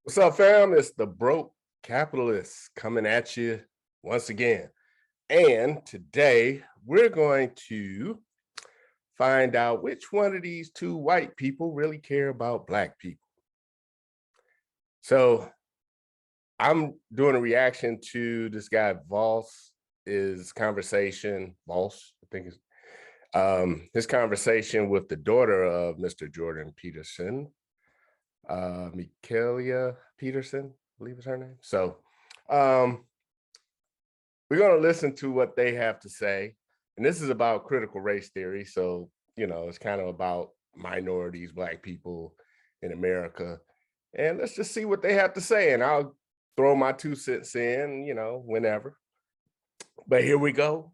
What's up, fam? It's the Broke Capitalist coming at you once again. And today we're going to find out which one of these two white people really care about black people. So I'm doing a reaction to this guy Vaush's conversation. Vaush, I think is his conversation with the daughter of Mr. Jordan Peterson, Mikhaila Peterson, I believe is her name. So we're going to listen to what they have to say. And this is about critical race theory. So, it's kind of about minorities, black people in America. And let's just see what they have to say. And I'll throw my 2 cents in, whenever. But here we go.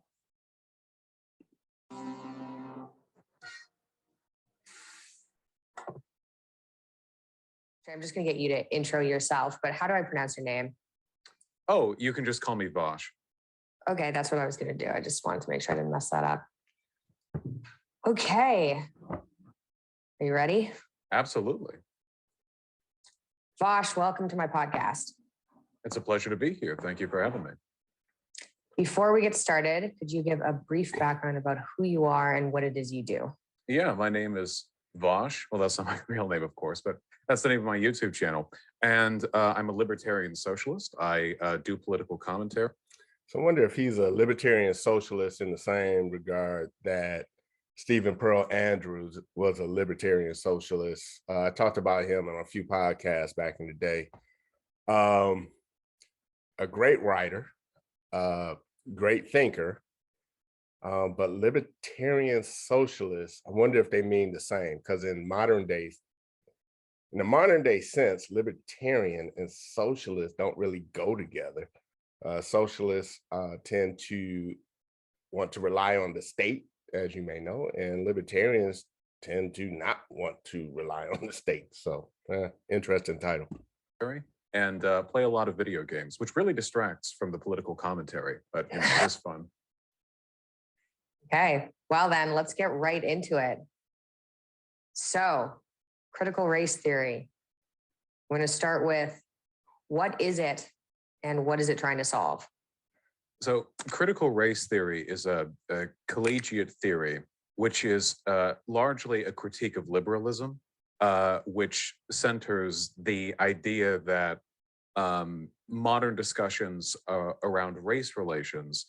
I'm just going to get you to intro yourself, but how do I pronounce your name? Oh, you can just call me Vaush. Okay, that's what I was going to do. I just wanted to make sure I didn't mess that up. Okay. Are you ready? Absolutely. Vaush, welcome to my podcast. It's a pleasure to be here. Thank you for having me. Before we get started, could you give a brief background about who you are and what it is you do? Yeah, my name is Vaush. Well, that's not my real name, of course, but that's the name of my YouTube channel. And I'm a libertarian socialist. I do political commentary. So I wonder if he's a libertarian socialist in the same regard that Stephen Pearl Andrews was a libertarian socialist. I talked about him on a few podcasts back in the day. A great writer, great thinker, but libertarian socialists, I wonder if they mean the same, because in the modern day sense, libertarian and socialist don't really go together. Socialists tend to want to rely on the state, as you may know, and libertarians tend to not want to rely on the state. So interesting title. And play a lot of video games, which really distracts from the political commentary, but it is fun. Okay, well then, let's get right into it. So, critical race theory. I'm going to start with, what is it and what is it trying to solve? So critical race theory is a collegiate theory, which is largely a critique of liberalism, which centers the idea that modern discussions around race relations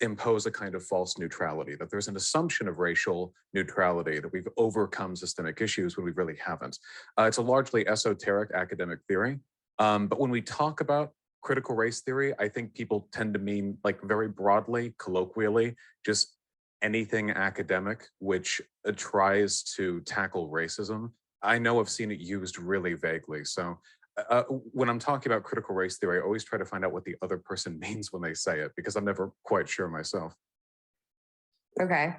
impose a kind of false neutrality, that there's an assumption of racial neutrality, that we've overcome systemic issues when we really haven't. It's a largely esoteric academic theory. But when we talk about critical race theory, I think people tend to mean, like, very broadly, colloquially, just anything academic which tries to tackle racism. I know I've seen it used really vaguely. So when I'm talking about critical race theory, I always try to find out what the other person means when they say it, because I'm never quite sure myself. Okay,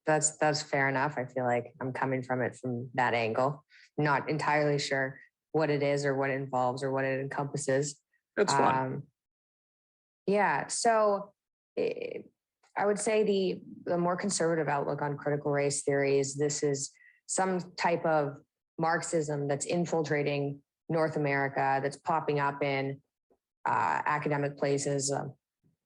that's fair enough. I feel like I'm coming from it from that angle. Not entirely sure what it is or what it involves or what it encompasses. It's fun. Yeah, so I would say the more conservative outlook on critical race theory is this is some type of Marxism that's infiltrating North America, that's popping up in academic places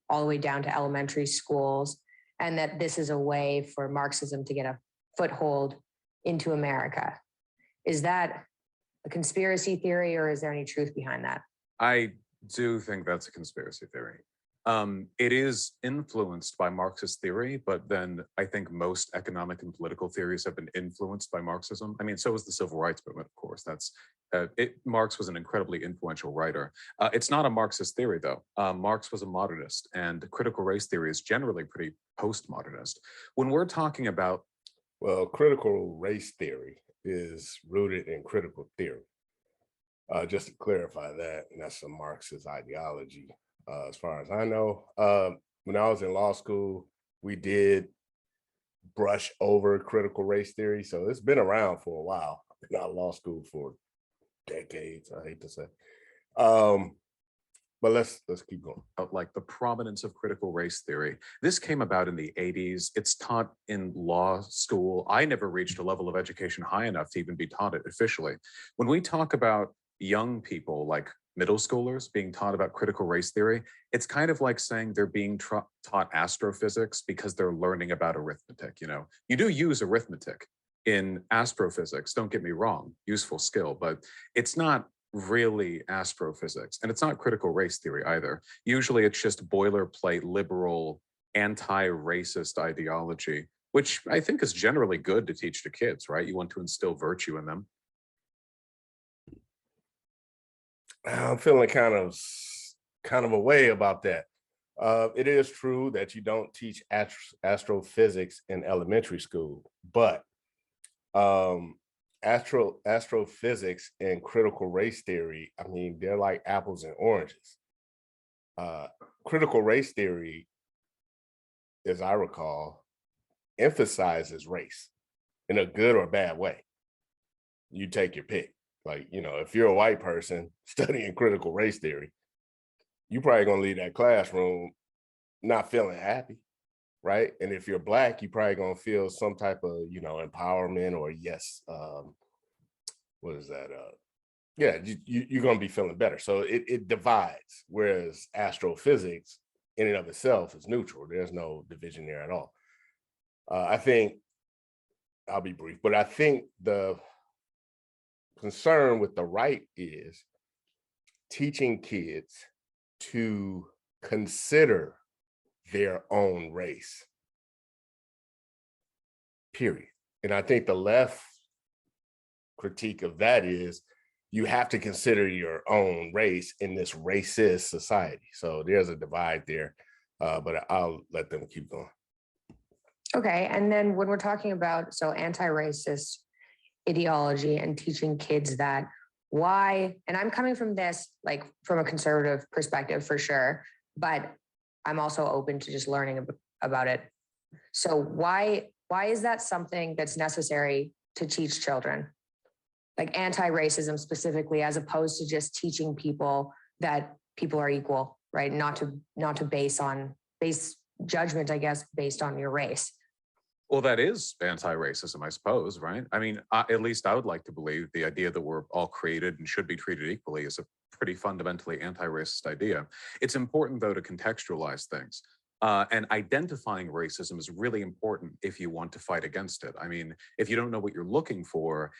all the way down to elementary schools, and that this is a way for Marxism to get a foothold into America. Is that a conspiracy theory, or is there any truth behind that? I do think that's a conspiracy theory. It is influenced by Marxist theory, but then I think most economic and political theories have been influenced by Marxism. I mean, so was the Civil Rights Movement, of course. Marx was an incredibly influential writer. It's not a Marxist theory, though. Marx was a modernist, and critical race theory is generally pretty postmodernist. When we're talking about... Well, critical race theory is rooted in critical theory. Just to clarify that, and that's a Marxist ideology. As far as I know, when I was in law school, we did brush over critical race theory. So it's been around for a while. I've been out of law school for decades, I hate to say. But let's keep going. Like the prominence of critical race theory. This came about in the 80s. It's taught in law school. I never reached a level of education high enough to even be taught it officially. When we talk about young people, like middle schoolers, being taught about critical race theory, it's kind of like saying they're being taught astrophysics because they're learning about arithmetic. You know, you do use arithmetic in astrophysics, don't get me wrong, useful skill, but it's not really astrophysics, and it's not critical race theory either. Usually it's just boilerplate liberal anti-racist ideology, which I think is generally good to teach to kids, right? You want to instill virtue in them. I'm feeling kind of a way about that. It is true that you don't teach astrophysics in elementary school, but astrophysics and critical race theory, I mean, they're like apples and oranges. Critical race theory, as I recall, emphasizes race in a good or bad way. You take your pick. Like, you know, if you're a white person studying critical race theory, you're probably gonna leave that classroom not feeling happy, right? And if you're Black, you're probably gonna feel some type of, you know, empowerment or yes, what is that? Yeah, you're gonna be feeling better. So it divides, whereas astrophysics in and of itself is neutral. There's no division there at all. I think, I'll be brief, but I think the concern with the right is teaching kids to consider their own race, period. And I think the left critique of that is you have to consider your own race in this racist society. So there's a divide there, but I'll let them keep going. Okay, and then when we're talking about, so anti-racist ideology and teaching kids that, why, and I'm coming from this, like from a conservative perspective for sure, but I'm also open to just learning about it. So why is that something that's necessary to teach children? Like anti-racism specifically, as opposed to just teaching people that people are equal, right? Not to base judgment, I guess, based on your race. Well, that is anti-racism, I suppose, right? I mean, at least I would like to believe the idea that we're all created and should be treated equally is a pretty fundamentally anti-racist idea. It's important, though, to contextualize things. And identifying racism is really important if you want to fight against it. I mean, if you don't know what you're looking for,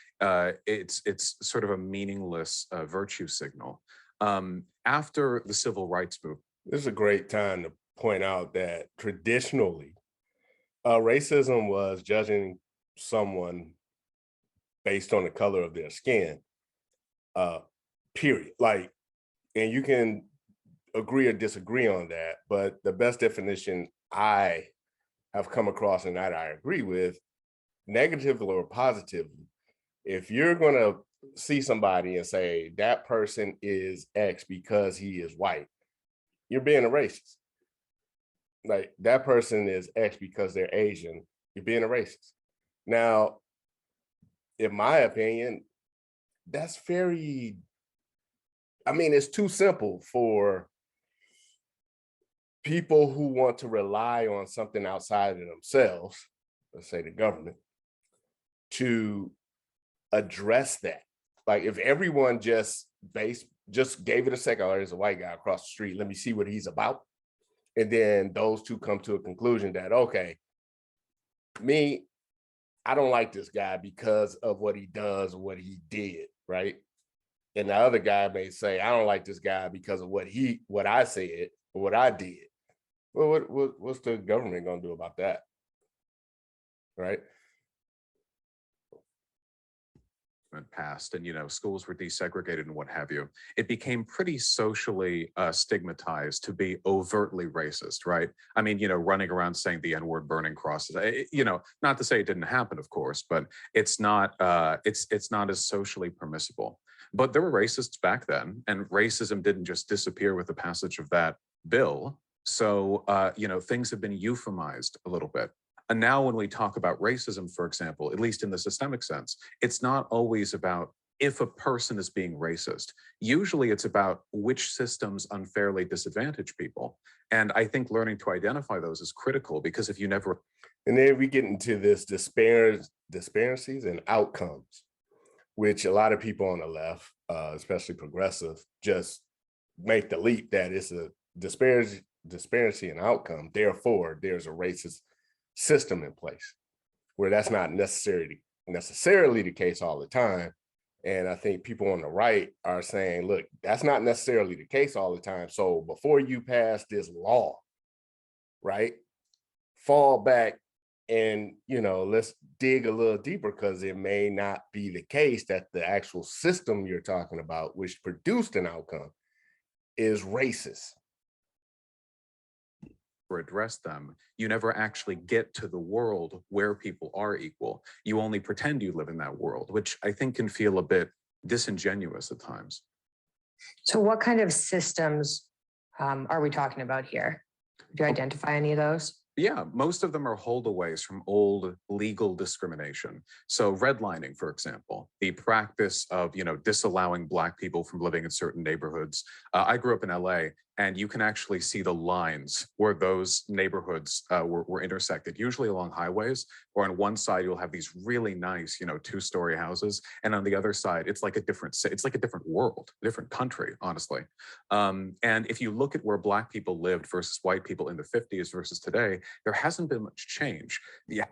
it's sort of a meaningless virtue signal. After the civil rights movement. This is a great time to point out that traditionally, racism was judging someone based on the color of their skin, period. Like, and you can agree or disagree on that, but the best definition I have come across and that I agree with, negatively or positively, if you're gonna see somebody and say that person is X because he is white, you're being a racist. Like, that person is X because they're Asian, you're being a racist. Now, in my opinion, that's very, I mean, it's too simple for people who want to rely on something outside of themselves, let's say the government, to address that. Like, if everyone just gave it a second, oh, there's a white guy across the street, let me see what he's about. And then those two come to a conclusion that, okay, I don't like this guy because of what he does, what he did, right? And the other guy may say, I don't like this guy because of what I said, or what I did. Well, what's the government gonna do about that, right? Passed, and schools were desegregated and what have you, it became pretty socially stigmatized to be overtly racist, right? I mean, running around saying the N-word, burning crosses, not to say it didn't happen, of course, but it's not it's not as socially permissible. But there were racists back then, and racism didn't just disappear with the passage of that bill. So things have been euphemized a little bit. And now when we talk about racism, for example, at least in the systemic sense, it's not always about if a person is being racist. Usually it's about which systems unfairly disadvantage people. And I think learning to identify those is critical, because if you never... And then we get into this disparities and outcomes, which a lot of people on the left, especially progressive, just make the leap that it's a disparity in outcome. Therefore, there's a racist system in place, where that's not necessarily the case all the time. And I think people on the right are saying, look, that's not necessarily the case all the time. So before you pass this law, right, fall back and, let's dig a little deeper, because it may not be the case that the actual system you're talking about, which produced an outcome, is racist. Or address them, you never actually get to the world where people are equal. You only pretend you live in that world, which I think can feel a bit disingenuous at times. So what kind of systems are we talking about here? Do you identify any of those? Yeah, most of them are holdaways from old legal discrimination. So redlining, for example, the practice of, disallowing Black people from living in certain neighborhoods. I grew up in LA, and you can actually see the lines where those neighborhoods were intersected, usually along highways, or on one side, you'll have these really nice, 2-story houses. And on the other side, it's like a different world, a different country, honestly. And if you look at where Black people lived versus white people in the 50s versus today, there hasn't been much change. Yeah,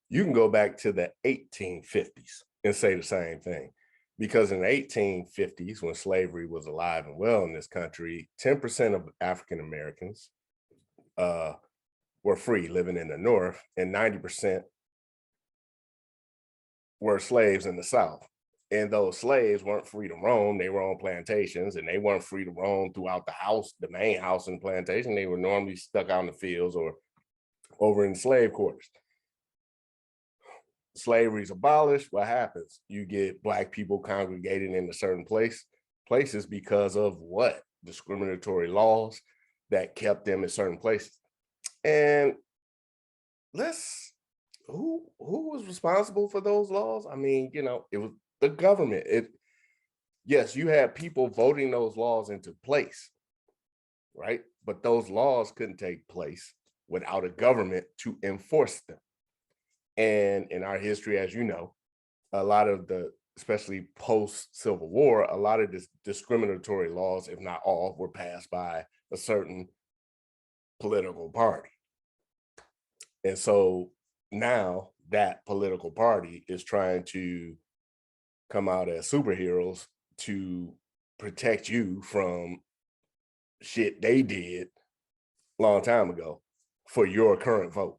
you can go back to the 1850s and say the same thing. Because in the 1850s, when slavery was alive and well in this country, 10% of African Americans were free living in the North, and 90% were slaves in the South. And those slaves weren't free to roam. They were on plantations, and they weren't free to roam throughout the main house in the plantation. They were normally stuck out in the fields or over in slave quarters. Slavery's abolished. What happens? You get Black people congregating in a certain places because of what? Discriminatory laws that kept them in certain places. And who was responsible for those laws? I mean, it was the government. Yes, you had people voting those laws into place, right? But those laws couldn't take place without a government to enforce them. And in our history, as you know, a lot of especially post-Civil War, a lot of discriminatory laws, if not all, were passed by a certain political party. And so now that political party is trying to come out as superheroes to protect you from shit they did a long time ago for your current vote.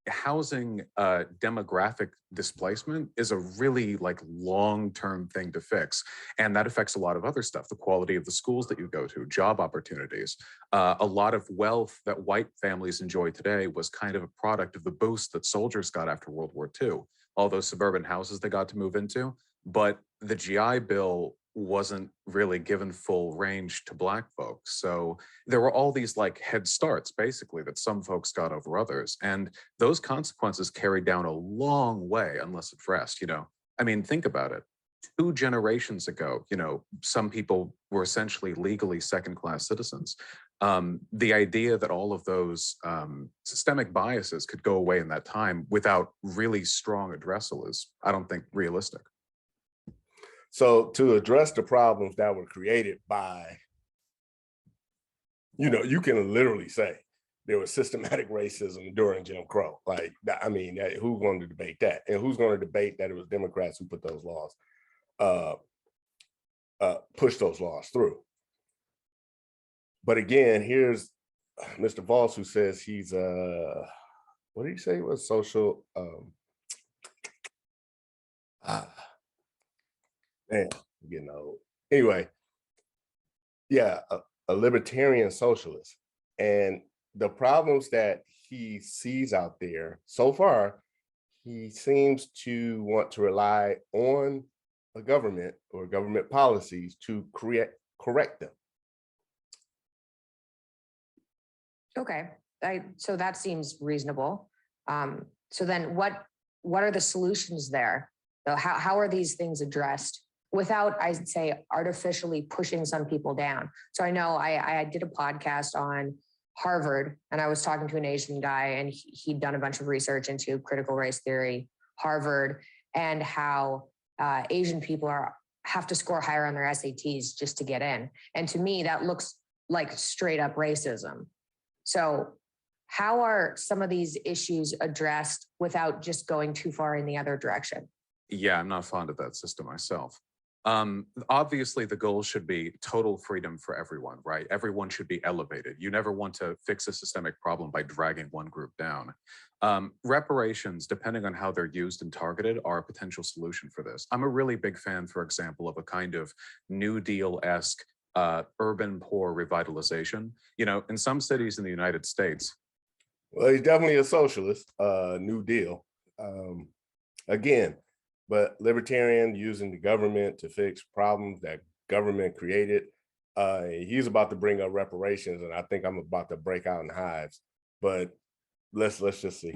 Housing demographic displacement is a really long-term thing to fix. And that affects a lot of other stuff, the quality of the schools that you go to, job opportunities. A lot of wealth that white families enjoy today was kind of a product of the boost that soldiers got after World War II, all those suburban houses they got to move into. But the GI Bill wasn't really given full range to Black folks. So there were all these head starts, basically, that some folks got over others. And those consequences carried down a long way unless addressed, I mean, think about it. 2 generations ago, some people were essentially legally second-class citizens. The idea that all of those systemic biases could go away in that time without really strong addressal is, I don't think, realistic. So to address the problems that were created by, you can literally say there was systematic racism during Jim Crow. Who's going to debate that? And who's going to debate that it was Democrats who put those laws, pushed those laws through? But again, here's Mr. Vaush, who says he's what did he say was social? Man, I'm getting old. Anyway, yeah, a libertarian socialist. And the problems that he sees out there so far, he seems to want to rely on a government or government policies to correct them. Okay, so that seems reasonable. So then what are the solutions there? So how are these things addressed without, I'd say, artificially pushing some people down? So I know I did a podcast on Harvard, and I was talking to an Asian guy, and he'd done a bunch of research into critical race theory, Harvard, and how Asian people have to score higher on their SATs just to get in. And to me, that looks like straight up racism. So how are some of these issues addressed without just going too far in the other direction? Yeah, I'm not fond of that system myself. Obviously, the goal should be total freedom for everyone, right? Everyone should be elevated. You never want to fix a systemic problem by dragging one group down. Reparations, depending on how they're used and targeted, are a potential solution for this. I'm a really big fan, for example, of a kind of New Deal-esque urban poor revitalization. You know, in some cities in the United States. Well, he's definitely a socialist, New Deal. Again, but libertarian, using the government to fix problems that government created. He's about to bring up reparations, and I think I'm about to break out in hives. But let's just see.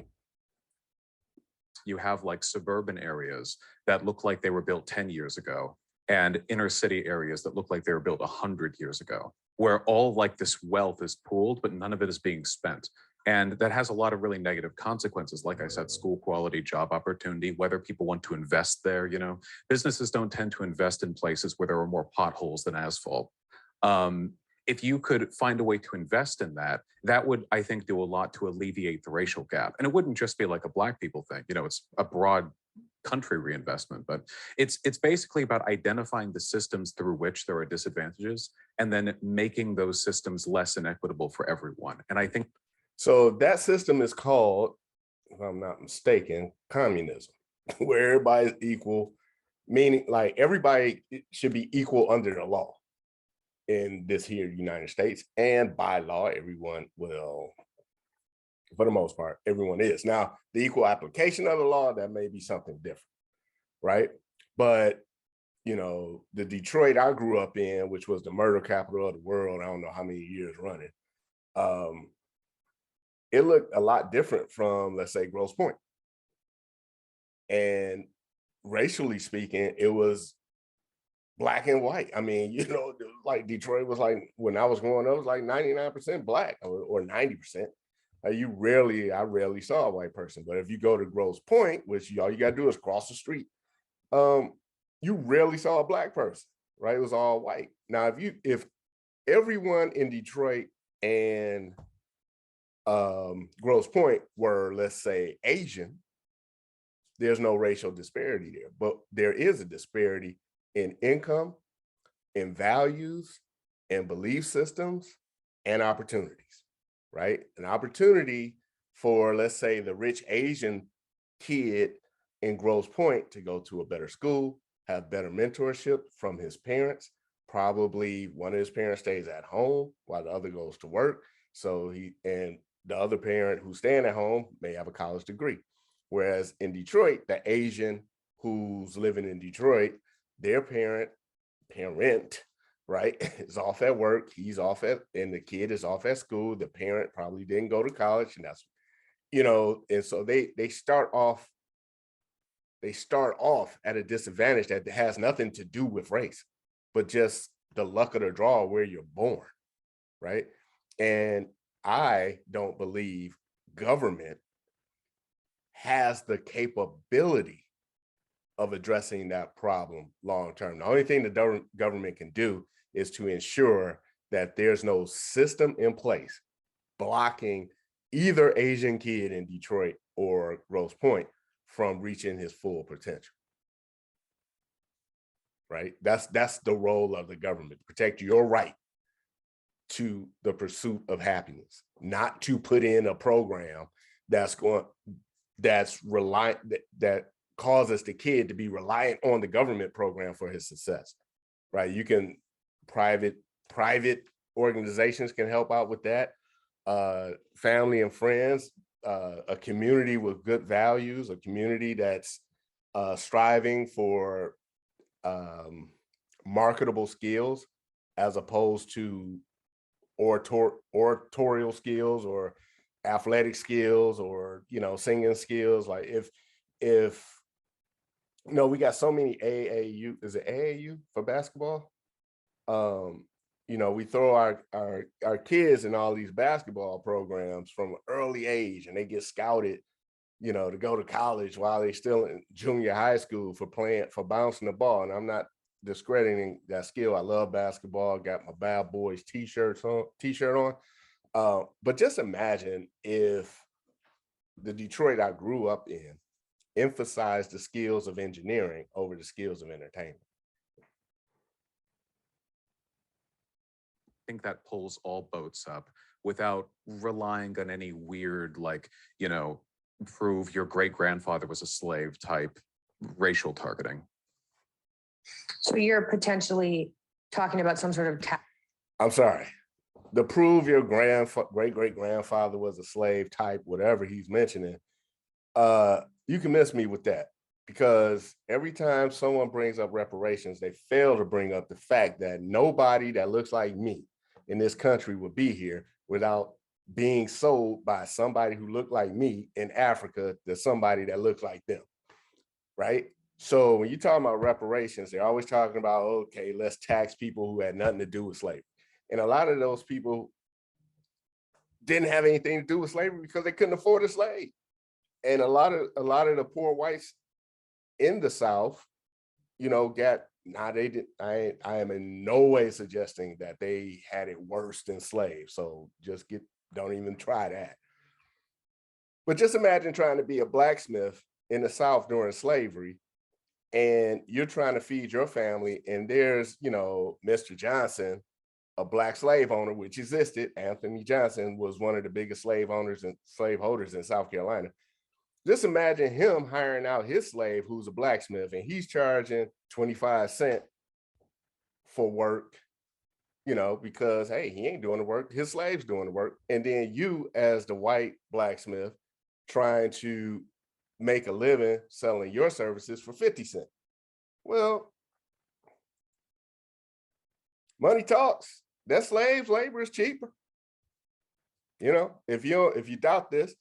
You have like suburban areas that look like they were built 10 years ago, and inner city areas that look like they were built 100 years ago, where all like this wealth is pooled, but none of it is being spent. And that has a lot of really negative consequences. Like I said, school quality, job opportunity, whether people want to invest there. You know, businesses don't tend to invest in places where there are more potholes than asphalt. If you could find a way to invest in that, that would, I think, do a lot to alleviate the racial gap. And it wouldn't just be like a Black people thing. You know, it's a broad country reinvestment, but it's basically about identifying the systems through which there are disadvantages and then making those systems less inequitable for everyone. And I think so. That system is called, if I'm not mistaken, communism, where everybody's equal, meaning like everybody should be equal under the law in this here United States, and by law, everyone will, for the most part, everyone is. Now, the equal application of the law, that may be something different, right? But, you know, the Detroit I grew up in, which was the murder capital of the world, I don't know how many years running, it looked a lot different from, let's say, Grosse Pointe. And racially speaking, it was Black and white. I mean, you know, like Detroit was like, when I was growing up, it was like 99% Black or 90%. I rarely saw a white person. But if you go to Grosse Pointe, which all you gotta do is cross the street, you rarely saw a Black person, right? It was all white. Now, if everyone in Detroit and Grosse Pointe were, let's say, Asian, there's no racial disparity there. But there is a disparity in income, in values, in belief systems, and opportunities, right? An opportunity for, let's say, the rich Asian kid in Grosse Pointe to go to a better school, have better mentorship from his parents. Probably one of his parents stays at home while the other goes to work. So the other parent who's staying at home may have a college degree. Whereas in Detroit, the Asian who's living in Detroit, their parent, right, is off at work, and the kid is off at school. The parent probably didn't go to college, and that's, you know, and so they start off at a disadvantage that has nothing to do with race, but just the luck of the draw where you're born, right? And I don't believe government has the capability of addressing that problem long term. The only thing the government can do is to ensure that there's no system in place blocking either Asian kid in Detroit or Grosse Pointe from reaching his full potential. Right? That's the role of the government, protect your right to the pursuit of happiness, not to put in a program that causes the kid to be reliant on the government program for his success, right? You can, private organizations can help out with that. Family and friends, a community with good values, a community that's striving for marketable skills as opposed to oratorial skills or athletic skills or, you know, singing skills. Like if you know, we got so many AAU, is it AAU for basketball? You know, we throw our kids in all these basketball programs from an early age, and they get scouted you know, to go to college while they're still in junior high school for bouncing the ball. And I'm not discrediting that skill. I love basketball, got my Bad Boys t-shirt on. But just imagine if the Detroit I grew up in emphasized the skills of engineering over the skills of entertainment. I think that pulls all boats up without relying on any weird, like, you know, prove your great grandfather was a slave type racial targeting. So you're potentially talking about some sort of I'm sorry. To prove your great great grandfather was a slave type, whatever he's mentioning, you can miss me with that, because every time someone brings up reparations, they fail to bring up the fact that nobody that looks like me in this country would be here without being sold by somebody who looked like me in Africa to somebody that looks like them, right? So when you talk about reparations, they're always talking about, okay, let's tax people who had nothing to do with slavery. And a lot of those people didn't have anything to do with slavery because they couldn't afford a slave. And a lot of the poor whites in the South, you know, I am in no way suggesting that they had it worse than slaves. So don't even try that. But just imagine trying to be a blacksmith in the South during slavery, and you're trying to feed your family, and there's, you know, Mr. Johnson, a black slave owner, which existed. Anthony Johnson was one of the biggest slave owners and slaveholders in South Carolina. Just imagine him hiring out his slave, who's a blacksmith, and he's charging 25 cents for work, you know, because, hey, he ain't doing the work, his slave's doing the work. And then you, as the white blacksmith, trying to make a living selling your services for 50 cents. Well, money talks. That slave labor is cheaper. You know, if you doubt this,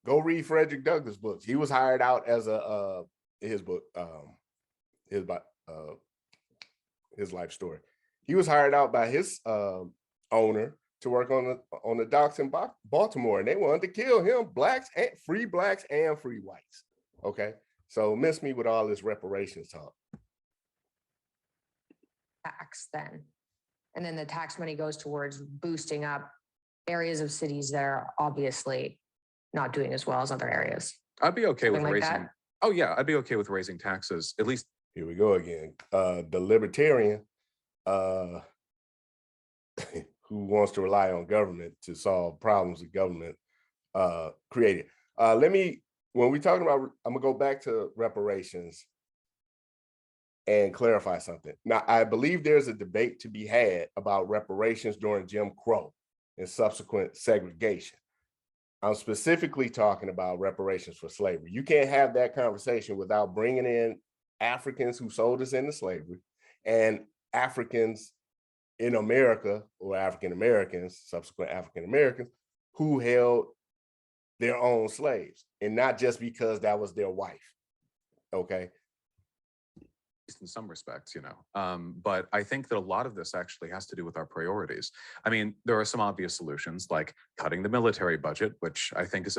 go read Frederick Douglass' books. He was hired out as his life story. He was hired out by his owner to work on the docks in Baltimore, and they wanted to kill him, free blacks and free whites. Okay, so miss me with all this reparations talk. tax then. And then the tax money goes towards boosting up areas of cities that are obviously not doing as well as other areas. I'd be okay with Something like raising. that? Oh yeah, I'd be okay with raising taxes, at least. Here we go again. The libertarian who wants to rely on government to solve problems that government created. When we're talking about, I'm gonna go back to reparations and clarify something. Now, I believe there's a debate to be had about reparations during Jim Crow and subsequent segregation. I'm specifically talking about reparations for slavery. You can't have that conversation without bringing in Africans who sold us into slavery and Africans in America, or African Americans, subsequent African Americans, who held their own slaves, and not just because that was their wife. Okay. In some respects, you know, but I think that a lot of this actually has to do with our priorities. I mean, there are some obvious solutions like cutting the military budget, which I think is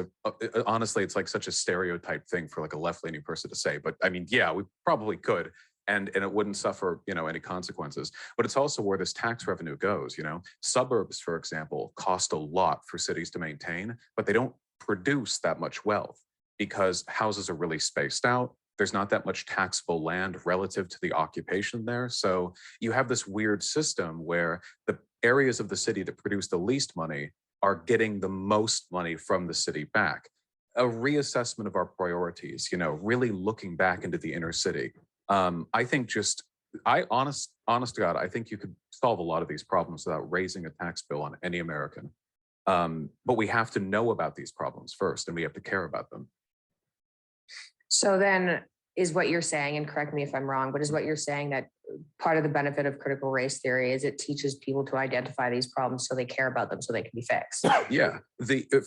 honestly, it's like such a stereotype thing for like a left-leaning person to say, but I mean, yeah, we probably could. And it wouldn't suffer, you know, any consequences. But it's also where this tax revenue goes, you know. Suburbs, for example, cost a lot for cities to maintain, but they don't produce that much wealth because houses are really spaced out. There's not that much taxable land relative to the occupation there. So you have this weird system where the areas of the city that produce the least money are getting the most money from the city back. A reassessment of our priorities, you know, really looking back into the inner city. I think honest to God, I think you could solve a lot of these problems without raising a tax bill on any American. But we have to know about these problems first, and we have to care about them. So then is what you're saying, and correct me if I'm wrong, but is what you're saying that part of the benefit of critical race theory is it teaches people to identify these problems so they care about them so they can be fixed? Yeah,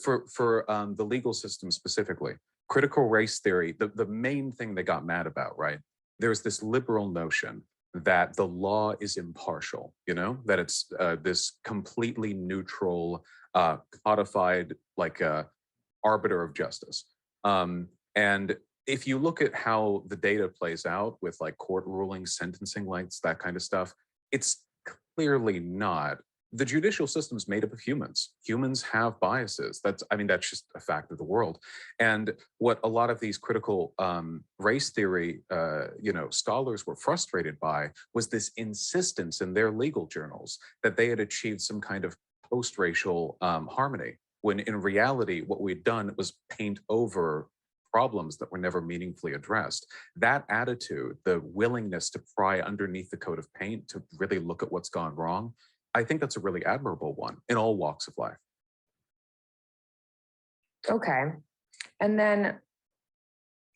for the legal system specifically, critical race theory, the main thing they got mad about, right? There's this liberal notion that the law is impartial, you know, that it's this completely neutral, codified, like arbiter of justice. And if you look at how the data plays out with like court rulings, sentencing lengths, that kind of stuff, it's clearly not. The judicial system is made up of humans. Humans have biases. I mean, that's just a fact of the world. And what a lot of these critical race theory, scholars were frustrated by was this insistence in their legal journals that they had achieved some kind of post-racial harmony, when in reality, what we'd done was paint over problems that were never meaningfully addressed. That attitude, the willingness to pry underneath the coat of paint to really look at what's gone wrong, I think that's a really admirable one in all walks of life. Okay. And then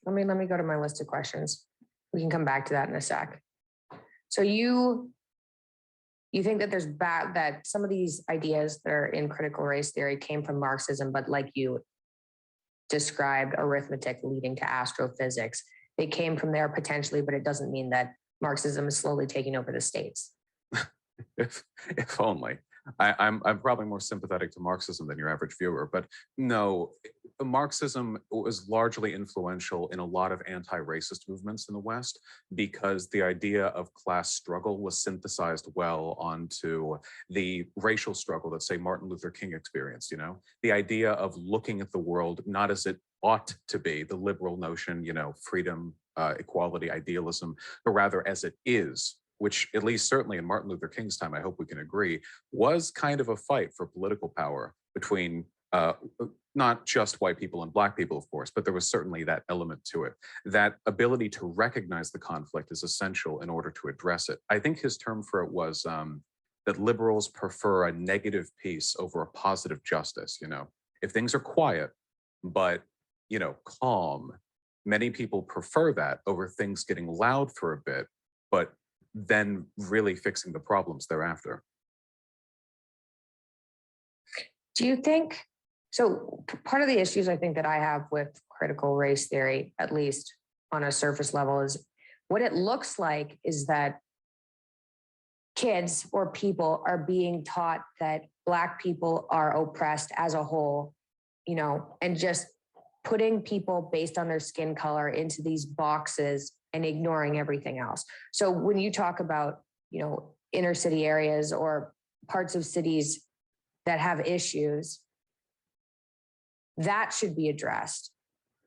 let me go to my list of questions. We can come back to that in a sec. So you think that that some of these ideas that are in critical race theory came from Marxism, but like you described, arithmetic leading to astrophysics. They came from there potentially, but it doesn't mean that Marxism is slowly taking over the states. If only. I'm probably more sympathetic to Marxism than your average viewer, but no, Marxism was largely influential in a lot of anti-racist movements in the West because the idea of class struggle was synthesized well onto the racial struggle that, say, Martin Luther King experienced, you know? The idea of looking at the world not as it ought to be, the liberal notion, you know, freedom, equality, idealism, but rather as it is, which at least certainly in Martin Luther King's time, I hope we can agree, was kind of a fight for political power between not just white people and black people, of course, but there was certainly that element to it. That ability to recognize the conflict is essential in order to address it. I think his term for it was that liberals prefer a negative peace over a positive justice. You know, if things are quiet, but, you know, calm, many people prefer that over things getting loud for a bit, but then really fixing the problems thereafter. Do you think, so part of the issues I think that I have with critical race theory, at least on a surface level, is what it looks like is that kids or people are being taught that Black people are oppressed as a whole, you know, and just putting people based on their skin color into these boxes and ignoring everything else. So when you talk about, you know, inner city areas or parts of cities that have issues, that should be addressed.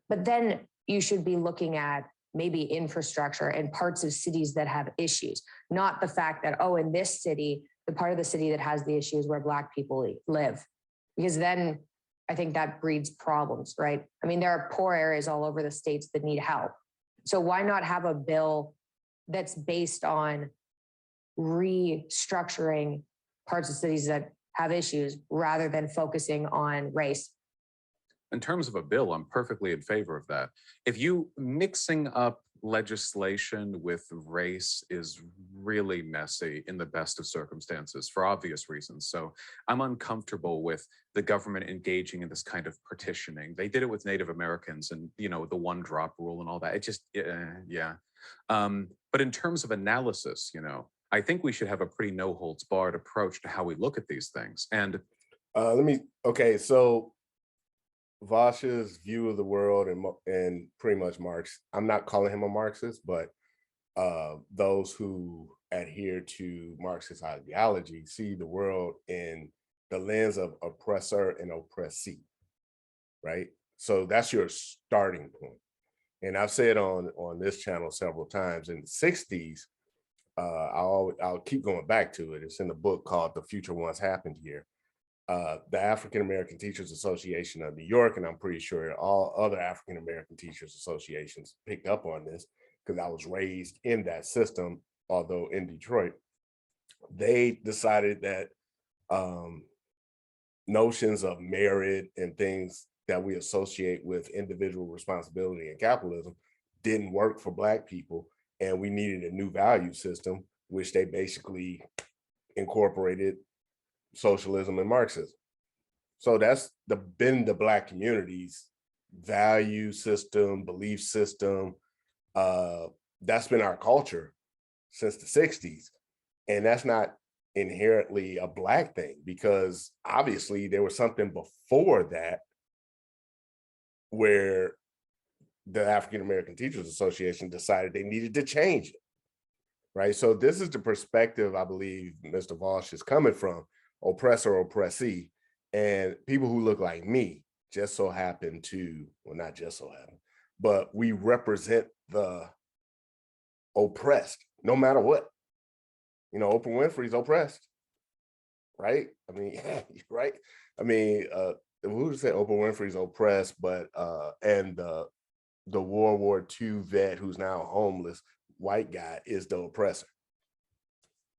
But then you should be looking at maybe infrastructure and parts of cities that have issues, not the fact that, oh, in this city, the part of the city that has the issues where Black people live, because then I think that breeds problems, right? I mean, there are poor areas all over the states that need help. So why not have a bill that's based on restructuring parts of cities that have issues rather than focusing on race? In terms of a bill, I'm perfectly in favor of that. If you mixing up legislation with race is really messy in the best of circumstances for obvious reasons. So I'm uncomfortable with the government engaging in this kind of partitioning. They did it with Native Americans and, you know, the one drop rule and all that. It just, yeah. But in terms of analysis, you know, I think we should have a pretty no holds barred approach to how we look at these things. And so Vaush's view of the world and pretty much Marx, I'm not calling him a Marxist, but those who adhere to Marxist ideology see the world in the lens of oppressor and oppressee, right? So that's your starting point. And I've said on this channel several times, in the 60s, I'll keep going back to it. It's in the book called The Future Once Happened Here. The African American Teachers Association of New York, and I'm pretty sure all other African American teachers associations picked up on this because I was raised in that system, although in Detroit. They decided that notions of merit and things that we associate with individual responsibility and capitalism didn't work for Black people, and we needed a new value system, which they basically incorporated socialism and Marxism. So that's been the Black community's value system, belief system. That's been our culture since the 60s. And that's not inherently a Black thing, because obviously there was something before that where the African American Teachers Association decided they needed to change it, right? So this is the perspective I believe Mr. Vaush is coming from, oppressor, oppressee, and people who look like me just so happen to, well, not just so happen, but we represent the oppressed no matter what. You know, Oprah Winfrey's oppressed, right? I mean, right? I mean, who would say Oprah Winfrey's oppressed, but and the World War II vet who's now homeless white guy is the oppressor.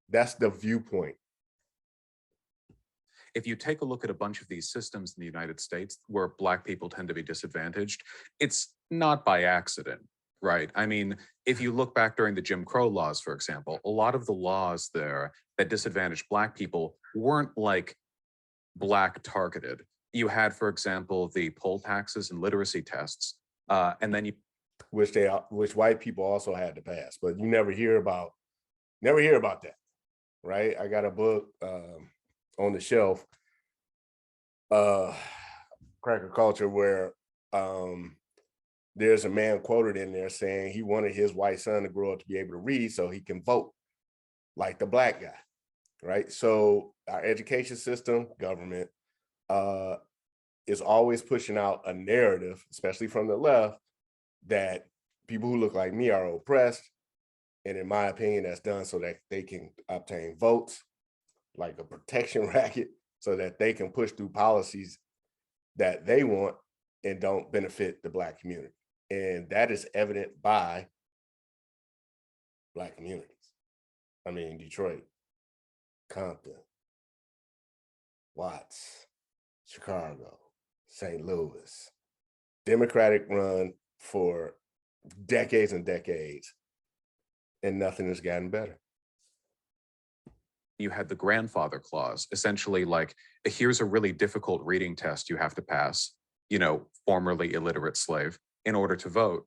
That's the viewpoint. If you take a look at a bunch of these systems in the United States where Black people tend to be disadvantaged, it's not by accident, right? I mean, if you look back during the Jim Crow laws, for example, a lot of the laws there that disadvantaged Black people weren't like Black targeted. You had, for example, the poll taxes and literacy tests, and then you, which white people also had to pass, but you never hear about that, right? I got a book on the shelf, Cracker Culture, where there's a man quoted in there saying he wanted his white son to grow up to be able to read so he can vote like the Black guy, right? So our education system, government, is always pushing out a narrative, especially from the left, that people who look like me are oppressed. And in my opinion, that's done so that they can obtain votes, like a protection racket, so that they can push through policies that they want and don't benefit the Black community. And that is evident by Black communities. I mean, Detroit, Compton, Watts, Chicago, St. Louis, Democratic run for decades and decades, and nothing has gotten better. you had the grandfather clause, essentially like, here's a really difficult reading test you have to pass, you know, formerly illiterate slave, in order to vote.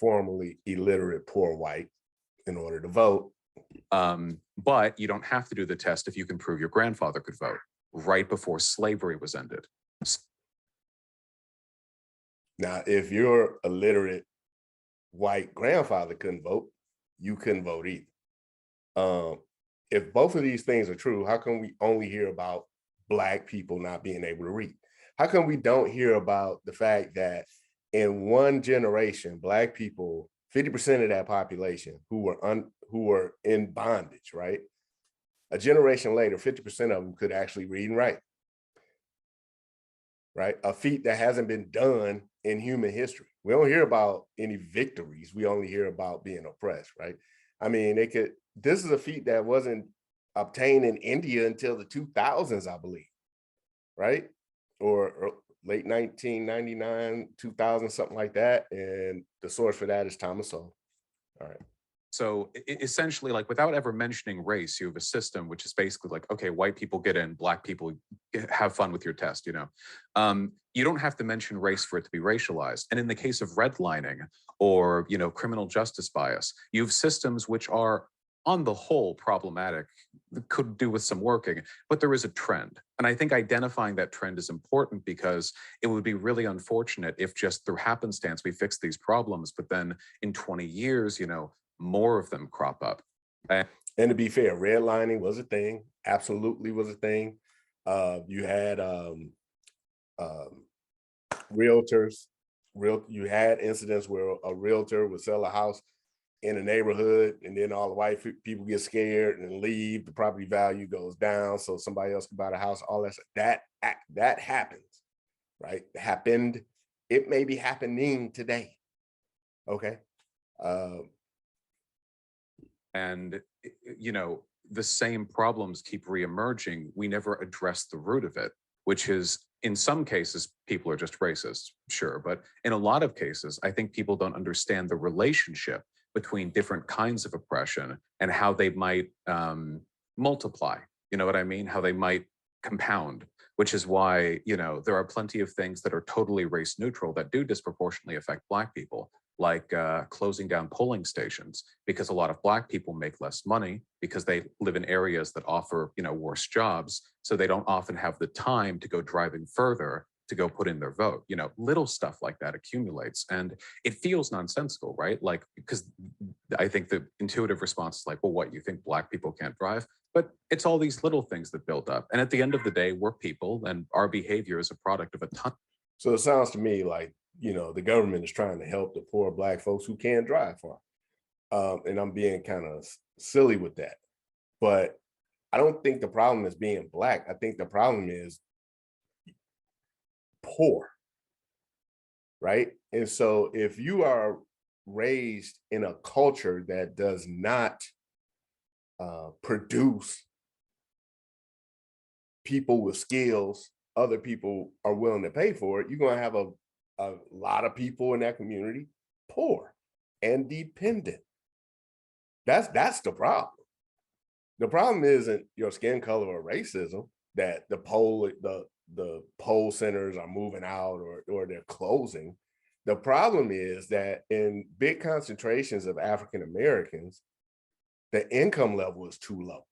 Formerly illiterate poor white in order to vote. But you don't have to do the test if you can prove your grandfather could vote, right before slavery was ended. Now, if your illiterate white grandfather couldn't vote, you couldn't vote either. If both of these things are true, how come we only hear about Black people not being able to read? How come we don't hear about the fact that in one generation, Black people, 50% of that population who were in bondage, right? A generation later, 50% of them could actually read and write, right? A feat that hasn't been done in human history. We don't hear about any victories. We only hear about being oppressed, right? I mean, this is a feat that wasn't obtained in India until the 2000s, I believe, right? Or late 1999, 2000, something like that. And the source for that is Thomas Sowell. All right. So essentially, like, without ever mentioning race, you have a system which is basically like, okay, white people get in, Black people have fun with your test, you know. You don't have to mention race for it to be racialized. And in the case of redlining or, you know, criminal justice bias, you have systems which are on the whole problematic, could do with some working, but there is a trend. And I think identifying that trend is important, because it would be really unfortunate if just through happenstance we fix these problems, but then in 20 years, you know, more of them crop up. And to be fair, redlining was a thing, absolutely was a thing. You had realtors, you had incidents where a realtor would sell a house in a neighborhood, and then all the white people get scared and leave, the property value goes down, so somebody else can buy the house, all that happens, right? Happened. It may be happening today, okay? And, you know, the same problems keep reemerging. We never address the root of it, which is, in some cases, people are just racist, sure. But in a lot of cases, I think people don't understand the relationship between different kinds of oppression and how they might multiply. You know what I mean? How they might compound, which is why, you know, there are plenty of things that are totally race neutral that do disproportionately affect Black people, like closing down polling stations, because a lot of Black people make less money because they live in areas that offer, you know, worse jobs. So they don't often have the time to go driving further to go put in their vote. You know, little stuff like that accumulates, and it feels nonsensical, right? Like, because I think the intuitive response is like, well, what, you think Black people can't drive? But it's all these little things that build up. And at the end of the day, we're people, and our behavior is a product of a ton. So it sounds to me like, you know, the government is trying to help the poor Black folks who can't drive far. And I'm being kind of silly with that. But I don't think the problem is being Black. I think the problem is poor, right? And so if you are raised in a culture that does not produce people with skills other people are willing to pay for it, you're going to have a lot of people in that community poor and dependent. That's the problem. The problem isn't your skin color or racism, that the poll centers are moving out or they're closing. The problem is that in big concentrations of African Americans, the income level is too low.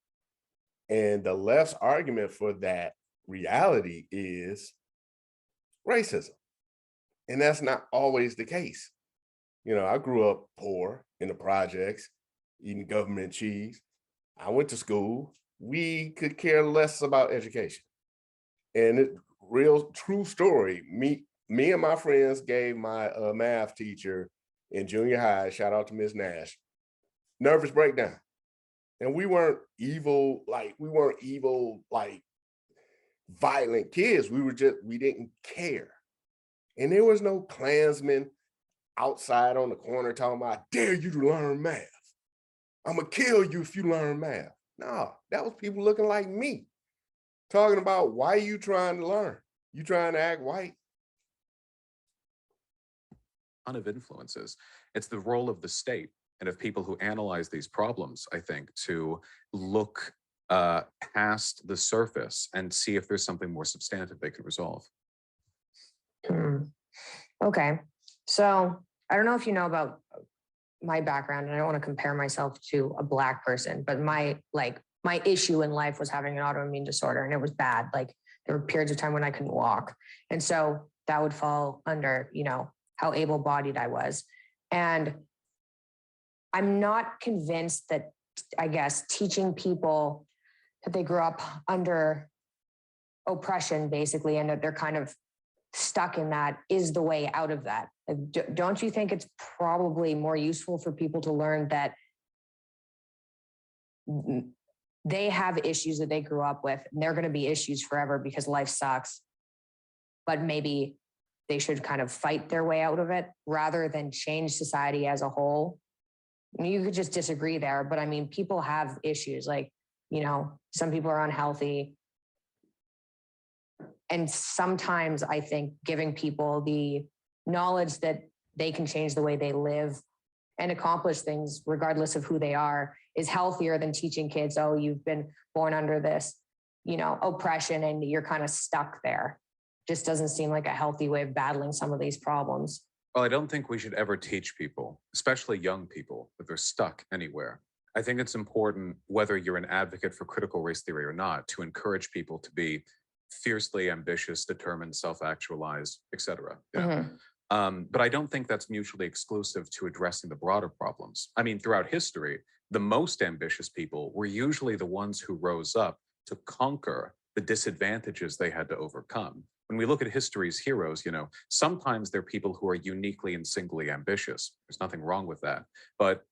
And the left's argument for that reality is racism. And that's not always the case. You know, I grew up poor in the projects, eating government cheese. I went to school. We could care less about education. And it real true story. Me and my friends gave my math teacher in junior high, shout out to Ms. Nash, nervous breakdown. And we weren't evil, like violent kids. We didn't care. And there was no Klansmen outside on the corner talking about, I dare you to learn math. I'm gonna kill you if you learn math. No, that was people looking like me, talking about, why are you trying to learn? You trying to act white? Ton of influences. It's the role of the state and of people who analyze these problems, I think, to look past the surface and see if there's something more substantive they can resolve. Okay, so I don't know if you know about my background, and I don't want to compare myself to a Black person, but my issue in life was having an autoimmune disorder, and it was bad. Like, there were periods of time when I couldn't walk. And so that would fall under, you know, how able-bodied I was. And I'm not convinced that, I guess, teaching people that they grew up under oppression, basically, and that they're kind of stuck in that is the way out of that. Don't you think it's probably more useful for people to learn that they have issues that they grew up with, and they're going to be issues forever because life sucks, but maybe they should kind of fight their way out of it rather than change society as a whole? You could just disagree there, but I mean, people have issues. Like, you know, some people are unhealthy. And sometimes I think giving people the knowledge that they can change the way they live and accomplish things regardless of who they are is healthier than teaching kids, oh, you've been born under this, you know, oppression and you're kind of stuck there. Just doesn't seem like a healthy way of battling some of these problems. Well, I don't think we should ever teach people, especially young people, that they're stuck anywhere. I think it's important, whether you're an advocate for critical race theory or not, to encourage people to be fiercely ambitious, determined, self-actualized, etc. But I don't think that's mutually exclusive to addressing the broader problems. I mean, throughout history, the most ambitious people were usually the ones who rose up to conquer the disadvantages they had to overcome. When we look at history's heroes, you know, sometimes they're people who are uniquely and singly ambitious. There's nothing wrong with that. But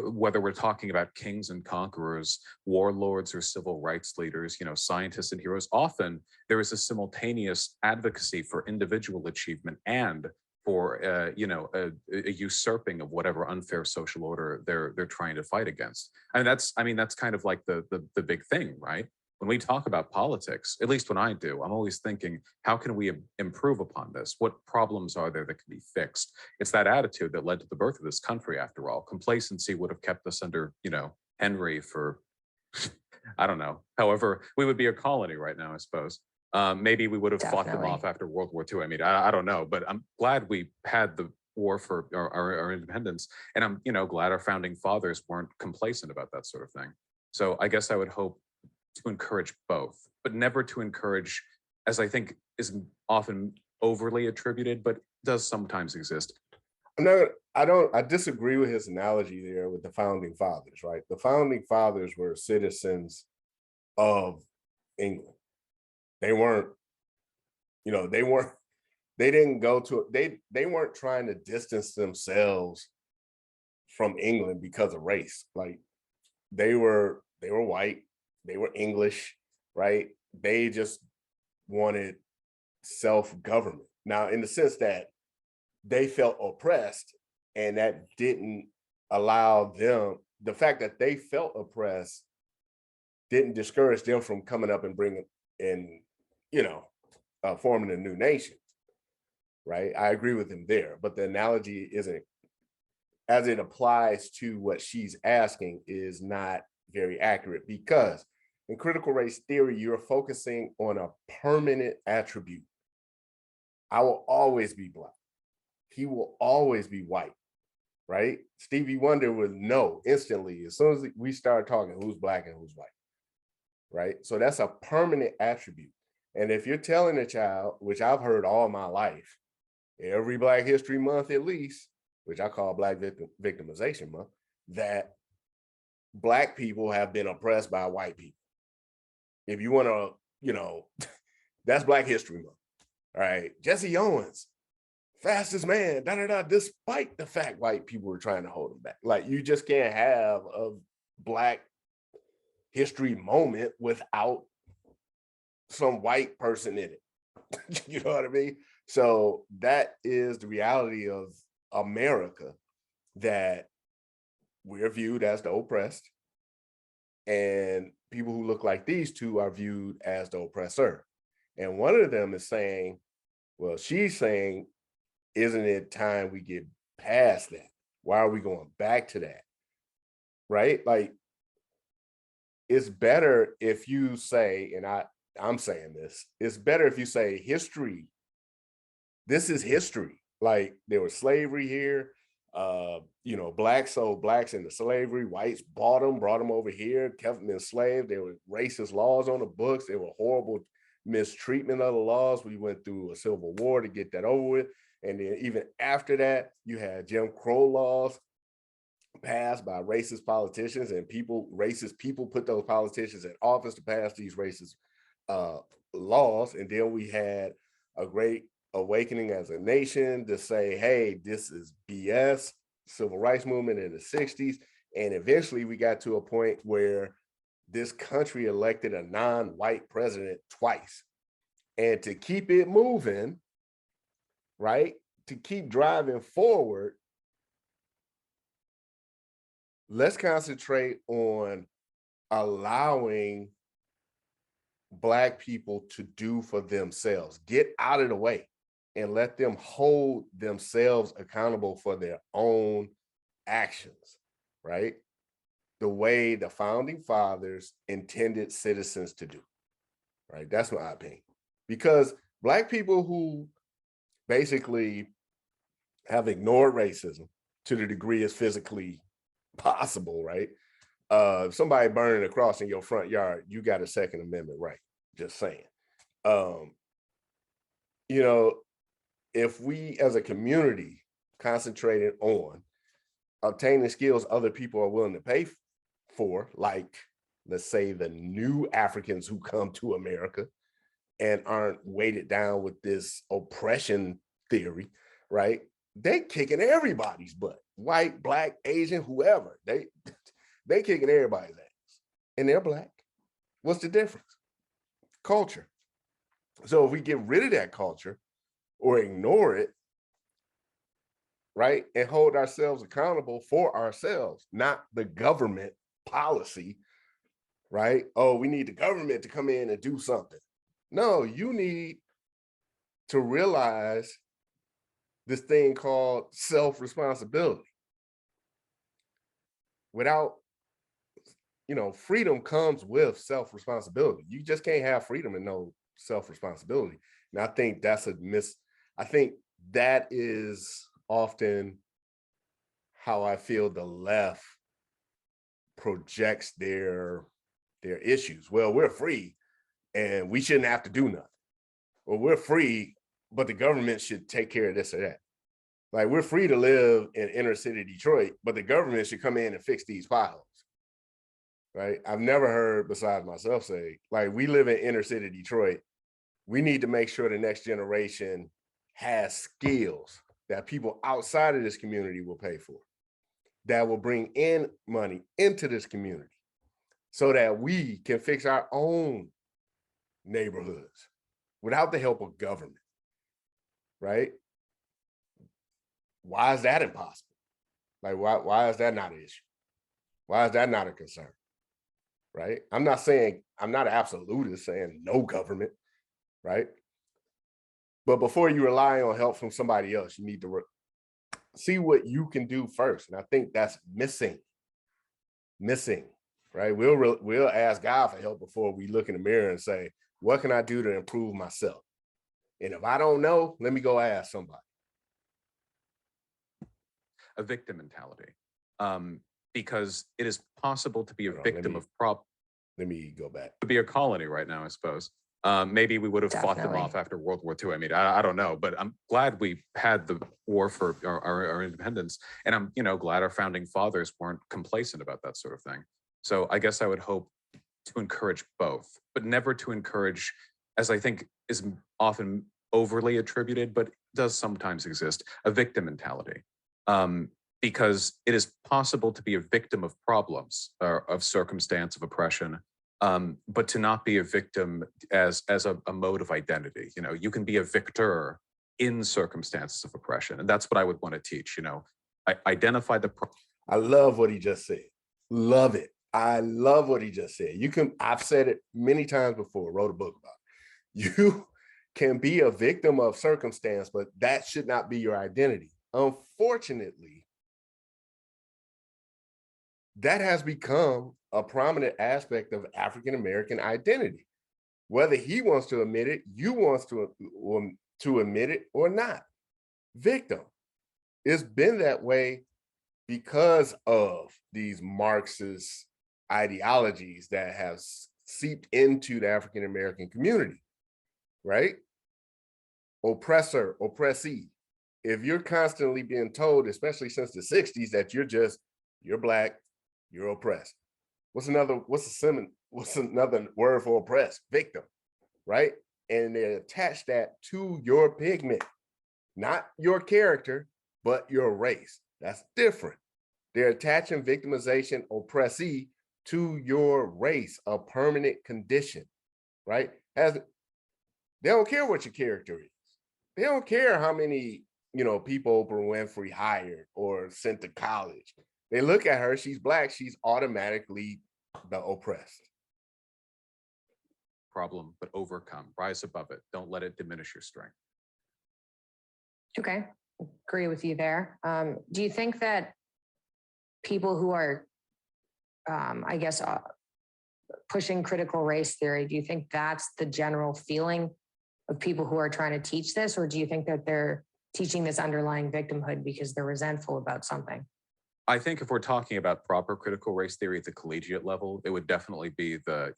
whether we're talking about kings and conquerors, warlords or civil rights leaders, you know, scientists and heroes, often there is a simultaneous advocacy for individual achievement and for you know, a usurping of whatever unfair social order they're trying to fight against. And that's kind of like the big thing, right? When we talk about politics, at least when I do, I'm always thinking, how can we improve upon this? What problems are there that can be fixed? It's that attitude that led to the birth of this country, after all. Complacency would have kept us under, you know, Henry for, I don't know, however, we would be a colony right now, I suppose. Maybe we would have fought them off after World War II. I mean, I don't know, but I'm glad we had the war for our independence. And I'm, you know, glad our founding fathers weren't complacent about that sort of thing. So I guess I would hope to encourage both, but never to encourage as I think is often overly attributed, but does sometimes exist. I disagree with his analogy there with the founding fathers, right? The founding fathers were citizens of England. They weren't, they didn't go to, they weren't trying to distance themselves from England because of race. Like they were white, they were English, right? They just wanted self-government. Now, in the sense that they felt oppressed, and that didn't allow them, the fact that they felt oppressed didn't discourage them from coming up and bringing in, forming a new nation, right? I agree with him there, but the analogy isn't, as it applies to what she's asking, is not very accurate, because in critical race theory, you're focusing on a permanent attribute. I will always be Black. He will always be white, right? Stevie Wonder would know instantly as soon as we start talking who's Black and who's white, right? So that's a permanent attribute. And if you're telling a child, which I've heard all my life, every Black History Month at least, which I call Black Victimization Month, that Black people have been oppressed by white people. If you want to, that's Black History Month. All right, Jesse Owens, fastest man, despite the fact white people were trying to hold him back. Like, you just can't have a Black history moment without some white person in it. You know what I mean? So that is the reality of America, that we're viewed as the oppressed, and people who look like these two are viewed as the oppressor. And one of them is saying, well, she's saying, isn't it time we get past that? Why are we going back to that? Right? Like, it's better if you say, and I'm saying this, it's better if you say history. This is history. Like, there was slavery here. Blacks sold blacks into slavery. Whites bought them, brought them over here, kept them enslaved. There were racist laws on the books. There were horrible mistreatment of the laws. We went through a civil war to get that over with. And then even after that, you had Jim Crow laws passed by racist politicians, and racist people put those politicians in office to pass these racist laws. And then we had a great awakening as a nation to say, hey, this is BS, civil rights movement in the 60s. And eventually we got to a point where this country elected a non-white president twice. And to keep it moving, right, to keep driving forward, let's concentrate on allowing Black people to do for themselves. Get out of the way and let them hold themselves accountable for their own actions, right? The way the founding fathers intended citizens to do, right? That's my opinion. Because Black people who basically have ignored racism to the degree it's physically possible, right? If somebody burning a cross in your front yard, you got a Second Amendment right. Just saying. If we as a community concentrated on obtaining skills other people are willing to pay for, like, let's say, the new Africans who come to America and aren't weighted down with this oppression theory, right? They kicking everybody's butt, white, Black, Asian, whoever. They kicking everybody's ass, and they're Black. What's the difference? Culture. So if we get rid of that culture or ignore it, right, and hold ourselves accountable for ourselves, not the government policy, right? Oh, we need the government to come in and do something. No, you need to realize this thing called self-responsibility. Without, freedom comes with self-responsibility. You just can't have freedom and no self-responsibility. And I think that's I think that is often how I feel the left projects their issues. Well, we're free and we shouldn't have to do nothing. well, we're free, but the government should take care of this or that. Like, we're free to live in inner city Detroit, but the government should come in and fix these potholes. Right? I've never heard, besides myself, say, like, we live in inner city Detroit. We need to make sure the next generation has skills that people outside of this community will pay for, that will bring in money into this community so that we can fix our own neighborhoods without the help of government, right? Why is that impossible? Like, why is that not an issue? Why is that not a concern? Right? I'm not an absolutist saying no government, right? But before you rely on help from somebody else, you need to see what you can do first. And I think that's missing, right? We'll ask God for help before we look in the mirror and say, what can I do to improve myself? And if I don't know, let me go ask somebody. A victim mentality. Because it is possible to be a victim of Let me go back. To be a colony right now, I suppose. Maybe we would have fought them off after World War II. I mean, I don't know, but I'm glad we had the war for our independence, and I'm glad our founding fathers weren't complacent about that sort of thing. So I guess I would hope to encourage both, but never to encourage, as I think is often overly attributed, but does sometimes exist, a victim mentality. Because it is possible to be a victim of problems, or of circumstance, of oppression, but to not be a victim as a mode of identity. You can be a victor in circumstances of oppression, and that's what I would want to teach. Identify the problem. I love what he just said. Love it. I love what he just said. I've said it many times before, wrote a book about it. You can be a victim of circumstance, but that should not be your identity. Unfortunately, that has become a prominent aspect of African-American identity. Whether he wants to admit it, you wants to admit it or not. Victim. It's been that way because of these Marxist ideologies that have seeped into the African-American community, right? Oppressor, oppressee. If you're constantly being told, especially since the 60s, that you're Black, you're oppressed. What's another word for oppressed? Victim, right? And they attach that to your pigment, not your character, but your race. That's different. They're attaching victimization, oppressee to your race, a permanent condition, right? They don't care what your character is. They don't care how many, people Oprah Winfrey hired or sent to college. They look at her, she's Black, she's automatically the oppressed. Problem, but overcome, rise above it. Don't let it diminish your strength. Okay, agree with you there. Do you think that people who are, pushing critical race theory, do you think that's the general feeling of people who are trying to teach this? Or do you think that they're teaching this underlying victimhood because they're resentful about something? I think if we're talking about proper critical race theory at the collegiate level, it would definitely be the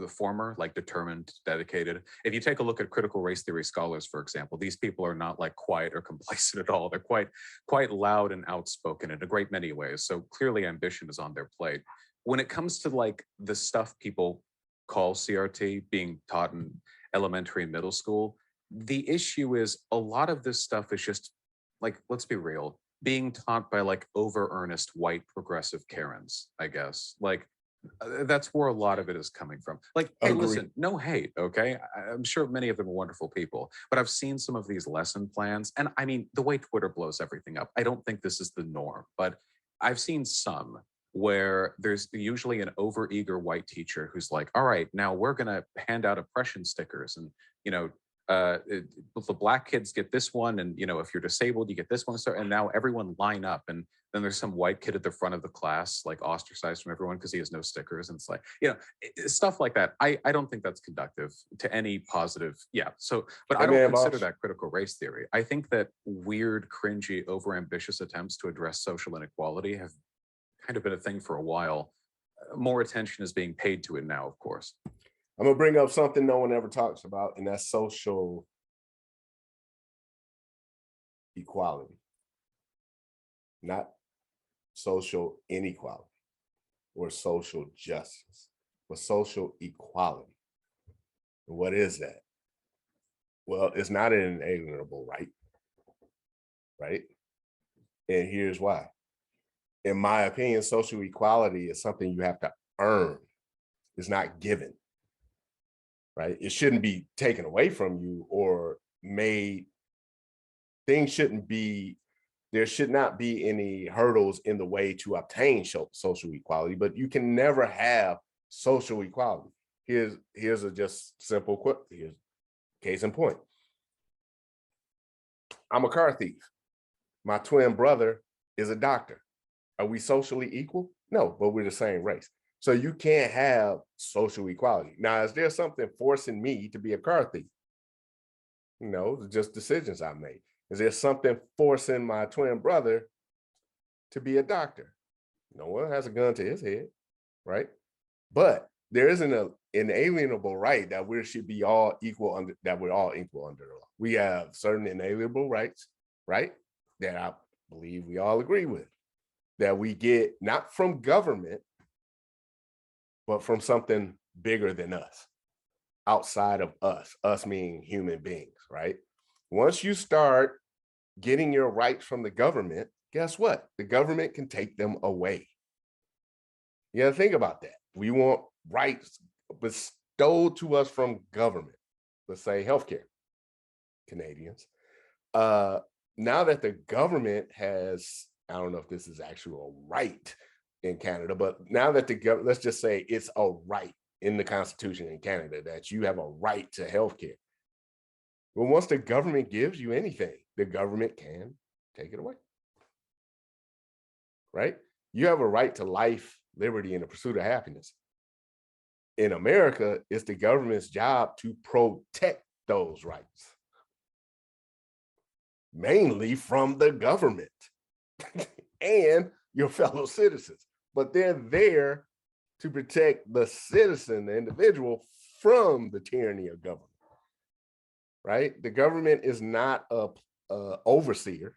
former, like determined, dedicated. If you take a look at critical race theory scholars, for example, these people are not like quiet or complacent at all. They're quite loud and outspoken in a great many ways. So clearly ambition is on their plate. When it comes to like the stuff people call CRT being taught in elementary and middle school, the issue is a lot of this stuff is just like, let's be real, being taught by like over earnest white progressive Karens, I guess. Like that's where a lot of it is coming from. Like, hey, listen, no hate, okay? I'm sure many of them are wonderful people, but I've seen some of these lesson plans, and I mean, the way Twitter blows everything up, I don't think this is the norm, but I've seen some where there's usually an overeager white teacher who's like, all right, now we're gonna hand out oppression stickers, and the Black kids get this one, and if you're disabled, you get this one. So, and now everyone line up, and then there's some white kid at the front of the class, like ostracized from everyone because he has no stickers, and it's like, stuff like that. I don't think that's conductive to any positive. Yeah. So, but I don't consider that critical race theory. I think that weird, cringy, overambitious attempts to address social inequality have kind of been a thing for a while. More attention is being paid to it now, of course. I'm gonna bring up something no one ever talks about, and that's social equality, not social inequality or social justice, but social equality. And what is that? Well, it's not an inalienable right, right? And here's why. In my opinion, social equality is something you have to earn. It's not given, right? It shouldn't be taken away from you or made. Things shouldn't be, there should not be any hurdles in the way to obtain social equality, but you can never have social equality. Here's a just simple quote. Here's case in point. I'm a car thief. My twin brother is a doctor. Are we socially equal? No, but we're the same race. So you can't have social equality. Now, is there something forcing me to be a car thief? No, it's just decisions I made. Is there something forcing my twin brother to be a doctor? No one has a gun to his head, right? But there isn't an inalienable right that we should be all equal under, that we're all equal under the law. We have certain inalienable rights, right? That I believe we all agree with, that we get not from government, but from something bigger than us, outside of us meaning human beings, right? Once you start getting your rights from the government, guess what? The government can take them away. You gotta think about that. We want rights bestowed to us from government, let's say healthcare, Canadians. Now that the government has, I don't know if this is actually a right in Canada, but now that the government, let's just say it's a right in the Constitution in Canada that you have a right to healthcare. Well, once the government gives you anything, the government can take it away, right? You have a right to life, liberty, and the pursuit of happiness. In America, it's the government's job to protect those rights, mainly from the government and your fellow citizens. But they're there to protect the citizen, the individual, from the tyranny of government. Right? The government is not a overseer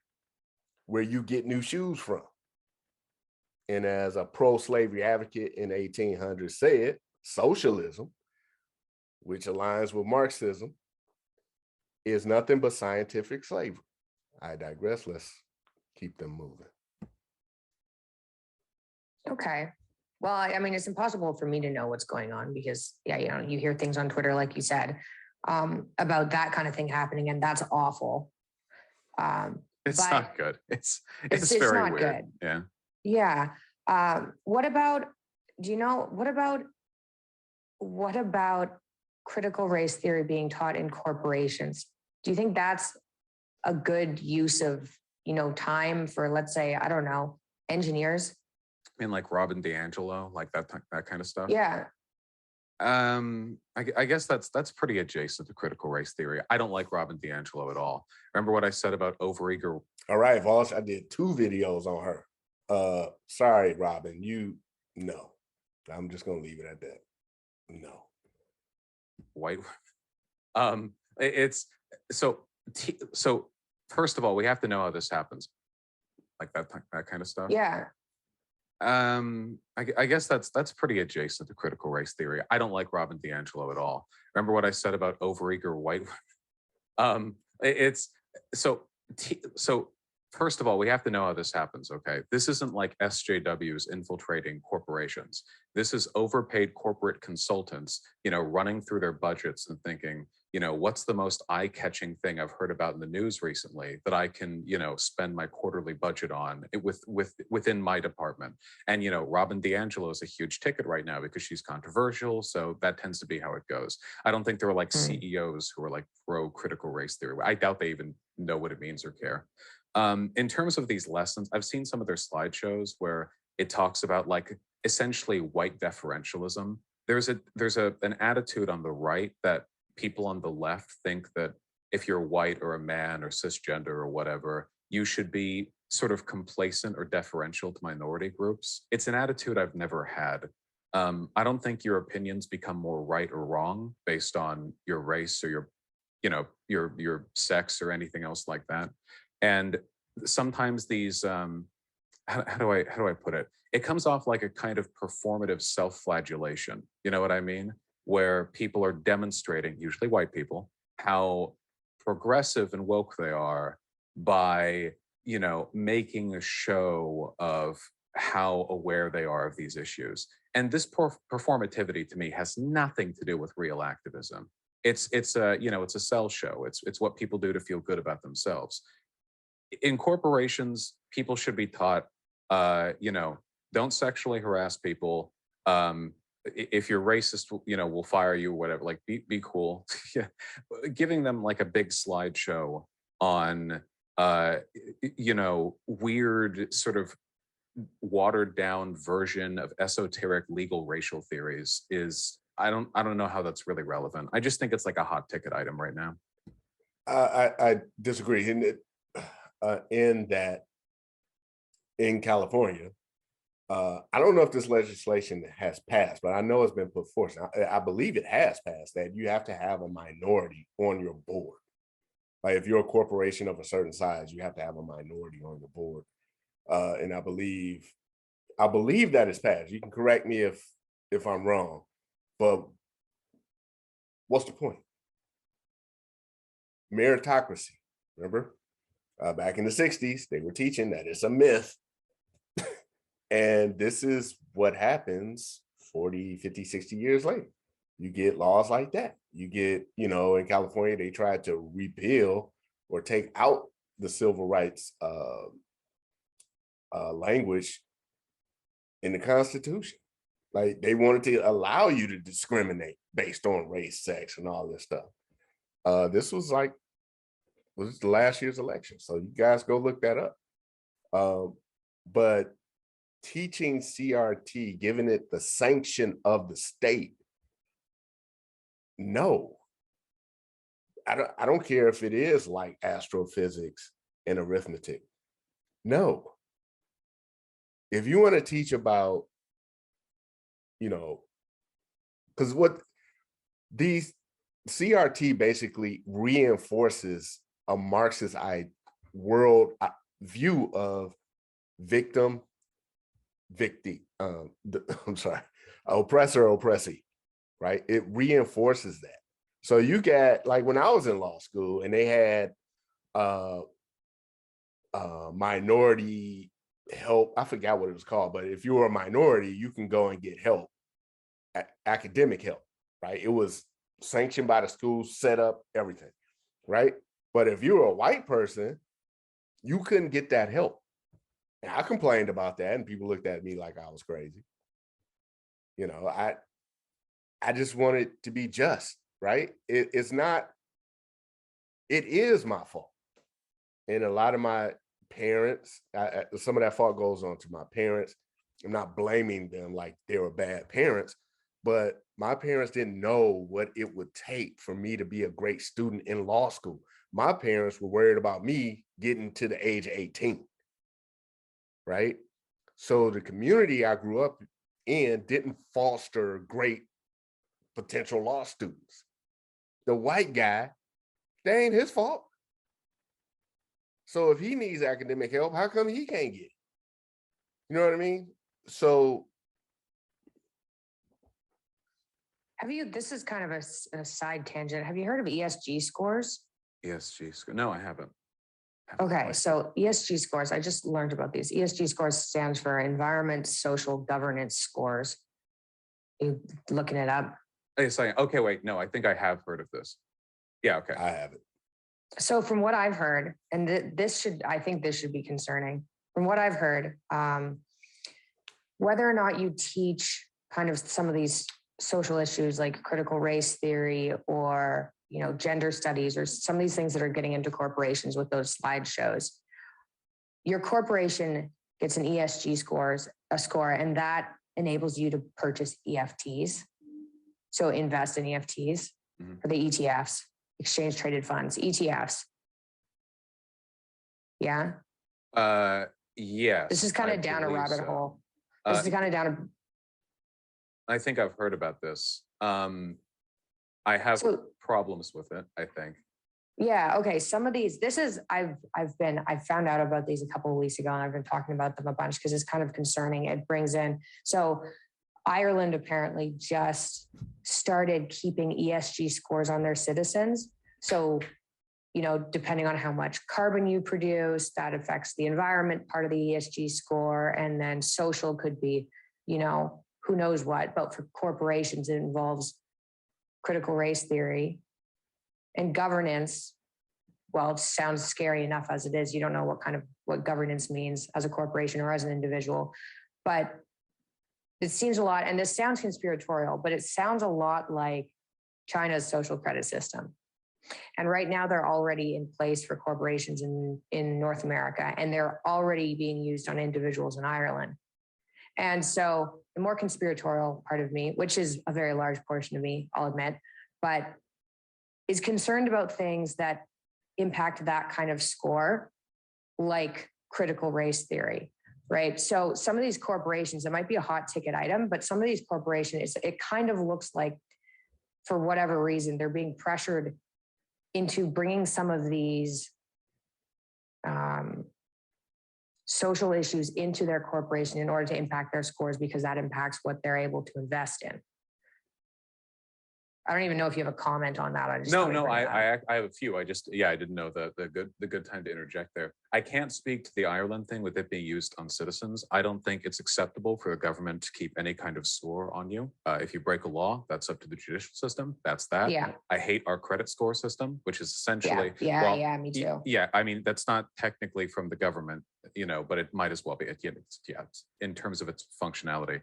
where you get new shoes from. And as a pro-slavery advocate in the 1800s said, socialism, which aligns with Marxism, is nothing but scientific slavery. I digress. Let's keep them moving. Okay. Well, I mean, it's impossible for me to know what's going on because, yeah, you know, you hear things on Twitter, like you said, about that kind of thing happening, and that's awful. It's not good. It's it's very not weird. good. Yeah. Yeah. What about, do you know, what about critical race theory being taught in corporations? Do you think that's a good use of, you know, time for, let's say, I don't know, engineers? I mean, like Robin DiAngelo, like that kind of stuff. Yeah. I guess that's pretty adjacent to critical race theory. I don't like Robin DiAngelo at all. Remember what I said about overeager? All right, Vaush, I did 2 videos on her. Sorry, Robin, no. I'm just gonna leave it at that. No. White. It's so first of all, we have to know how this happens, like that kind of stuff. Yeah. I guess that's pretty adjacent to critical race theory. I don't like Robin DiAngelo at all. Remember what I said about overeager white? It's so first of all, we have to know how this happens, okay? This isn't like SJWs infiltrating corporations. This is overpaid corporate consultants, you know, running through their budgets and thinking, you know, what's the most eye-catching thing I've heard about in the news recently that I can, you know, spend my quarterly budget on within my department. And, you know, Robin DiAngelo is a huge ticket right now because she's controversial. So that tends to be how it goes. I don't think there are like CEOs who are like pro critical race theory. I doubt they even know what it means or care. In terms of these lessons, I've seen some of their slideshows where it talks about like essentially white deferentialism. There's an attitude on the right that people on the left think that if you're white or a man or cisgender or whatever, you should be sort of complacent or deferential to minority groups. It's an attitude I've never had. I don't think your opinions become more right or wrong based on your race or your sex or anything else like that. And sometimes these, how do I put it? It comes off like a kind of performative self-flagellation. You know what I mean? Where people are demonstrating, usually white people, how progressive and woke they are by, making a show of how aware they are of these issues. And this performativity to me has nothing to do with real activism. It's a sell show. It's what people do to feel good about themselves. In corporations, people should be taught, don't sexually harass people. If you're racist, we'll fire you or whatever. Like, be cool. Yeah. Giving them like a big slideshow on, weird sort of watered down version of esoteric legal racial theories is, I don't know how that's really relevant. I just think it's like a hot ticket item right now. I disagree in that in California, I don't know if this legislation has passed, but I know it's been put forth. I believe it has passed that you have to have a minority on your board. Like if you're a corporation of a certain size, you have to have a minority on your board. And I believe that it's passed. You can correct me if I'm wrong, but what's the point? Meritocracy, remember? Back in the 60s, they were teaching that it's a myth. And this is what happens 40, 50, 60 years later. You get laws like that. You get, in California, they tried to repeal or take out the civil rights language in the Constitution. Like they wanted to allow you to discriminate based on race, sex, and all this stuff. This was the last year's election. So you guys go look that up. But teaching CRT, giving it the sanction of the state, no. I don't care if it is like astrophysics and arithmetic. No. If you want to teach about, because what these CRT basically reinforces a Marxist world view of victim, I'm sorry, oppressor, oppressee, right? It reinforces that. So you get, like when I was in law school and they had minority help, I forgot what it was called, but if you were a minority, you can go and get help, academic help, right? It was sanctioned by the school, set up, everything, right? But if you were a white person, you couldn't get that help. And I complained about that and people looked at me like I was crazy. I just want it to be just, right? It is my fault. And a lot of my parents, some of that fault goes on to my parents. I'm not blaming them like they were bad parents, but my parents didn't know what it would take for me to be a great student in law school. My parents were worried about me getting to the age of 18, right? So the community I grew up in didn't foster great potential law students. The white guy, that ain't his fault. So if he needs academic help, how come he can't get it? You know what I mean? So this is kind of a side tangent. Have you heard of ESG scores? ESG score? No, I haven't. Okay, so ESG scores, I just learned about these. ESG scores stands for Environment Social Governance Scores. You looking it up? Okay, wait, no, I think I have heard of this. Yeah, okay. I haven't. So from what I've heard, and I think this should be concerning. From what I've heard, whether or not you teach kind of some of these social issues like critical race theory or gender studies or some of these things that are getting into corporations with those slideshows, your corporation gets an ESG score, and that enables you to purchase EFTs. So invest in EFTs for the ETFs, exchange traded funds, ETFs. Yeah. Yes. This is kind of down a rabbit hole. This is kind of down I think I've heard about this. I have So problems with it, I think. yeah, okay. Some of these, I found out about these a couple of weeks ago, and I've been talking about them a bunch because it's kind of concerning. It brings in, so Ireland apparently just started keeping ESG scores on their citizens. So, depending on how much carbon you produce, that affects the environment part of the ESG score. And then social could be, who knows what, but for corporations, it involves critical race theory. And governance, well, it sounds scary enough as it is. You don't know what governance means as a corporation or as an individual, but it seems a lot, and this sounds conspiratorial, but it sounds a lot like China's social credit system. And right now they're already in place for corporations in North America, and they're already being used on individuals in Ireland. And so the more conspiratorial part of me, which is a very large portion of me, I'll admit, but is concerned about things that impact that kind of score, like critical race theory, right? So some of these corporations, it might be a hot ticket item, but some of these corporations, it kind of looks like, for whatever reason, they're being pressured into bringing some of these social issues into their corporation in order to impact their scores, because that impacts what they're able to invest in. I don't even know if you have a comment on that. I have a few. I didn't know the good time to interject there. I can't speak to the Ireland thing with it being used on citizens. I don't think it's acceptable for the government to keep any kind of score on you. If you break a law, that's up to the judicial system. That's that. Yeah. I hate our credit score system, which is essentially me too. Yeah, I mean, that's not technically from the government, but it might as well be. In terms of its functionality.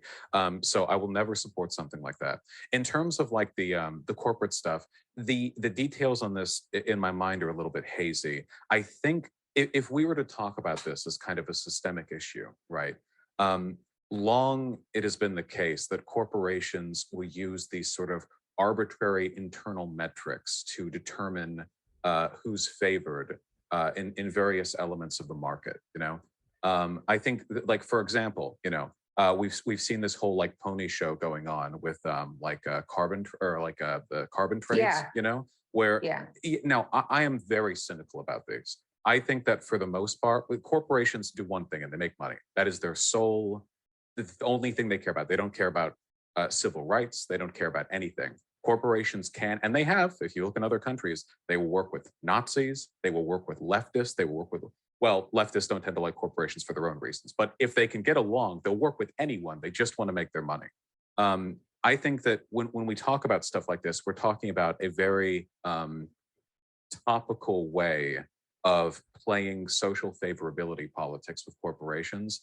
So I will never support something like that. In terms of like the corporate stuff, the details on this in my mind are a little bit hazy. I think if we were to talk about this as kind of a systemic issue, right? Long it has been the case that corporations will use these sort of arbitrary internal metrics to determine who's favored in various elements of the market. I think like, for example, we've seen this whole like pony show going on with carbon or like the carbon trades, where now I am very cynical about these. I think that for the most part, corporations do one thing and they make money. That is their sole, the only thing they care about. They don't care about civil rights. They don't care about anything. Corporations can, and they have, if you look in other countries, they will work with Nazis, they will work with leftists, they will work with, well, leftists don't tend to like corporations for their own reasons, but if they can get along, they'll work with anyone. They just want to make their money. I think that when we talk about stuff like this, we're talking about a very topical way of playing social favorability politics with corporations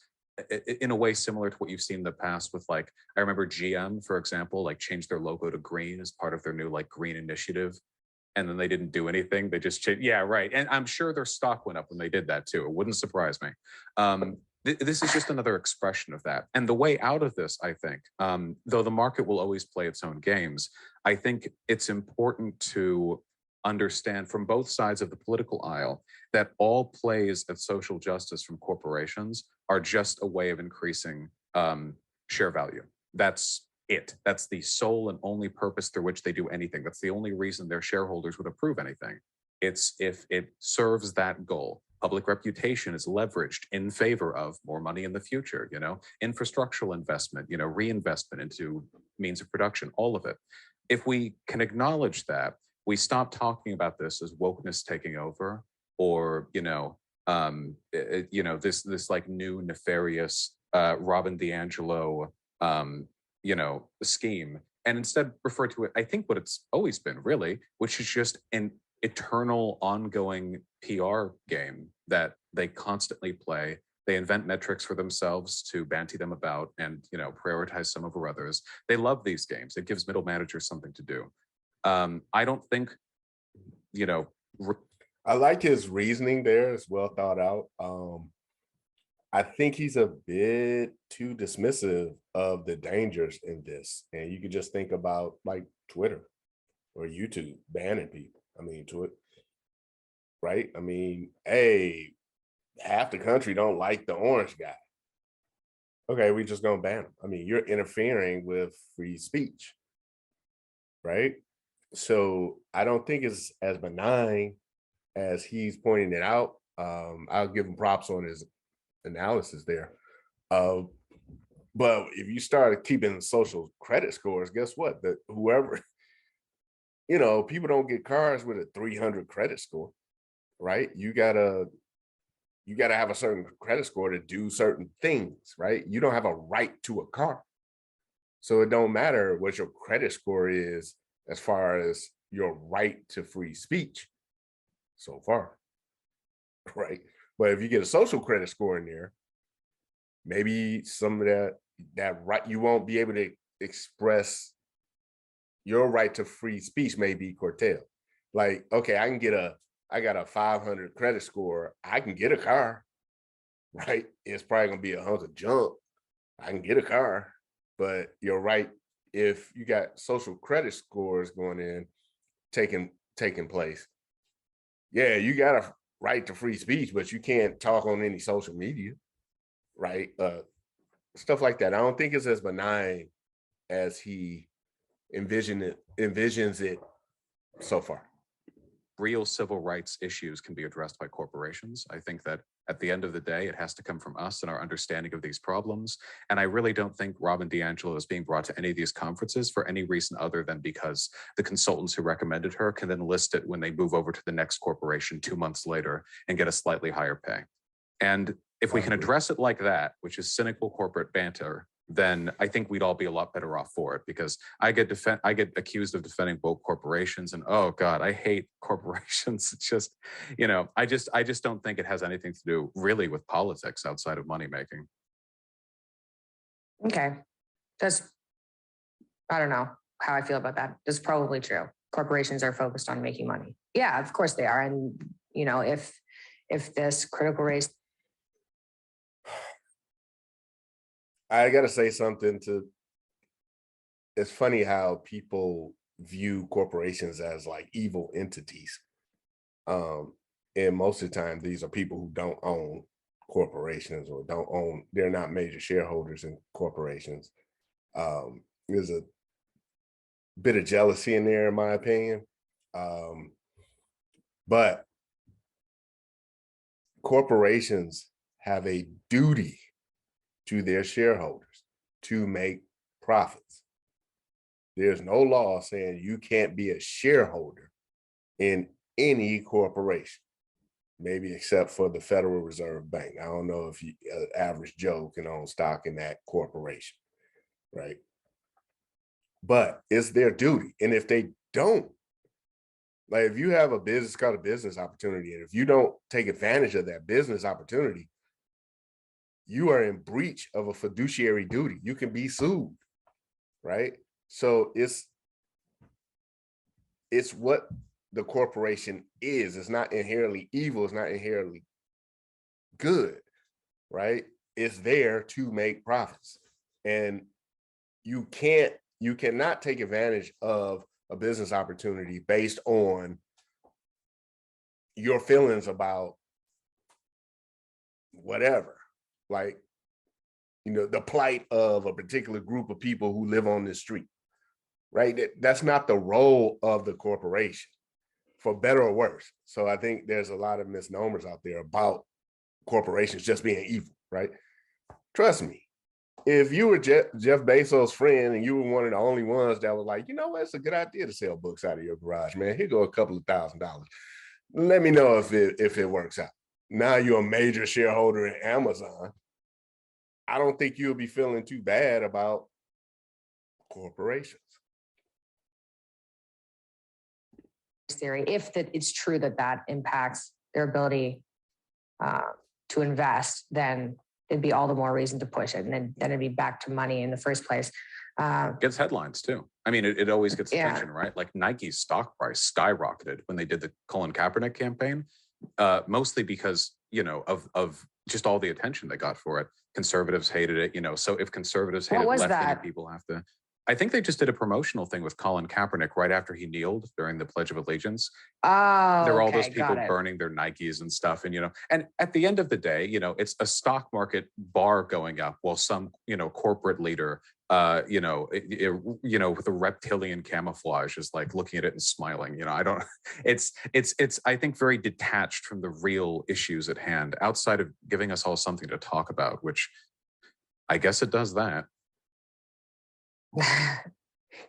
in a way similar to what you've seen in the past with, like, I remember GM, for example, like changed their logo to green as part of their new like green initiative. And then they didn't do anything. They just changed. Yeah, right. And I'm sure their stock went up when they did that too. It wouldn't surprise me. This is just another expression of that. And the way out of this, I think, though the market will always play its own games, I think it's important to understand from both sides of the political aisle that all plays at social justice from corporations are just a way of increasing share value. That's it. That's the sole and only purpose through which they do anything. That's the only reason their shareholders would approve anything. It's if it serves that goal. Public reputation is leveraged in favor of more money in the future, infrastructural investment, reinvestment into means of production, all of it. If we can acknowledge that, we stop talking about this as wokeness taking over, or this like new nefarious Robin DiAngelo scheme, and instead refer to it, I think, what it's always been really, which is just an eternal ongoing PR game that they constantly play. They invent metrics for themselves to banty them about and prioritize some over others. They love these games. It gives middle managers something to do. I don't think, I like his reasoning there. It's well thought out. I think he's a bit too dismissive of the dangers in this. And you could just think about like Twitter or YouTube banning people. I mean, right? I mean, hey, half the country don't like the orange guy. okay, we just gonna ban them. I mean, you're interfering with free speech, right? So I don't think it's as benign as he's pointing it out. I'll give him props on his analysis there. Uh, but if you start keeping social credit scores, guess what? That whoever, people don't get cars with a 300 credit score, right? You gotta have a certain credit score to do certain things, right? You don't have a right to a car. So it don't matter what your credit score is as far as your right to free speech so far, right? But if you get a social credit score in there, maybe some of that right, you won't be able to express your right to free speech may be curtailed. Like, okay, I got a 500 credit score. I can get a car, right? It's probably gonna be a hunk of junk. I can get a car, but you're right. If you got social credit scores going in, taking place, yeah, you got a right to free speech, but you can't talk on any social media, right? Stuff like that. I don't think it's as benign as he envisions it so far. Real civil rights issues can be addressed by corporations. I think that at the end of the day, it has to come from us and our understanding of these problems. And I really don't think Robin DiAngelo is being brought to any of these conferences for any reason other than because the consultants who recommended her can then list it when they move over to the next corporation 2 months later and get a slightly higher pay. And if we can address it like that, which is cynical corporate banter, then I think we'd all be a lot better off for it, because I get accused of defending woke corporations, and oh God, I hate corporations. It's just, I just don't think it has anything to do really with politics outside of money making. Okay. I don't know how I feel about that. That's probably true. Corporations are focused on making money. Yeah, of course they are. And, if this critical race. I got to say something it's funny how people view corporations as like evil entities. And most of the time, these are people who don't own corporations or they're not major shareholders in corporations. There's a bit of jealousy in there, in my opinion. But corporations have a duty to their shareholders to make profits. There's no law saying you can't be a shareholder in any corporation, maybe except for the Federal Reserve Bank. I don't know if average Joe can own stock in that corporation, right? But it's their duty. And if they don't, like if you have a business called a business opportunity, and if you don't take advantage of that business opportunity, you are in breach of a fiduciary duty. You can be sued, right? So it's what the corporation is. It's not inherently evil. It's not inherently good, right? It's there to make profits. And you cannot take advantage of a business opportunity based on your feelings about whatever, like, the plight of a particular group of people who live on this street, right? That's not the role of the corporation, for better or worse. So I think there's a lot of misnomers out there about corporations just being evil, right? Trust me, if you were Jeff Bezos' friend and you were one of the only ones that was like, what, it's a good idea to sell books out of your garage, man. Here go a couple of $1,000. Let me know if it works out. Now you're a major shareholder in Amazon. I don't think you'll be feeling too bad about corporations. Theory, if it's true that impacts their ability to invest, then it'd be all the more reason to push it, and then it'd be back to money in the first place. Gets headlines too. I mean, it always gets attention, right? Like Nike's stock price skyrocketed when they did the Colin Kaepernick campaign, mostly because of just all the attention they got for it. Conservatives hated it, so if conservatives hate it, left-leaning people have to. I think they just did a promotional thing with Colin Kaepernick right after he kneeled during the Pledge of Allegiance. Oh, There were all those okay, people got it. burning their Nikes and stuff. And, and at the end of the day, it's a stock market bar going up while some, corporate leader, with a reptilian camouflage is like looking at it and smiling. I don't, it's, I think very detached from the real issues at hand outside of giving us all something to talk about, which I guess it does that.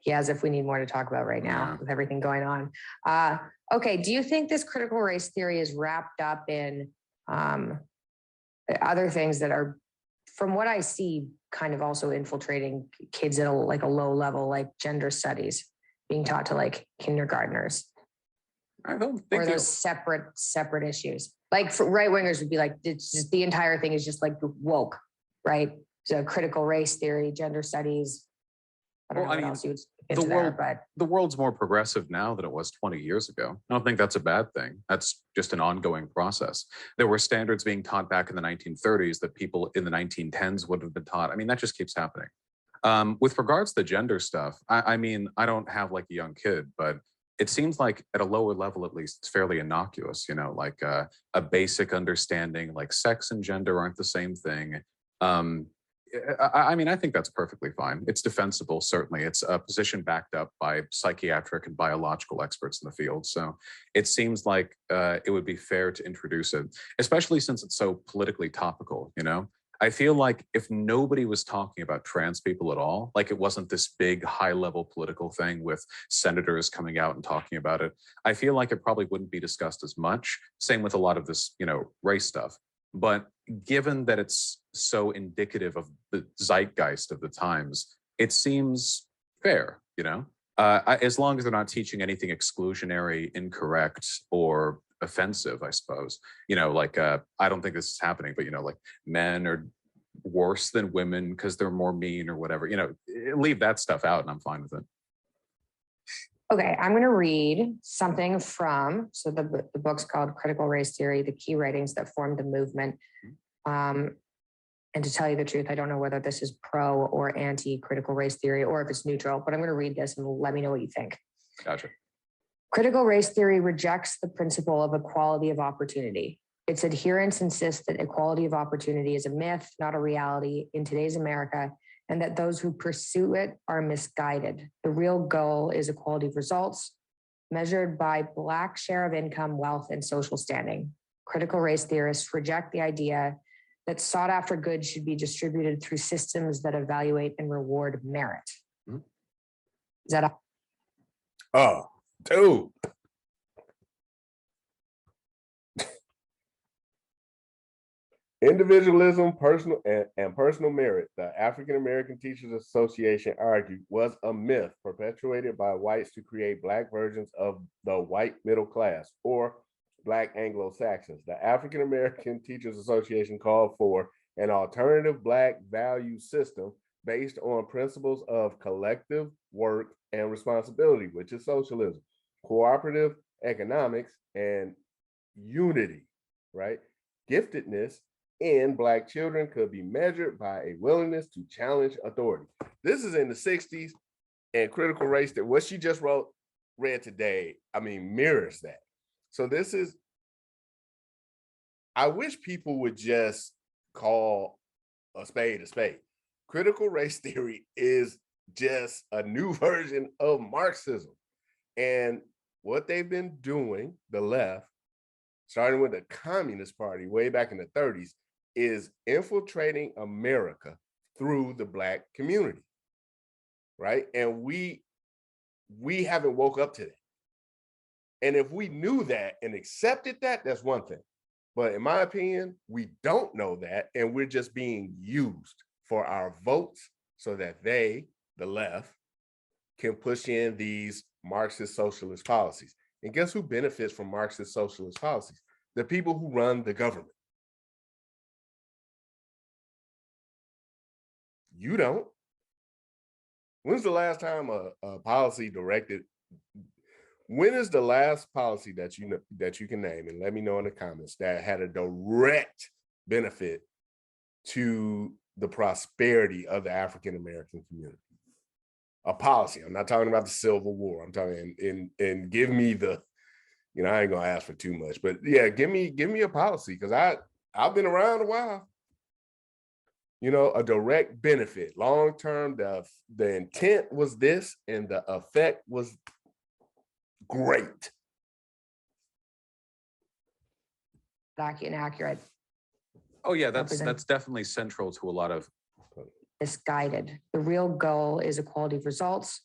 Yeah, as if we need more to talk about right now with everything going on. Okay, do you think this critical race theory is wrapped up in other things that are, from what I see, kind of also infiltrating kids at a low level, like gender studies being taught to like kindergartnners? I don't think or those separate issues. Like for right wingers would be like, it's just, the entire thing is just like woke, right? So critical race theory, gender studies. I don't know what else you would into there, but the world's more progressive now than it was 20 years ago. I don't think that's a bad thing. That's just an ongoing process. There were standards being taught back in the 1930s that people in the 1910s would have been taught. I mean, that just keeps happening. With regards to gender stuff, I mean, I don't have like a young kid, but it seems like at a lower level, at least, it's fairly innocuous, like a basic understanding, like sex and gender aren't the same thing. I mean, I think that's perfectly fine. It's defensible, certainly. It's a position backed up by psychiatric and biological experts in the field. So it seems like it would be fair to introduce it, especially since it's so politically topical, I feel like if nobody was talking about trans people at all, like it wasn't this big high-level political thing with senators coming out and talking about it, I feel like it probably wouldn't be discussed as much. Same with a lot of this, race stuff. But given that it's so indicative of the zeitgeist of the times, it seems fair, as long as they're not teaching anything exclusionary, incorrect, or offensive, I suppose. I don't think this is happening, but like men are worse than women because they're more mean or whatever. Leave that stuff out, and I'm fine with it. Okay, I'm going to read something from, so the book's called Critical Race Theory, the Key Writings That Formed the Movement. And to tell you the truth, I don't know whether this is pro or anti-critical race theory or if it's neutral, but I'm going to read this and let me know what you think. Gotcha. Critical race theory rejects the principle of equality of opportunity. Its adherents insist that equality of opportunity is a myth, not a reality in today's America, and that those who pursue it are misguided. The real goal is equality of results, measured by Black share of income, wealth, and social standing. Critical race theorists reject the idea that sought-after goods should be distributed through systems that evaluate and reward merit. Mm-hmm. Is that a... Oh, dude. Individualism, personal and personal merit, the African American Teachers Association argued, was a myth perpetuated by whites to create Black versions of the white middle class or Black Anglo-Saxons. The African American Teachers Association called for an alternative Black value system based on principles of collective work and responsibility, which is socialism, cooperative economics, and unity, right? Giftedness in Black children could be measured by a willingness to challenge authority. This is in the 60s, and critical race, that what she just read today, I mean, mirrors that. So this is, I wish people would just call a spade a spade. Critical race theory is just a new version of Marxism. And what they've been doing, the left, starting with the Communist Party way back in the 30s, is infiltrating America through the Black community, right? And we haven't woke up to that. And if we knew that and accepted that, that's one thing. But in my opinion, we don't know that, and we're just being used for our votes so that they, the left, can push in these Marxist socialist policies. And guess who benefits from Marxist socialist policies? The people who run the government. You don't. When's the last time a policy directed? When is the last policy that you can name, and let me know in the comments, that had a direct benefit to the prosperity of the African American community? a policy. I'm not talking about the Civil War. I'm talking and give me the, I ain't gonna ask for too much, but yeah, give me a policy, because I've been around a while. A direct benefit, long term. The intent was this, and the effect was great. Accurate. Oh yeah, that's definitely central to a lot of. Misguided. The real goal is equality of results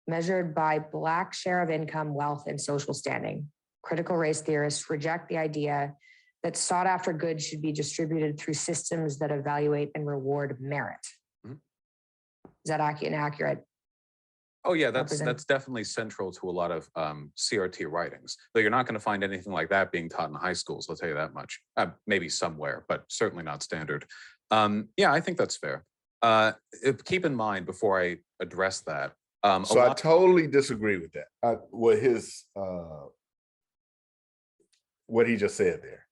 measured by Black share of income, wealth, and social standing. Critical race theorists reject the idea that sought after goods should be distributed through systems that evaluate and reward merit. Mm-hmm. Is that accurate? Oh yeah, that's definitely central to a lot of CRT writings. Though you're not going to find anything like that being taught in high schools, I'll tell you that much. Maybe somewhere, but certainly not standard. Yeah, I think that's fair. Keep in mind before I address that. So I totally disagree with that. What he just said there.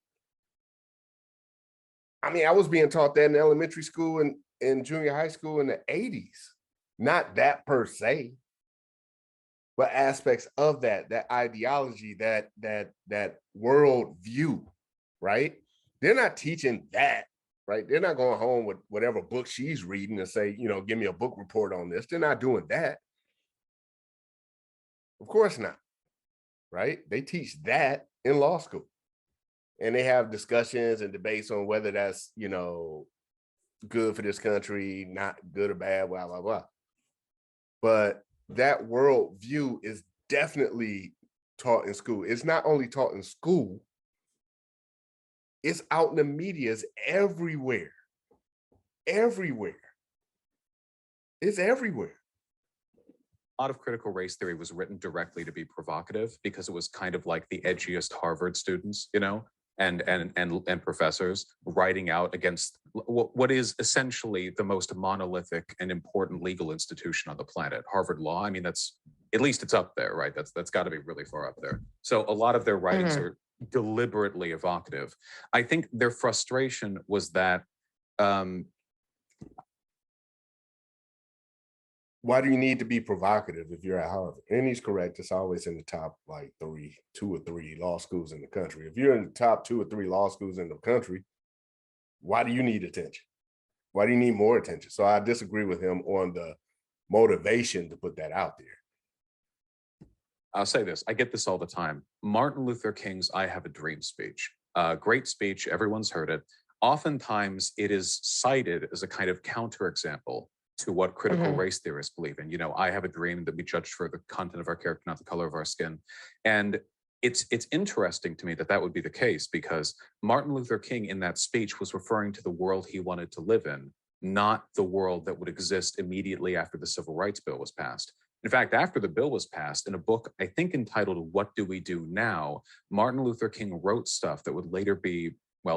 I mean, I was being taught that in elementary school and in junior high school in the 80s. Not that per se, but aspects of that ideology, that world view, right? They're not teaching that, right? They're not going home with whatever book she's reading and say, give me a book report on this. They're not doing that. Of course not, right? They teach that in law school. And they have discussions and debates on whether that's, good for this country, not good or bad, blah, blah, blah. But that world view is definitely taught in school. It's not only taught in school, it's out in the media, it's everywhere. Everywhere. It's everywhere. A lot of critical race theory was written directly to be provocative because it was kind of like the edgiest Harvard students, and professors writing out against what is essentially the most monolithic and important legal institution on the planet, Harvard Law. I mean, that's, at least it's up there, right? That's got to be really far up there. So a lot of their writings are deliberately evocative. I think their frustration was that why do you need to be provocative if you're at Harvard? And he's correct. It's always in the top two or three law schools in the country. If you're in the top 2 or 3 law schools in the country, why do you need attention? Why do you need more attention? So I disagree with him on the motivation to put that out there. I'll say this. I get this all the time. Martin Luther King's I Have a Dream speech. Great speech. Everyone's heard it. Oftentimes it is cited as a kind of counterexample to what critical race theorists believe in. I have a dream that we judged for the content of our character, not the color of our skin. And it's interesting to me that would be the case, because Martin Luther King in that speech was referring to the world he wanted to live in, not the world that would exist immediately after the Civil Rights Bill was passed. In fact, after the bill was passed, in a book, I think entitled What Do We Do Now?, Martin Luther King wrote stuff that would later be,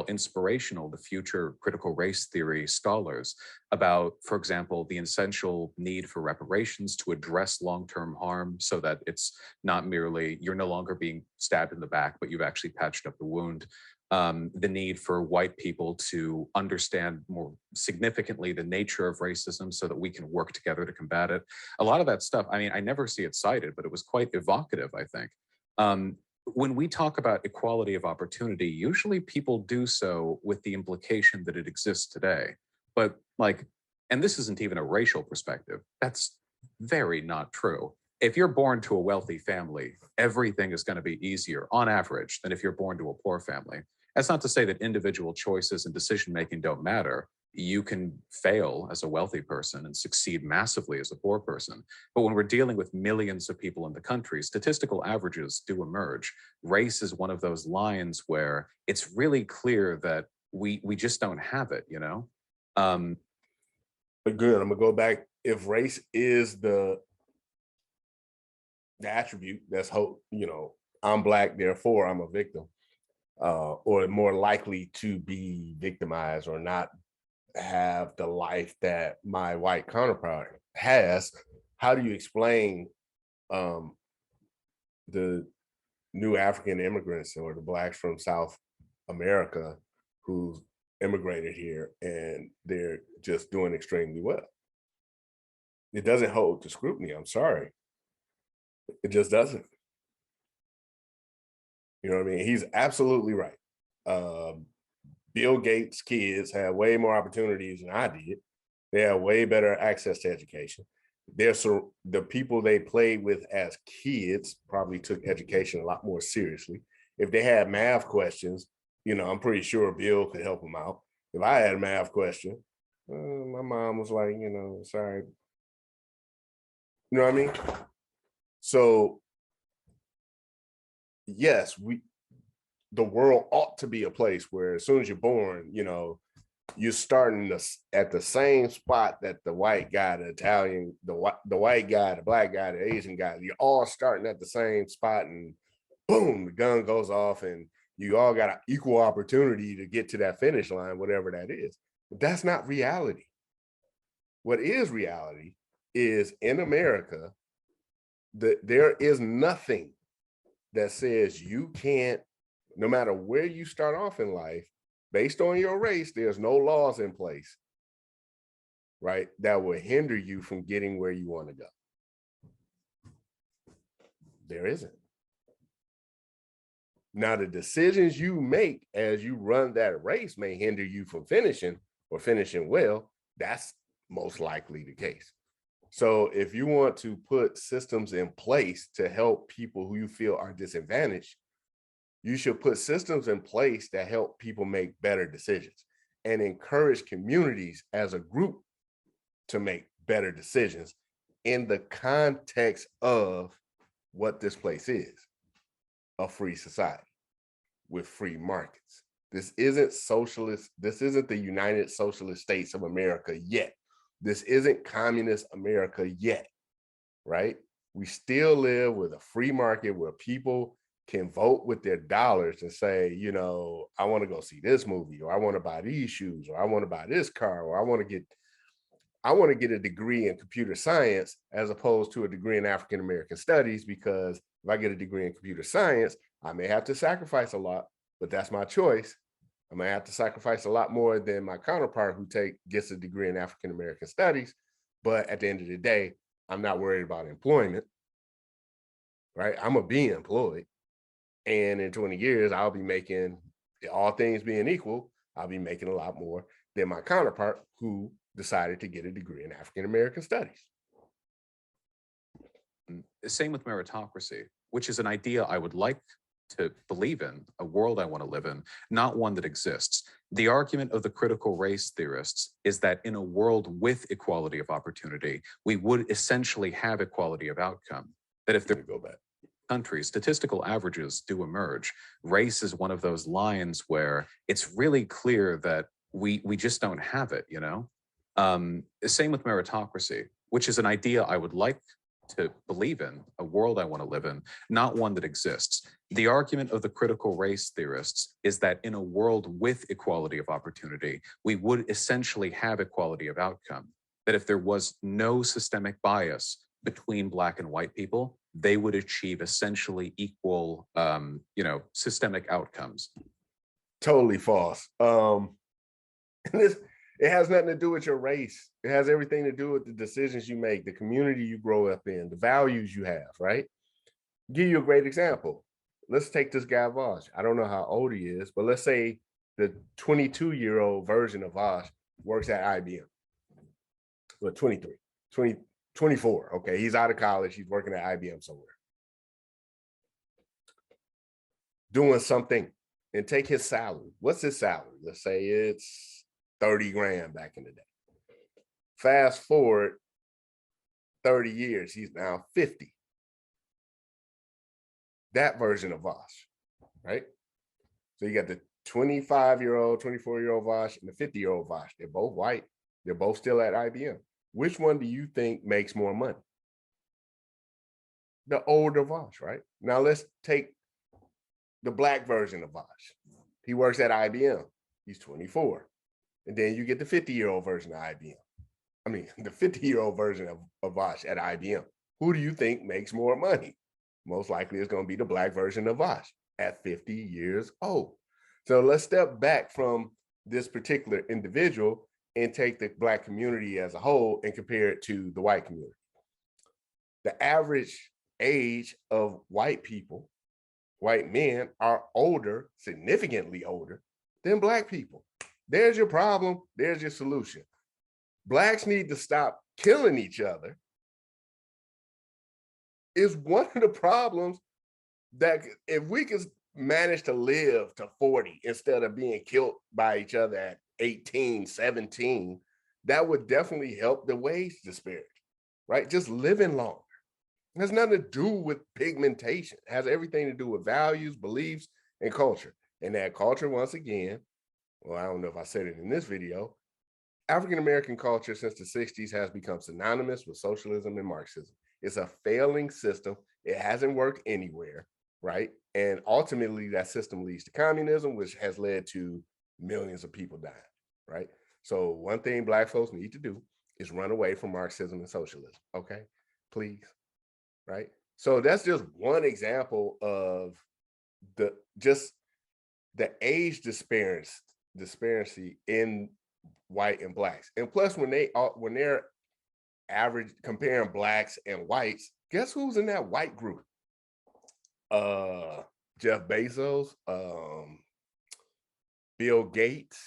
inspirational to future critical race theory scholars about, for example, the essential need for reparations to address long-term harm so that it's not merely you're no longer being stabbed in the back, but you've actually patched up the wound. The need for white people to understand more significantly the nature of racism so that we can work together to combat it. A lot of that stuff, I mean, I never see it cited, but it was quite evocative, I think. When we talk about equality of opportunity, usually people do so with the implication that it exists today. But and this isn't even a racial perspective, that's very not true. If you're born to a wealthy family, everything is going to be easier on average than if you're born to a poor family. That's not to say that individual choices and decision-making don't matter. You can fail as a wealthy person and succeed massively as a poor person. But when we're dealing with millions of people in the country, statistical averages do emerge. Race is one of those lines where it's really clear that we just don't have it, But good, I'm gonna go back. If race is the attribute that's I'm Black, therefore I'm a victim, or more likely to be victimized or not have the life that my white counterpart has, how do you explain the new African immigrants or the Blacks from South America who immigrated here and they're just doing extremely well? It doesn't hold to scrutiny. I'm sorry. It just doesn't. You know what I mean? He's absolutely right. Bill Gates' kids have way more opportunities than I did. They have way better access to education. The people they played with as kids probably took education a lot more seriously. If they had math questions, I'm pretty sure Bill could help them out. If I had a math question, my mom was like, sorry. You know what I mean? So yes, the world ought to be a place where as soon as you're born, you're starting at the same spot that the white guy, the Italian, the white guy, the black guy, the Asian guy, you're all starting at the same spot, and boom, the gun goes off, and you all got an equal opportunity to get to that finish line, whatever that is. But that's not reality. What is reality is in America, there is nothing that says you can't, no matter where you start off in life, based on your race, there's no laws in place, right, that will hinder you from getting where you want to go. There isn't. Now, the decisions you make as you run that race may hinder you from finishing or finishing well. That's most likely the case. So if you want to put systems in place to help people who you feel are disadvantaged, you should put systems in place that help people make better decisions and encourage communities as a group to make better decisions in the context of what this place is, a free society with free markets. This isn't socialist. This isn't the United Socialist States of America yet. This isn't communist America yet, right? We still live with a free market where people can vote with their dollars and say, I want to go see this movie, or I want to buy these shoes, or I want to buy this car, or I want to get a degree in computer science as opposed to a degree in African American studies, because if I get a degree in computer science, I may have to sacrifice a lot, but that's my choice. I may have to sacrifice a lot more than my counterpart who gets a degree in African American studies. But at the end of the day, I'm not worried about employment, right? I'm gonna be employed. And in 20 years, I'll be making, all things being equal, I'll be making a lot more than my counterpart who decided to get a degree in African American studies. Same with meritocracy, which is an idea I would like to believe in, a world I want to live in, not one that exists. The argument of the critical race theorists is that in a world with equality of opportunity, we would essentially have equality of outcome. That if there go back. Countries, statistical averages do emerge. Race is one of those lines where it's really clear that we just don't have it, Same with meritocracy, which is an idea I would like to believe in, a world I want to live in, not one that exists. The argument of the critical race theorists is that in a world with equality of opportunity, we would essentially have equality of outcome. That if there was no systemic bias between Black and white people, they would achieve essentially equal, systemic outcomes. Totally false. It has nothing to do with your race. It has everything to do with the decisions you make, the community you grow up in, the values you have, right? Give you a great example. Let's take this guy, Vaush. I don't know how old he is, but let's say the 22-year-old version of Vaush works at IBM. Well, 24. Okay, he's out of college. He's working at IBM somewhere. Doing something, and take his salary. What's his salary? Let's say it's 30 grand back in the day. Fast forward 30 years, he's now 50. That version of Vaush, right? So you got the 25-year-old, 24-year-old Vaush and the 50-year-old Vaush. They're both white. They're both still at IBM. Which one do you think makes more money? The older Vaush, right? Now let's take the Black version of Vaush. He works at IBM. He's 24. And then you get the 50-year-old version of IBM. I mean, the 50-year-old version of Vaush at IBM. Who do you think makes more money? Most likely it's going to be the Black version of Vaush at 50 years old. So let's step back from this particular individual and take the Black community as a whole and compare it to the white community. The average age of white people, white men, are older, significantly older than Black people. There's your problem. There's your solution. Blacks need to stop killing each other. Is one of the problems that if we could manage to live to 40 instead of being killed by each other at 18, 17, that would definitely help the wage disparity, right? Just living longer. It has nothing to do with pigmentation. It has everything to do with values, beliefs, and culture. And that culture, once again, well, I don't know if I said it in this video, African-American culture since the 60s has become synonymous with socialism and Marxism. It's a failing system. It hasn't worked anywhere, right? And ultimately that system leads to communism, which has led to millions of people dying, right? So one thing Black folks need to do is run away from Marxism and socialism, okay? Please, right? So that's just one example of the age disparity in white and Blacks. And plus when they're average comparing Blacks and whites, guess who's in that white group? Jeff Bezos, Bill Gates,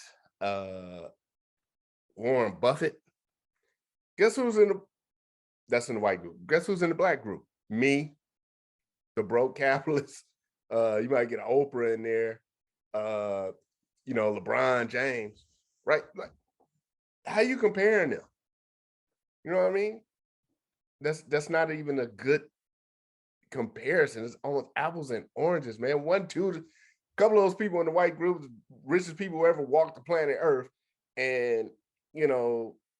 Warren Buffett. Guess who's that's in the white group. Guess who's in the Black group? Me, the broke capitalist. You might get an Oprah in there, LeBron James, right? Like, how you comparing them? You know what I mean? That's not even a good comparison. It's almost apples and oranges, man. A couple of those people in the white group, the richest people who ever walked the planet Earth. And,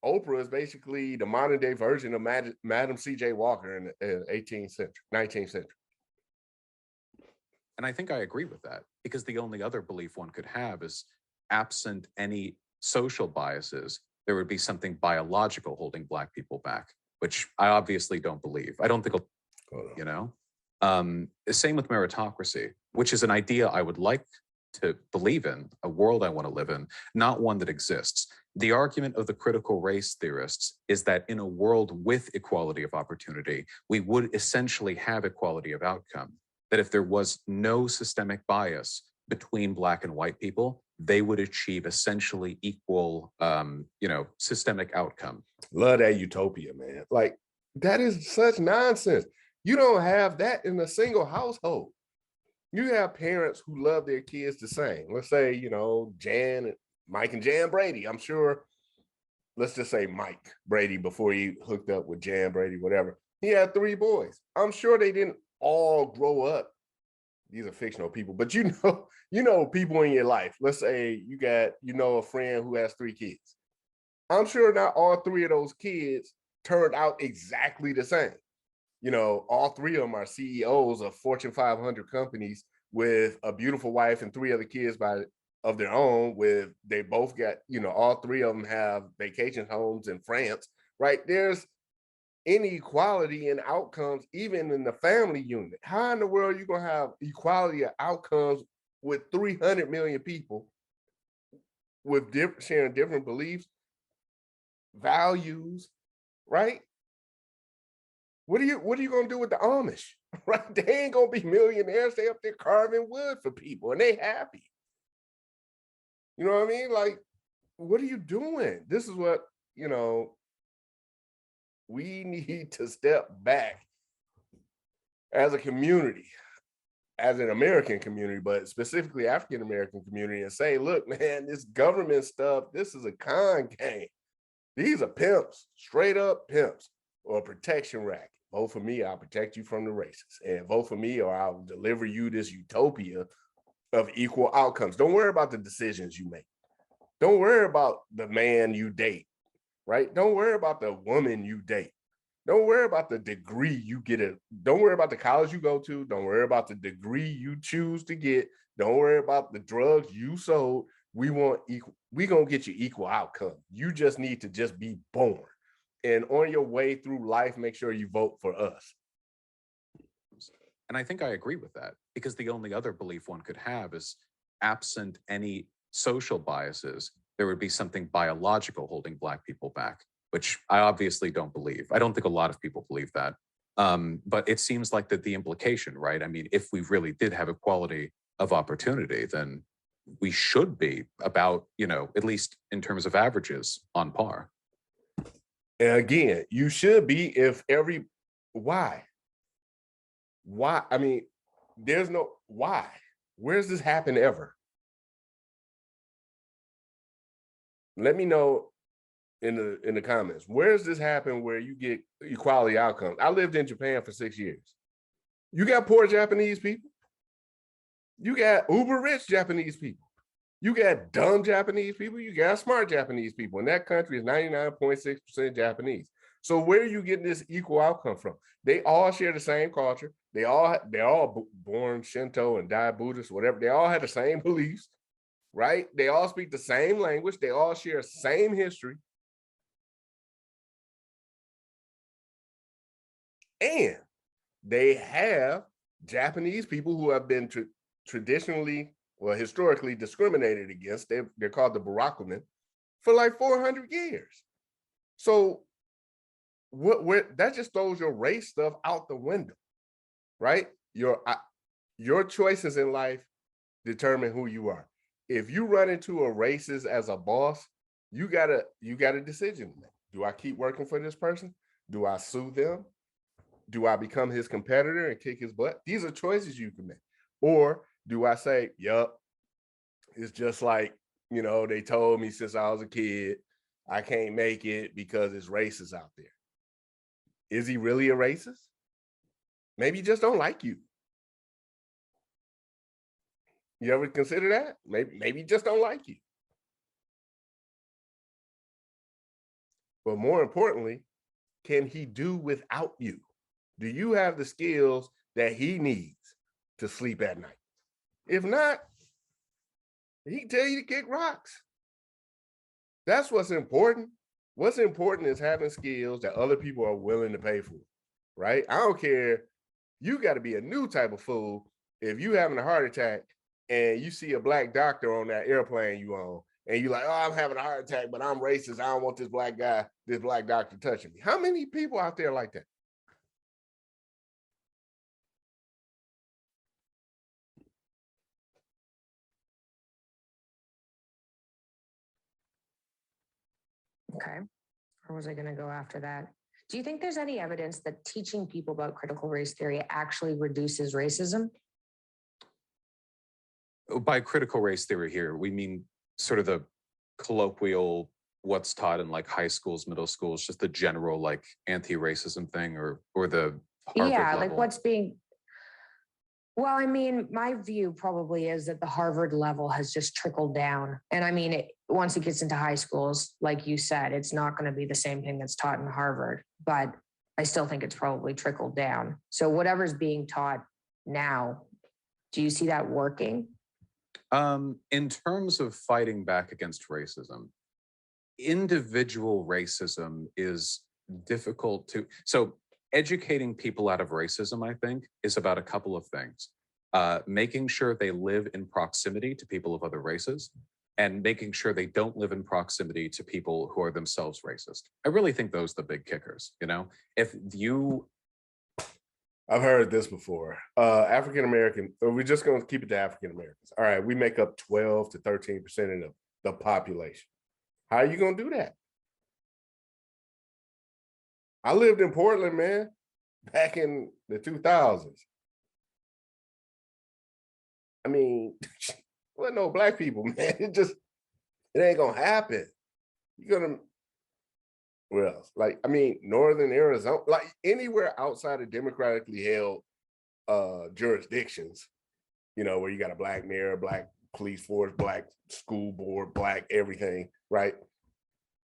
Oprah is basically the modern day version of Madam C.J. Walker in the 18th century, 19th century. And I think I agree with that, because the only other belief one could have is, absent any social biases, there would be something biological holding Black people back, which I obviously don't believe. I don't think, same with meritocracy, which is an idea I would like to believe in, a world I want to live in, not one that exists. The argument of the critical race theorists is that in a world with equality of opportunity, we would essentially have equality of outcome. That if there was no systemic bias between Black and white people, they would achieve essentially equal, systemic outcome. Love that utopia, man. Like, that is such nonsense. You don't have that in a single household. You have parents who love their kids the same. Let's say, Mike and Jan Brady. I'm sure, let's just say Mike Brady before he hooked up with Jan Brady, whatever. He had 3 boys. I'm sure they didn't all grow up. These are fictional people, but you know people in your life. Let's say you got, a friend who has 3 kids. I'm sure not all 3 of those kids turned out exactly the same. All 3 of them are CEOs of Fortune 500 companies with a beautiful wife and 3 other kids of their own, they both got, all 3 of them have vacation homes in France, right? There's inequality in outcomes, even in the family unit. How in the world are you going to have equality of outcomes with 300 million people with sharing different beliefs, values, right? What are you going to do with the Amish, right? They ain't going to be millionaires. They up there carving wood for people and they happy. You know what I mean? Like, what are you doing? This is what, we need to step back as a community, as an American community, but specifically African-American community, and say, look, man, this government stuff, this is a con game. These are pimps, straight up pimps, or a protection racket. Vote for me, I'll protect you from the racists. And vote for me, or I'll deliver you this utopia of equal outcomes. Don't worry about the decisions you make. Don't worry about the man you date, right? Don't worry about the woman you date. Don't worry about the degree you get. Don't worry about the college you go to. Don't worry about the degree you choose to get. Don't worry about the drugs you sold. We want equal. We're going to get you equal outcome. You just need to just be born. And on your way through life, make sure you vote for us. And I think I agree with that, because the only other belief one could have is, absent any social biases, there would be something biological holding Black people back, which I obviously don't believe. I don't think a lot of people believe that. But it seems like that the implication, right? I mean, if we really did have equality of opportunity, then we should be about, at least in terms of averages, on par. And again, you should be if why? Why? I mean, there's no why. Where's this happen ever? Let me know in the comments. Where's this happen where you get equality outcomes? I lived in Japan for 6 years. You got poor Japanese people. You got uber rich Japanese people. You got dumb Japanese people. You got smart Japanese people. And that country is 99.6% Japanese. So where are you getting this equal outcome from? They all share the same culture. They're all born Shinto and die Buddhist, whatever. They all have the same beliefs, right? They all speak the same language. They all share the same history. And they have Japanese people who have been traditionally, well, historically discriminated against. They're called the Barakumen for like 400 years. So that just throws your race stuff out the window, right? Your choices in life determine who you are. If you run into a racist as a boss, you got a decision to make. Do I keep working for this person? Do I sue them? Do I become his competitor and kick his butt? These are choices you can make. Or do I say, yup, it's just like, they told me since I was a kid, I can't make it because it's racist out there. Is he really a racist? Maybe he just don't like you. You ever consider that? Maybe he just don't like you. But more importantly, can he do without you? Do you have the skills that he needs to sleep at night? If not, he can tell you to kick rocks. That's what's important. What's important is having skills that other people are willing to pay for, right? I don't care. You got to be a new type of fool if you having a heart attack and you see a Black doctor on that airplane you on, and you're like, oh, I'm having a heart attack, but I'm racist. I don't want this Black doctor touching me. How many people out there like that? Okay. Or was I going to go after that? Do you think there's any evidence that teaching people about critical race theory actually reduces racism? By critical race theory here, we mean sort of the colloquial, what's taught in like high schools, middle schools, just the general like anti-racism thing, or the Harvard level? Like what's being... Well, I mean, my view probably is that the Harvard level has just trickled down. And I mean, once it gets into high schools, like you said, it's not going to be the same thing that's taught in Harvard, but I still think it's probably trickled down. So whatever's being taught now, do you see that working? In terms of fighting back against racism, individual racism is difficult to... So educating people out of racism, I think, is about a couple of things. Making sure they live in proximity to people of other races, and making sure they don't live in proximity to people who are themselves racist. I really think those are the big kickers, If you... I've heard this before. African-American, we're just going to keep it to African-Americans. All right, we make up 12 to 13% of the population. How are you going to do that? I lived in Portland, man, back in the 2000s. I mean, well, no Black people, man. It ain't gonna happen. You're gonna, where else? Like, I mean, Northern Arizona, like anywhere outside of democratically held jurisdictions, where you got a Black mayor, Black police force, Black school board, Black everything, right?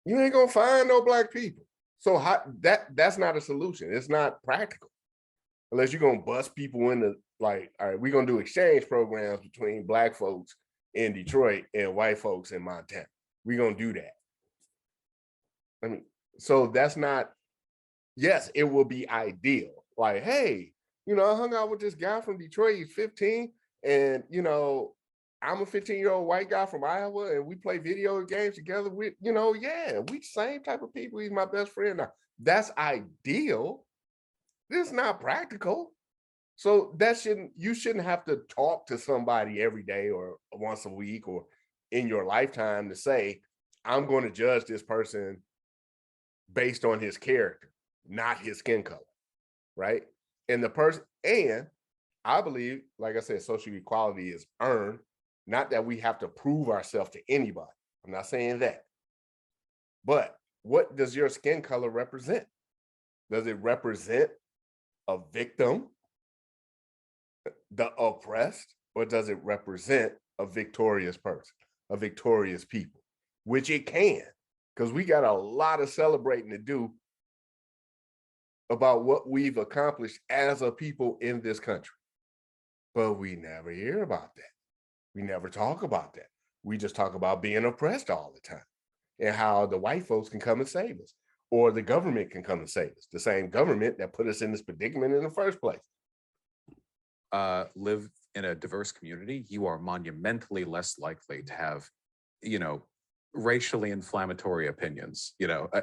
You ain't gonna find no Black people. So that's not a solution. It's not practical. Unless you're gonna bust people into, like, all right, we're gonna do exchange programs between Black folks in Detroit and white folks in Montana. We're gonna do that. I mean, so that's not, yes, it will be ideal. Like, hey, I hung out with this guy from Detroit, he's 15, and I'm a 15-year-old white guy from Iowa and we play video games together. Yeah, we same type of people. He's my best friend now. That's ideal. It's not practical. So you shouldn't have to talk to somebody every day or once a week or in your lifetime to say, I'm going to judge this person based on his character, not his skin color, right? And I believe, like I said, social equality is earned, not that we have to prove ourselves to anybody. I'm not saying that. But what does your skin color represent? Does it represent a victim, the oppressed, or does it represent a victorious person, a victorious people? Which it can, because we got a lot of celebrating to do about what we've accomplished as a people in this country. But we never hear about that. We never talk about that. We just talk about being oppressed all the time and how the white folks can come and save us, or the government can come and save us, the same government that put us in this predicament in the first place. Live in a diverse community, you are monumentally less likely to have, racially inflammatory opinions,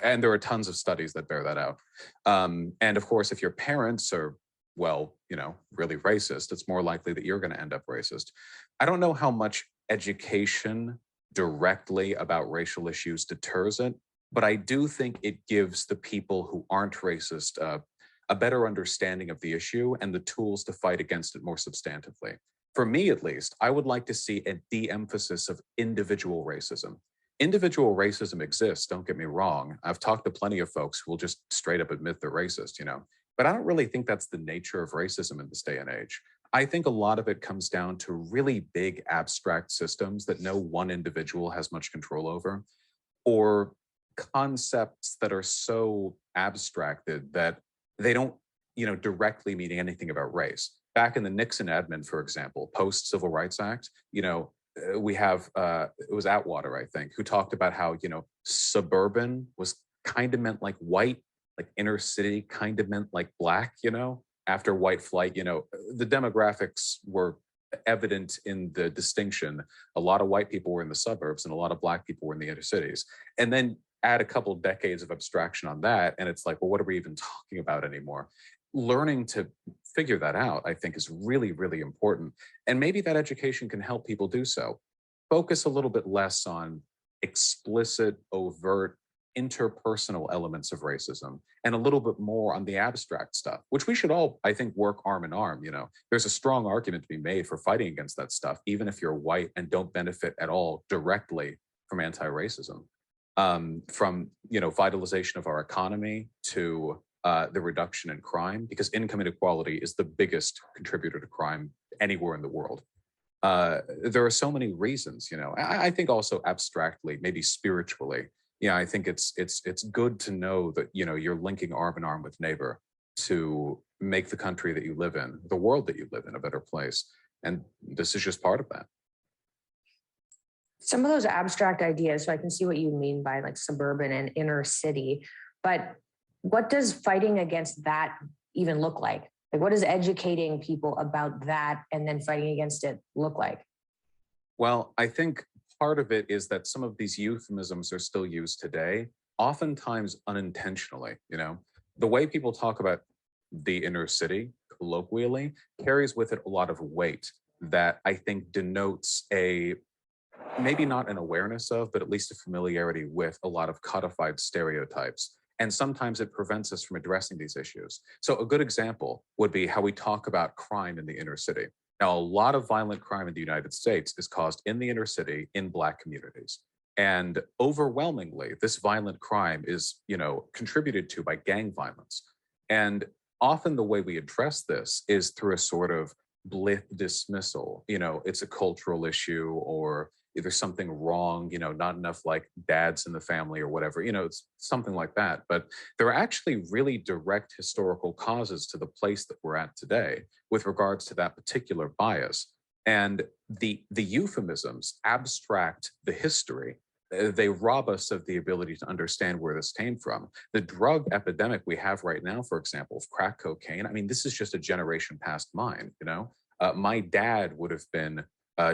and there are tons of studies that bear that out. And of course, if your parents are, really racist, it's more likely that you're going to end up racist. I don't know how much education directly about racial issues deters it, but I do think it gives the people who aren't racist a better understanding of the issue and the tools to fight against it more substantively. For me, at least, I would like to see a de-emphasis of individual racism. Individual racism exists, don't get me wrong. I've talked to plenty of folks who will just straight up admit they're racist, but I don't really think that's the nature of racism in this day and age. I think a lot of it comes down to really big abstract systems that no one individual has much control over, or concepts that are so abstracted that they don't, directly mean anything about race. Back in the Nixon admin, for example, post-Civil Rights Act, we have, it was Atwater, I think, who talked about how, suburban was kind of meant like white, like inner city kind of meant like black, after white flight, the demographics were evident in the distinction. A lot of white people were in the suburbs and a lot of black people were in the inner cities. And then add a couple of decades of abstraction on that, and it's like, well, what are we even talking about anymore? Learning to figure that out, I think, is really, really important. And maybe that education can help people do so. Focus a little bit less on explicit, overt, interpersonal elements of racism and a little bit more on the abstract stuff, which we should all, I think, work arm in arm. There's a strong argument to be made for fighting against that stuff, even if you're white and don't benefit at all directly from anti-racism. From vitalization of our economy to the reduction in crime, because income inequality is the biggest contributor to crime anywhere in the world. There are so many reasons, I think also abstractly, maybe spiritually, I think it's good to know that, you're linking arm in arm with neighbor to make the country that you live in, the world that you live in, a better place. And this is just part of that. Some of those abstract ideas, so I can see what you mean by like suburban and inner city, but what does fighting against that even look like? Like, what does educating people about that and then fighting against it look like? Well, I think part of it is that some of these euphemisms are still used today, oftentimes unintentionally. The way people talk about the inner city colloquially carries with it a lot of weight that I think denotes maybe not an awareness of, but at least a familiarity with a lot of codified stereotypes. And sometimes it prevents us from addressing these issues. So a good example would be how we talk about crime in the inner city. Now, a lot of violent crime in the United States is caused in the inner city in Black communities. And overwhelmingly, this violent crime is, contributed to by gang violence. And often the way we address this is through a sort of blith dismissal. It's a cultural issue, or there's something wrong, not enough like dads in the family or whatever, it's something like that. But there are actually really direct historical causes to the place that we're at today with regards to that particular bias. And the euphemisms abstract the history. They rob us of the ability to understand where this came from. The drug epidemic we have right now, for example, of crack cocaine, this is just a generation past mine, My dad would have been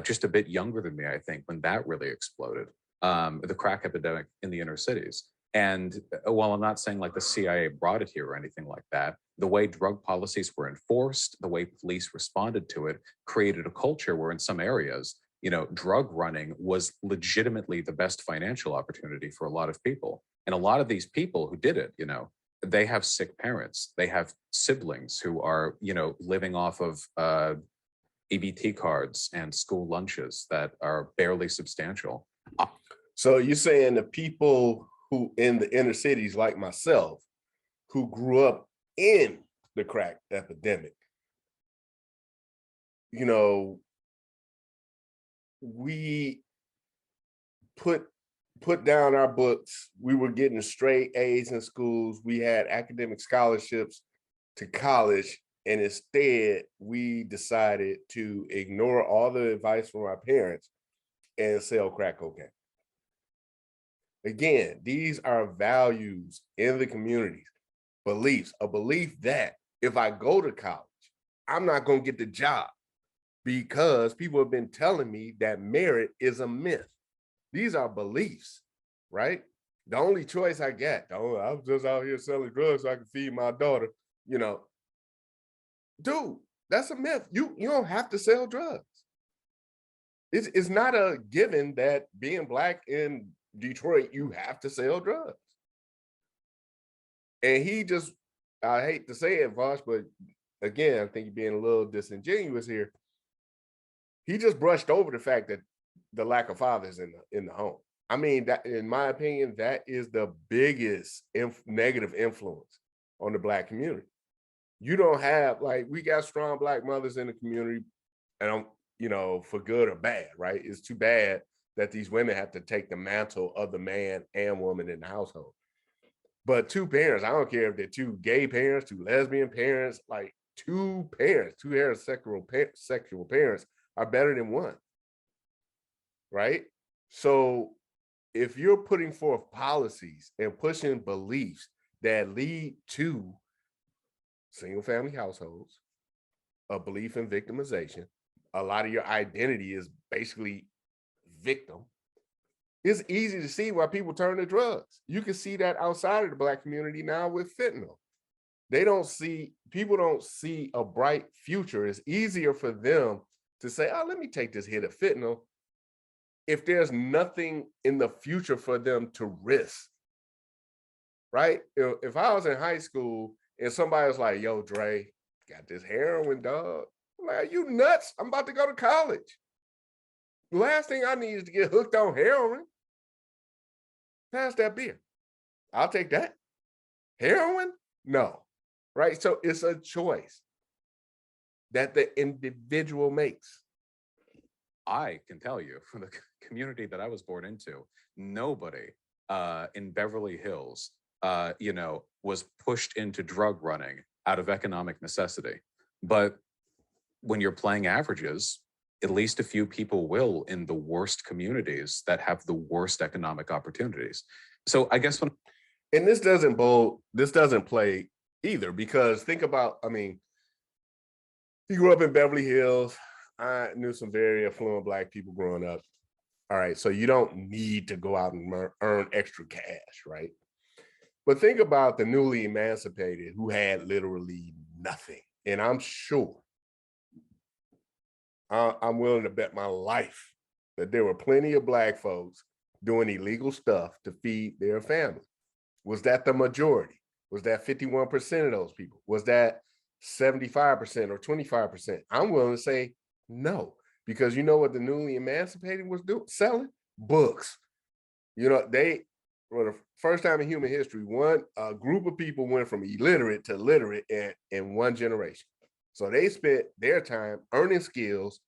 just a bit younger than me, I think, when that really exploded, the crack epidemic in the inner cities. And while I'm not saying like the CIA brought it here or anything like that, the way drug policies were enforced, the way police responded to it, created a culture where in some areas, drug running was legitimately the best financial opportunity for a lot of people. And a lot of these people who did it, they have sick parents, they have siblings who are, living off of EBT cards and school lunches that are barely substantial. So you're saying the people who in the inner cities like myself, who grew up in the crack epidemic, we put down our books. We were getting straight A's in schools. We had academic scholarships to college. And instead, we decided to ignore all the advice from our parents and sell crack cocaine. Again, these are values in the communities, beliefs, a belief that if I go to college, I'm not going to get the job because people have been telling me that merit is a myth. These are beliefs, right? The only choice I got, I'm just out here selling drugs so I can feed my daughter, Dude, that's a myth. You don't have to sell drugs. It's not a given that being Black in Detroit, you have to sell drugs. And he just, I hate to say it, Vaush, but again, I think you're being a little disingenuous here. He just brushed over the fact that the lack of fathers in the home. I mean, that, in my opinion, that is the biggest negative influence on the Black community. You don't have, we got strong Black mothers in the community, and for good or bad, right? It's too bad that these women have to take the mantle of the man and woman in the household. But two parents, I don't care if they're two gay parents, two lesbian parents, two parents, two heterosexual parents are better than one, right? So if you're putting forth policies and pushing beliefs that lead to single family households, a belief in victimization, a lot of your identity is basically victim, it's easy to see why people turn to drugs. You can see that outside of the Black community now with fentanyl. People don't see a bright future. It's easier for them to say, oh, let me take this hit of fentanyl if there's nothing in the future for them to risk, right? If I was in high school and somebody was like, yo, Dre, got this heroin, dog. I'm like, are you nuts? I'm about to go to college. The last thing I need is to get hooked on heroin. Pass that beer. I'll take that. Heroin? No. Right? So it's a choice that the individual makes. I can tell you from the community that I was born into, nobody in Beverly Hills, was pushed into drug running out of economic necessity. But when you're playing averages, at least a few people will in the worst communities that have the worst economic opportunities. So I guess and this doesn't play either, because think about, he grew up in Beverly Hills. I knew some very affluent Black people growing up. All right, so you don't need to go out and earn extra cash, right? But think about the newly emancipated who had literally nothing. And I'm sure, I'm willing to bet my life that there were plenty of Black folks doing illegal stuff to feed their family. Was that the majority? Was that 51% of those people? Was that 75% or 25%? I'm willing to say no, because you know what the newly emancipated was doing? Selling books. They, for the first time in human history, a group of people went from illiterate to literate in one generation. So they spent their time earning skills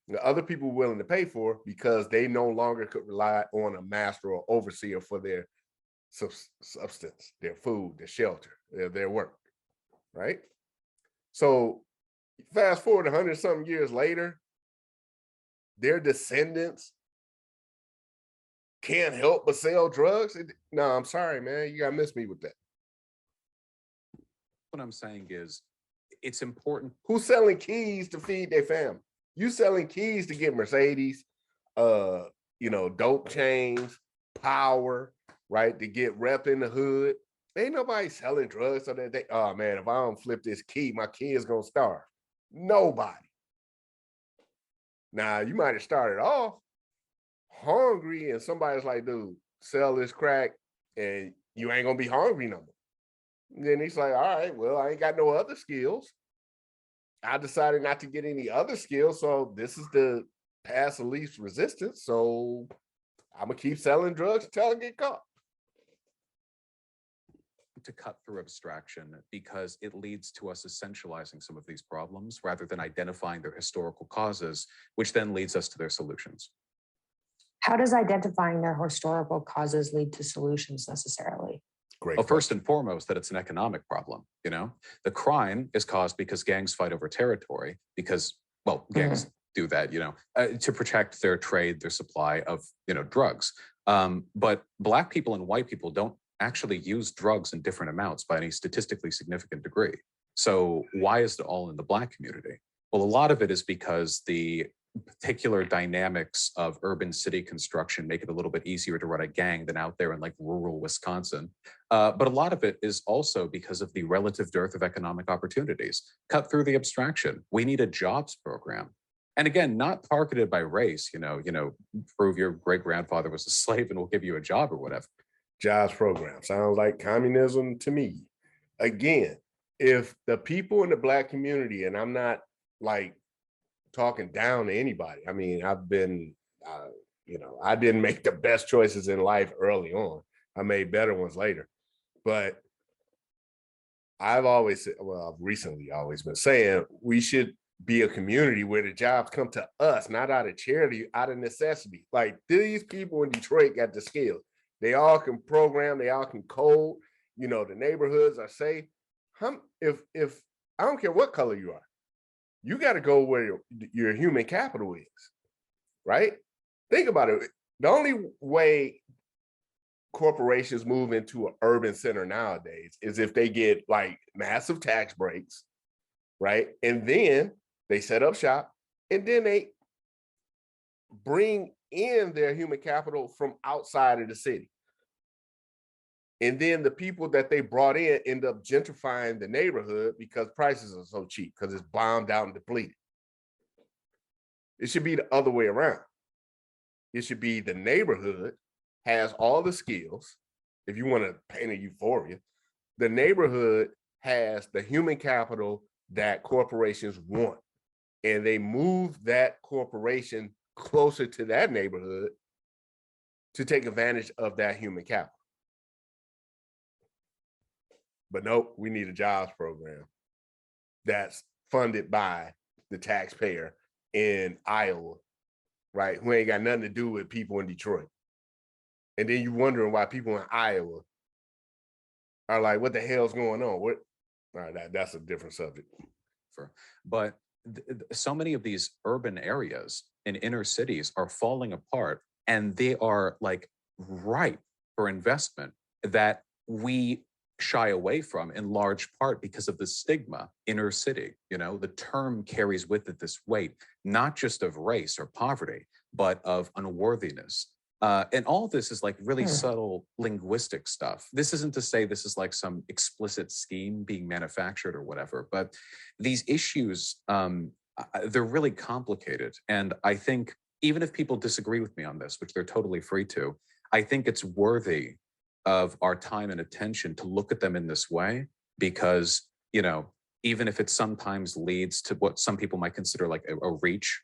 that other people were willing to pay for because they no longer could rely on a master or overseer for their substance, their food, their shelter, their work, right? So fast forward 100-something years later, their descendants can't help but sell drugs. No, I'm sorry, man. You gotta miss me with that. what I'm saying is it's important. Who's selling keys to feed their family? You selling keys to get Mercedes, dope chains, power, right? To get rep in the hood. Ain't nobody selling drugs so that oh man, if I don't flip this key, my kid's gonna starve. Nobody. Now you might have started off hungry and somebody's like, dude, sell this crack and you ain't gonna be hungry no more. And then he's like, all right, well, I ain't got no other skills. I decided not to get any other skills. So this is the path of least resistance. So I'm gonna keep selling drugs until I get caught. To cut through abstraction because it leads to us essentializing some of these problems rather than identifying their historical causes, which then leads us to their solutions. How does identifying their historical causes lead to solutions necessarily? Great. Well, first and foremost, that it's an economic problem. The crime is caused because gangs fight over territory because, well, gangs do that, to protect their trade, their supply of, drugs. But Black people and white people don't actually use drugs in different amounts by any statistically significant degree. So why is it all in the Black community? Well, a lot of it is because the particular dynamics of urban city construction make it a little bit easier to run a gang than out there in like rural Wisconsin. But a lot of it is also because of the relative dearth of economic opportunities. Cut through the abstraction. We need a jobs program. And again, not targeted by race, prove your great grandfather was a slave and we'll give you a job or whatever. Jobs program sounds like communism to me. Again, if the people in the Black community, and I'm not like talking down to anybody. I mean, I've been, I didn't make the best choices in life early on. I made better ones later. But I've always said, well, I've recently always been saying we should be a community where the jobs come to us, not out of charity, out of necessity. Like these people in Detroit got the skills. They all can program, they all can code, the neighborhoods are safe. If I don't care what color you are, you got to go where your human capital is, right? Think about it. The only way corporations move into an urban center nowadays is if they get like massive tax breaks, right? And then they set up shop and then they bring in their human capital from outside of the city. And then the people that they brought in end up gentrifying the neighborhood because prices are so cheap because it's bombed out and depleted. It should be the other way around. It should be the neighborhood has all the skills. If you want to paint a euphoria, the neighborhood has the human capital that corporations want. And they move that corporation closer to that neighborhood to take advantage of that human capital. But nope, we need a jobs program that's funded by the taxpayer in Iowa, right? Who ain't got nothing to do with people in Detroit. And then you wondering why people in Iowa are like, what the hell's going on? All right, that's a different subject. But so many of these urban areas in inner cities are falling apart and they are like ripe for investment that we shy away from in large part because of the stigma inner city. The term carries with it this weight, not just of race or poverty, but of unworthiness. And all this is like really subtle linguistic stuff. This isn't to say this is like some explicit scheme being manufactured or whatever, but these issues, they're really complicated. And I think even if people disagree with me on this, which they're totally free to, I think it's worthy of our time and attention to look at them in this way, because, even if it sometimes leads to what some people might consider like a reach,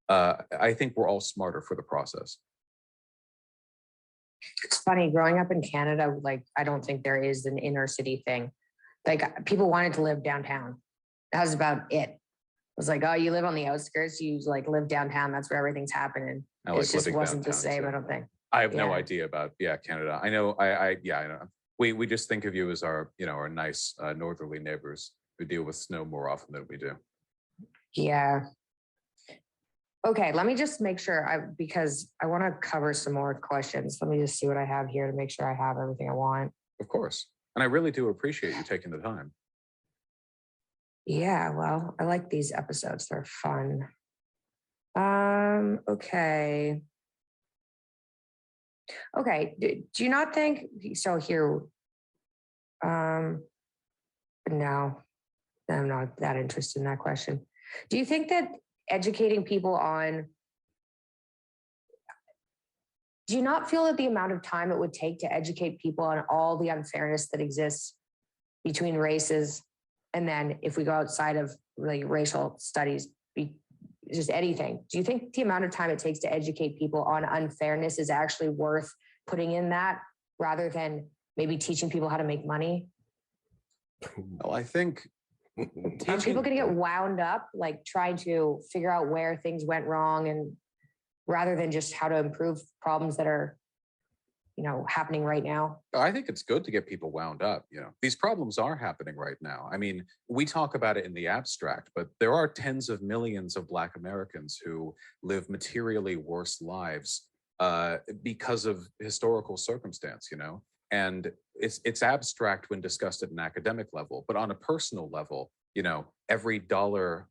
I think we're all smarter for the process. It's funny, growing up in Canada, like, I don't think there is an inner city thing. Like, people wanted to live downtown. That was about it. It was like, oh, you live on the outskirts, you like live downtown, that's where everything's happening. It just wasn't the same, I don't think. I have no idea about Canada. I know. I know. We just think of you as our our nice northerly neighbors who deal with snow more often than we do. Yeah. Okay, let me just make sure because I want to cover some more questions. Let me just see what I have here to make sure I have everything I want. Of course, and I really do appreciate you taking the time. Yeah, well, I like these episodes. They're fun. Okay. Okay, do you not think, so here, no, I'm not that interested in that question. Do you think that educating people on, do you not feel that the amount of time it would take to educate people on all the unfairness that exists between races, and then if we go outside of like racial studies, just anything, do you think the amount of time it takes to educate people on unfairness is actually worth putting in that rather than maybe teaching people how to make money? Well, I think Are people going to get wound up like trying to figure out where things went wrong, and rather than just how to improve problems that are, you know, happening right now? I think it's good to get people wound up. These problems are happening right now. I mean, we talk about it in the abstract, but there are tens of millions of Black Americans who live materially worse lives because of historical circumstance, and it's abstract when discussed at an academic level, but on a personal level, every dollar,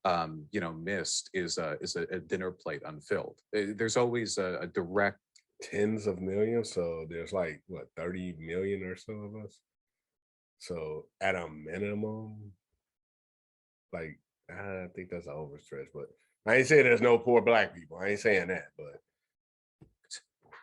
missed is a dinner plate unfilled. There's always a direct tens of millions. So there's like what, 30 million or so of us. So at a minimum, like I think that's an overstretch, but I ain't saying there's no poor Black people. I ain't saying that, but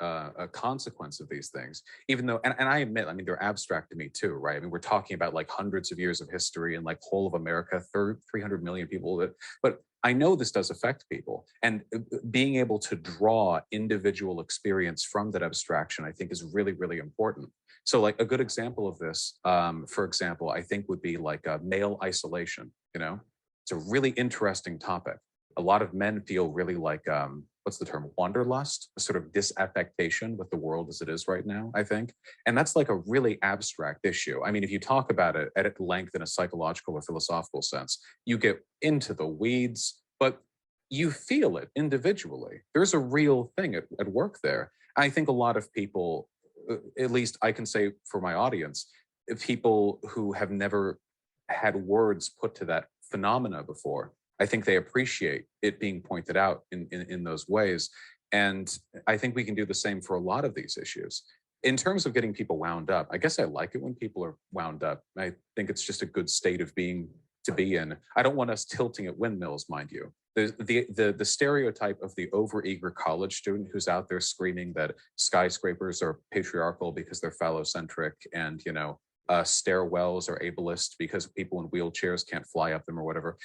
a consequence of these things, even though, and I admit, I mean, they're abstract to me too, right? I mean, we're talking about like hundreds of years of history and like whole of America, 300 million people, but I know this does affect people, and being able to draw individual experience from that abstraction, I think is really, really important. So like a good example of this, for example, I think would be like male isolation, it's a really interesting topic. A lot of men feel really like, what's the term, wanderlust, a sort of disaffectation with the world as it is right now, I think. And that's like a really abstract issue. I mean, if you talk about it at length in a psychological or philosophical sense, you get into the weeds, but you feel it individually. There's a real thing at work there. I think a lot of people, at least I can say for my audience, people who have never had words put to that phenomena before, I think they appreciate it being pointed out in those ways. And I think we can do the same for a lot of these issues. In terms of getting people wound up, I guess I like it when people are wound up. I think it's just a good state of being to be in. I don't want us tilting at windmills, mind you. The stereotype of the overeager college student who's out there screaming that skyscrapers are patriarchal because they're phallocentric, and stairwells are ableist because people in wheelchairs can't fly up them or whatever,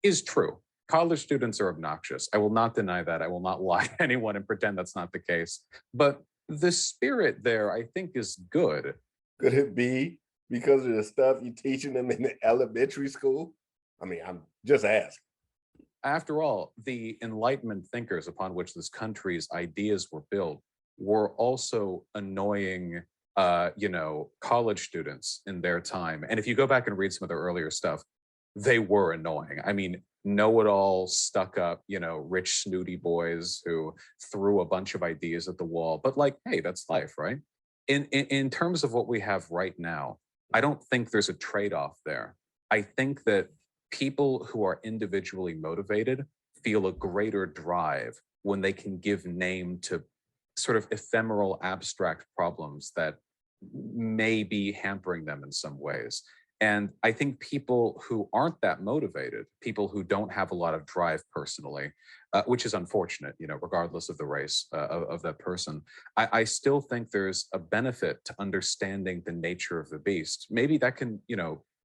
is true. College students are obnoxious. I will not deny that. I will not lie to anyone and pretend that's not the case. But the spirit there, I think, is good. Could it be because of the stuff you're teaching them in the elementary school? I mean, I'm just asking. After all, the Enlightenment thinkers upon which this country's ideas were built were also annoying, college students in their time. And if you go back and read some of their earlier stuff, they were annoying. I mean, know-it-all, stuck-up, rich, snooty boys who threw a bunch of ideas at the wall. But like, hey, that's life, right? In terms of what we have right now, I don't think there's a trade-off there. I think that people who are individually motivated feel a greater drive when they can give name to sort of ephemeral, abstract problems that may be hampering them in some ways. And I think people who aren't that motivated, people who don't have a lot of drive personally, which is unfortunate, regardless of the race of that person, I still think there's a benefit to understanding the nature of the beast. Maybe that can,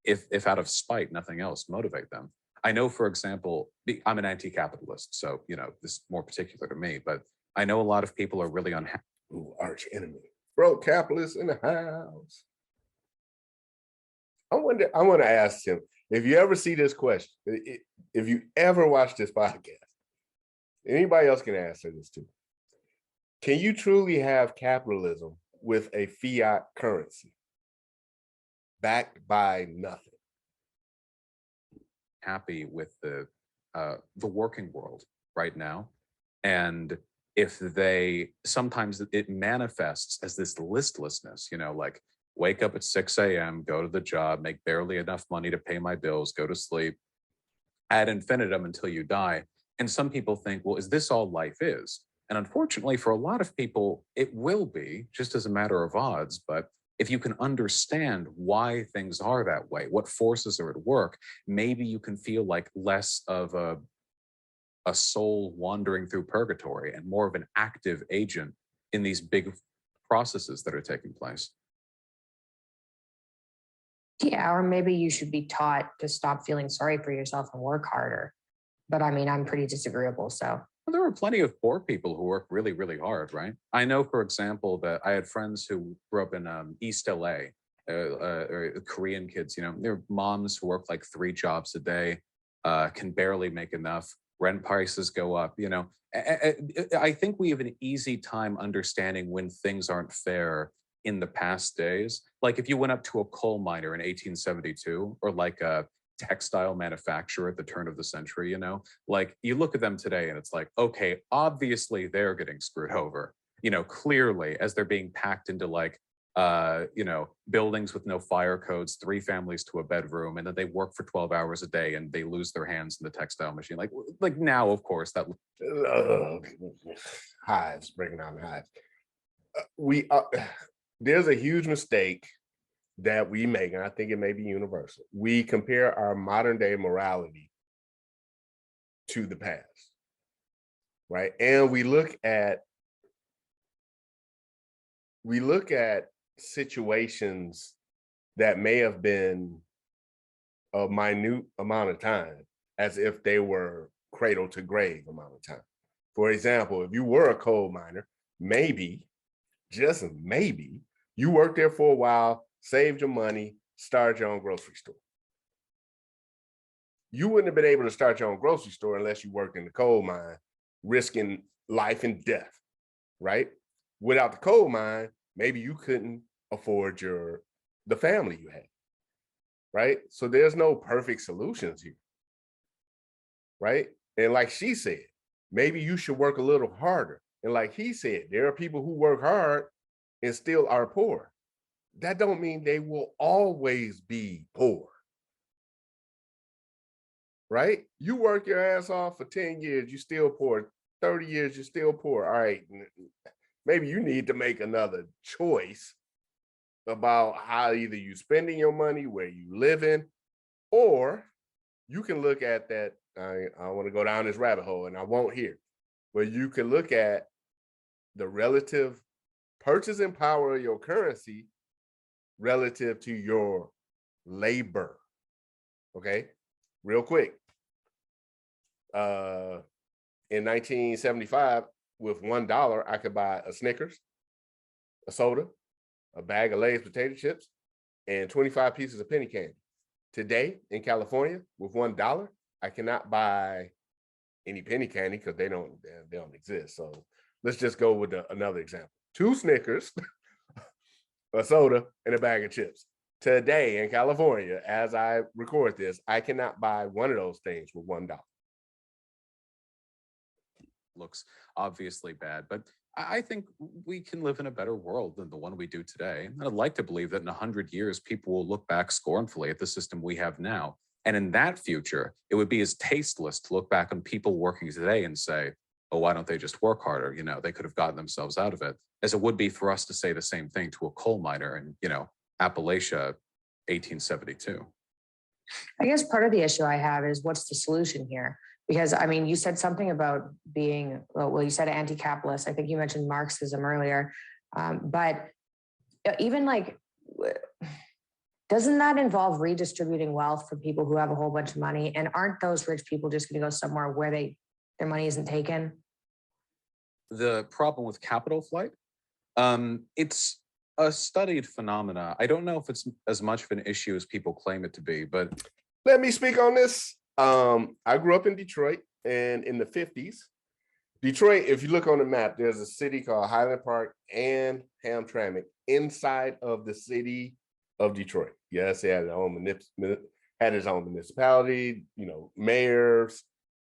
if out of spite, nothing else, motivate them. I know, for example, I'm an anti-capitalist, so, this is more particular to me, but I know a lot of people are really unhappy. Ooh, arch enemy. Broke capitalists in the house. I want to ask him, if you ever see this question, if you ever watch this podcast, anybody else can answer this too. Can you truly have capitalism with a fiat currency backed by nothing? Happy with the working world right now. And if sometimes it manifests as this listlessness, like wake up at 6 a.m., go to the job, make barely enough money to pay my bills, go to sleep, ad infinitum until you die. And some people think, well, is this all life is? And unfortunately, for a lot of people, it will be just as a matter of odds. But if you can understand why things are that way, what forces are at work, maybe you can feel like less of a soul wandering through purgatory and more of an active agent in these big processes that are taking place. Yeah, or maybe you should be taught to stop feeling sorry for yourself and work harder. But I mean, I'm pretty disagreeable, so. Well, there are plenty of poor people who work really, really hard, right? I know, for example, that I had friends who grew up in East LA, Korean kids, you know, their moms who work like 3 jobs a day, can barely make enough. Rent prices go up, you know. I think we have an easy time understanding when things aren't fair in the past days. Like if you went up to a coal miner in 1872 or like a textile manufacturer at the turn of the century, you know, like you look at them today and it's like, okay, obviously they're getting screwed over, you know, clearly as they're being packed into like, you know, buildings with no fire codes, 3 families to a bedroom, and then they work for 12 hours a day and they lose their hands in the textile machine. Like now, of course, that hives, breaking down the hives. There's a huge mistake that we make, and I think it may be universal. We compare our modern day morality to the past, right? And we look at situations that may have been a minute amount of time as if they were cradle to grave amount of time. For example, if you were a coal miner, maybe, just maybe, you worked there for a while, saved your money, started your own grocery store. You wouldn't have been able to start your own grocery store unless you worked in the coal mine, risking life and death, right? Without the coal mine, maybe you couldn't afford the family you had, right? So there's no perfect solutions here, right? And like she said, maybe you should work a little harder. And like he said, there are people who work hard and still are poor. That don't mean they will always be poor, right? You work your ass off for 10 years, you still poor. 30 years, you're still poor. All right, maybe you need to make another choice about how either you spending your money, where you living, or you can look at that. I want to go down this rabbit hole and I won't here, but you can look at the relative purchasing power of your currency relative to your labor. Okay, real quick. In 1975, with $1, I could buy a Snickers, a soda, a bag of Lay's potato chips, and 25 pieces of penny candy. Today in California, with $1, I cannot buy any penny candy because they don't exist. So let's just go with another example: 2 Snickers, a soda, and a bag of chips. Today in California, as I record this, I cannot buy one of those things with $1. Looks obviously bad, but I think we can live in a better world than the one we do today. And I'd like to believe that in 100 years, people will look back scornfully at the system we have now. And in that future, it would be as tasteless to look back on people working today and say, oh, why don't they just work harder? You know, they could have gotten themselves out of it, as it would be for us to say the same thing to a coal miner in, you know, Appalachia, 1872. I guess part of the issue I have is what's the solution here? Because I mean, you said something about being, well, you said anti-capitalist. I think you mentioned Marxism earlier. But even like, doesn't that involve redistributing wealth for people who have a whole bunch of money? And aren't those rich people just going to go somewhere where their money isn't taken? The problem with capital flight, it's a studied phenomena. I don't know if it's as much of an issue as people claim it to be, but let me speak on this. I grew up in Detroit, and in the 50s, Detroit, if you look on the map, there's a city called Highland Park and Hamtramck inside of the city of Detroit. Yes, it had its own municipality, you know, mayors.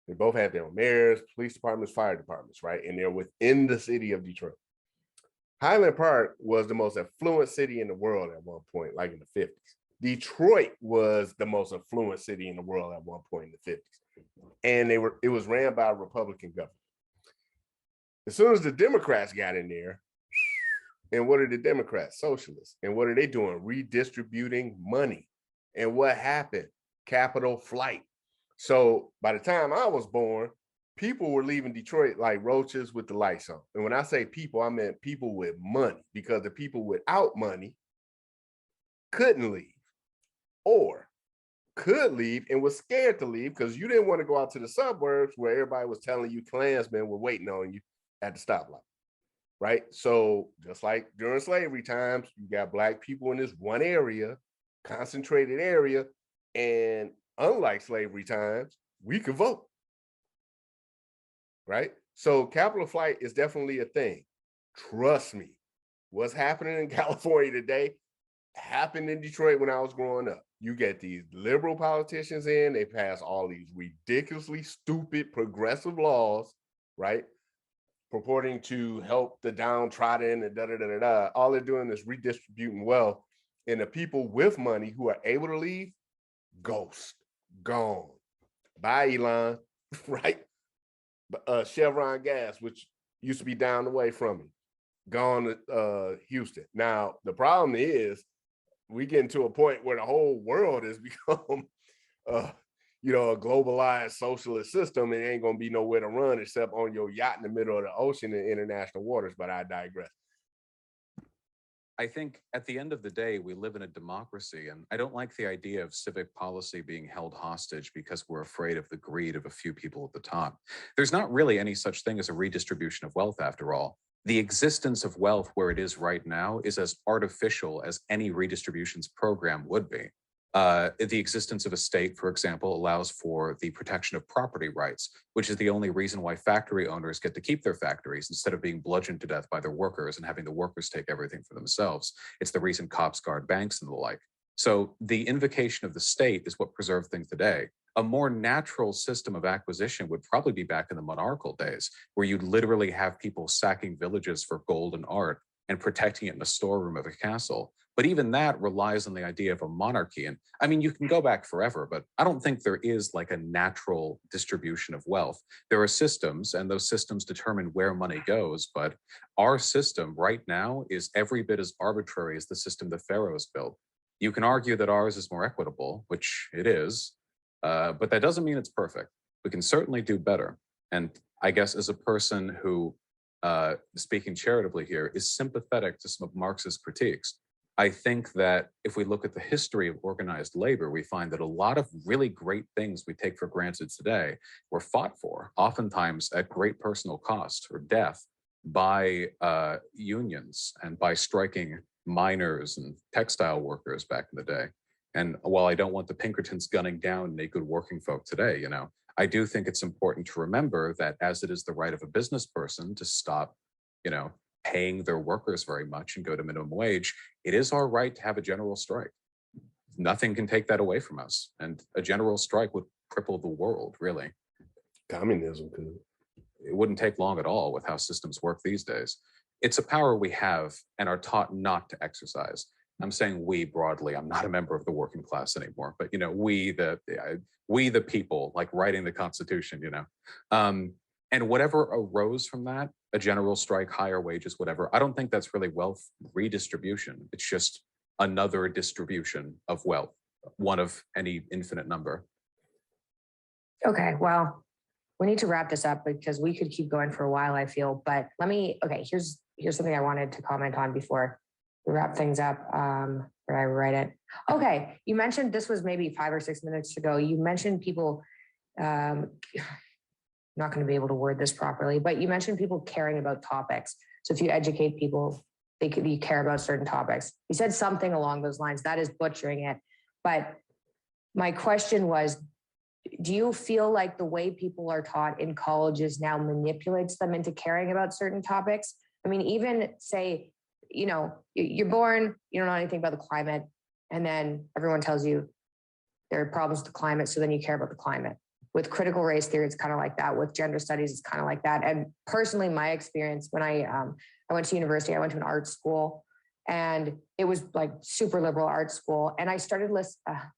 They both had their own mayors, police departments, fire departments, right? And they're within the city of Detroit. Highland Park was the most affluent city in the world at one point, like in the 50s. Detroit was the most affluent city in the world at one point in the 50s. and it was ran by a Republican government. As soon as the Democrats got in there, and what are the Democrats? Socialists. And what are they doing? Redistributing money. And what happened? Capital flight. So by the time I was born, people were leaving Detroit like roaches with the lights on. And when I say people, I meant people with money, because the people without money couldn't leave, or could leave and was scared to leave because you didn't want to go out to the suburbs where everybody was telling you Klansmen were waiting on you at the stoplight. Right? So just like during slavery times, you got Black people in this one area, concentrated area, and unlike slavery times, we could vote. Right? So capital flight is definitely a thing. Trust me, what's happening in California today happened in Detroit when I was growing up. You get these liberal politicians in, they pass all these ridiculously stupid progressive laws, right? Purporting to help the downtrodden and da-da-da-da-da. All they're doing is redistributing wealth. And the people with money who are able to leave, ghost, gone. Bye, Elon, right? Chevron Gas, which used to be down the way from me, gone to Houston. Now, the problem is we get into a point where the whole world has become a globalized socialist system, and it ain't gonna be nowhere to run except on your yacht in the middle of the ocean in international waters, but I digress. I think at the end of the day, we live in a democracy, and I don't like the idea of civic policy being held hostage because we're afraid of the greed of a few people at the top. There's not really any such thing as a redistribution of wealth, after all. The existence of wealth where it is right now is as artificial as any redistributions program would be. The existence of a state, for example, allows for the protection of property rights, which is the only reason why factory owners get to keep their factories instead of being bludgeoned to death by their workers and having the workers take everything for themselves. It's the reason cops guard banks and the like. So the invocation of the state is what preserved things today. A more natural system of acquisition would probably be back in the monarchical days, where you'd literally have people sacking villages for gold and art and protecting it in the storeroom of a castle. But even that relies on the idea of a monarchy. And I mean, you can go back forever, but I don't think there is like a natural distribution of wealth. There are systems, and those systems determine where money goes. But our system right now is every bit as arbitrary as the system the pharaohs built. You can argue that ours is more equitable, which it is, but that doesn't mean it's perfect. We can certainly do better. And I guess as a person who, speaking charitably here, is sympathetic to some of Marx's critiques, I think that if we look at the history of organized labor, we find that a lot of really great things we take for granted today were fought for, oftentimes at great personal cost or death, by unions and by striking miners and textile workers back in the day. And while I don't want the Pinkertons gunning down naked working folk today, I do think it's important to remember that as it is the right of a business person to stop, paying their workers very much and go to minimum wage, it is our right to have a general strike. Nothing can take that away from us. And a general strike would cripple the world, really. Communism could. It wouldn't take long at all with how systems work these days. It's a power we have and are taught not to exercise. I'm saying we broadly. I'm not a member of the working class anymore, but we the people, like writing the Constitution, and whatever arose from that, a general strike, higher wages, whatever, I don't think that's really wealth redistribution. It's just another distribution of wealth, one of any infinite number. Okay, well, we need to wrap this up because we could keep going for a while, I feel. But here's something I wanted to comment on before we wrap things up. Where I write it. Okay, you mentioned, this was maybe 5 or 6 minutes ago, you mentioned people, not going to be able to word this properly, but you mentioned people caring about topics. So if you educate people, you care about certain topics. You said something along those lines. That is butchering it. But my question was, do you feel like the way people are taught in colleges now manipulates them into caring about certain topics? I mean, even say, you're born, you don't know anything about the climate, and then everyone tells you there are problems with the climate, so then you care about the climate. With critical race theory, it's kind of like that. With gender studies, it's kind of like that. And personally, my experience when I went to university, I went to an art school, and it was like super liberal art school. And I started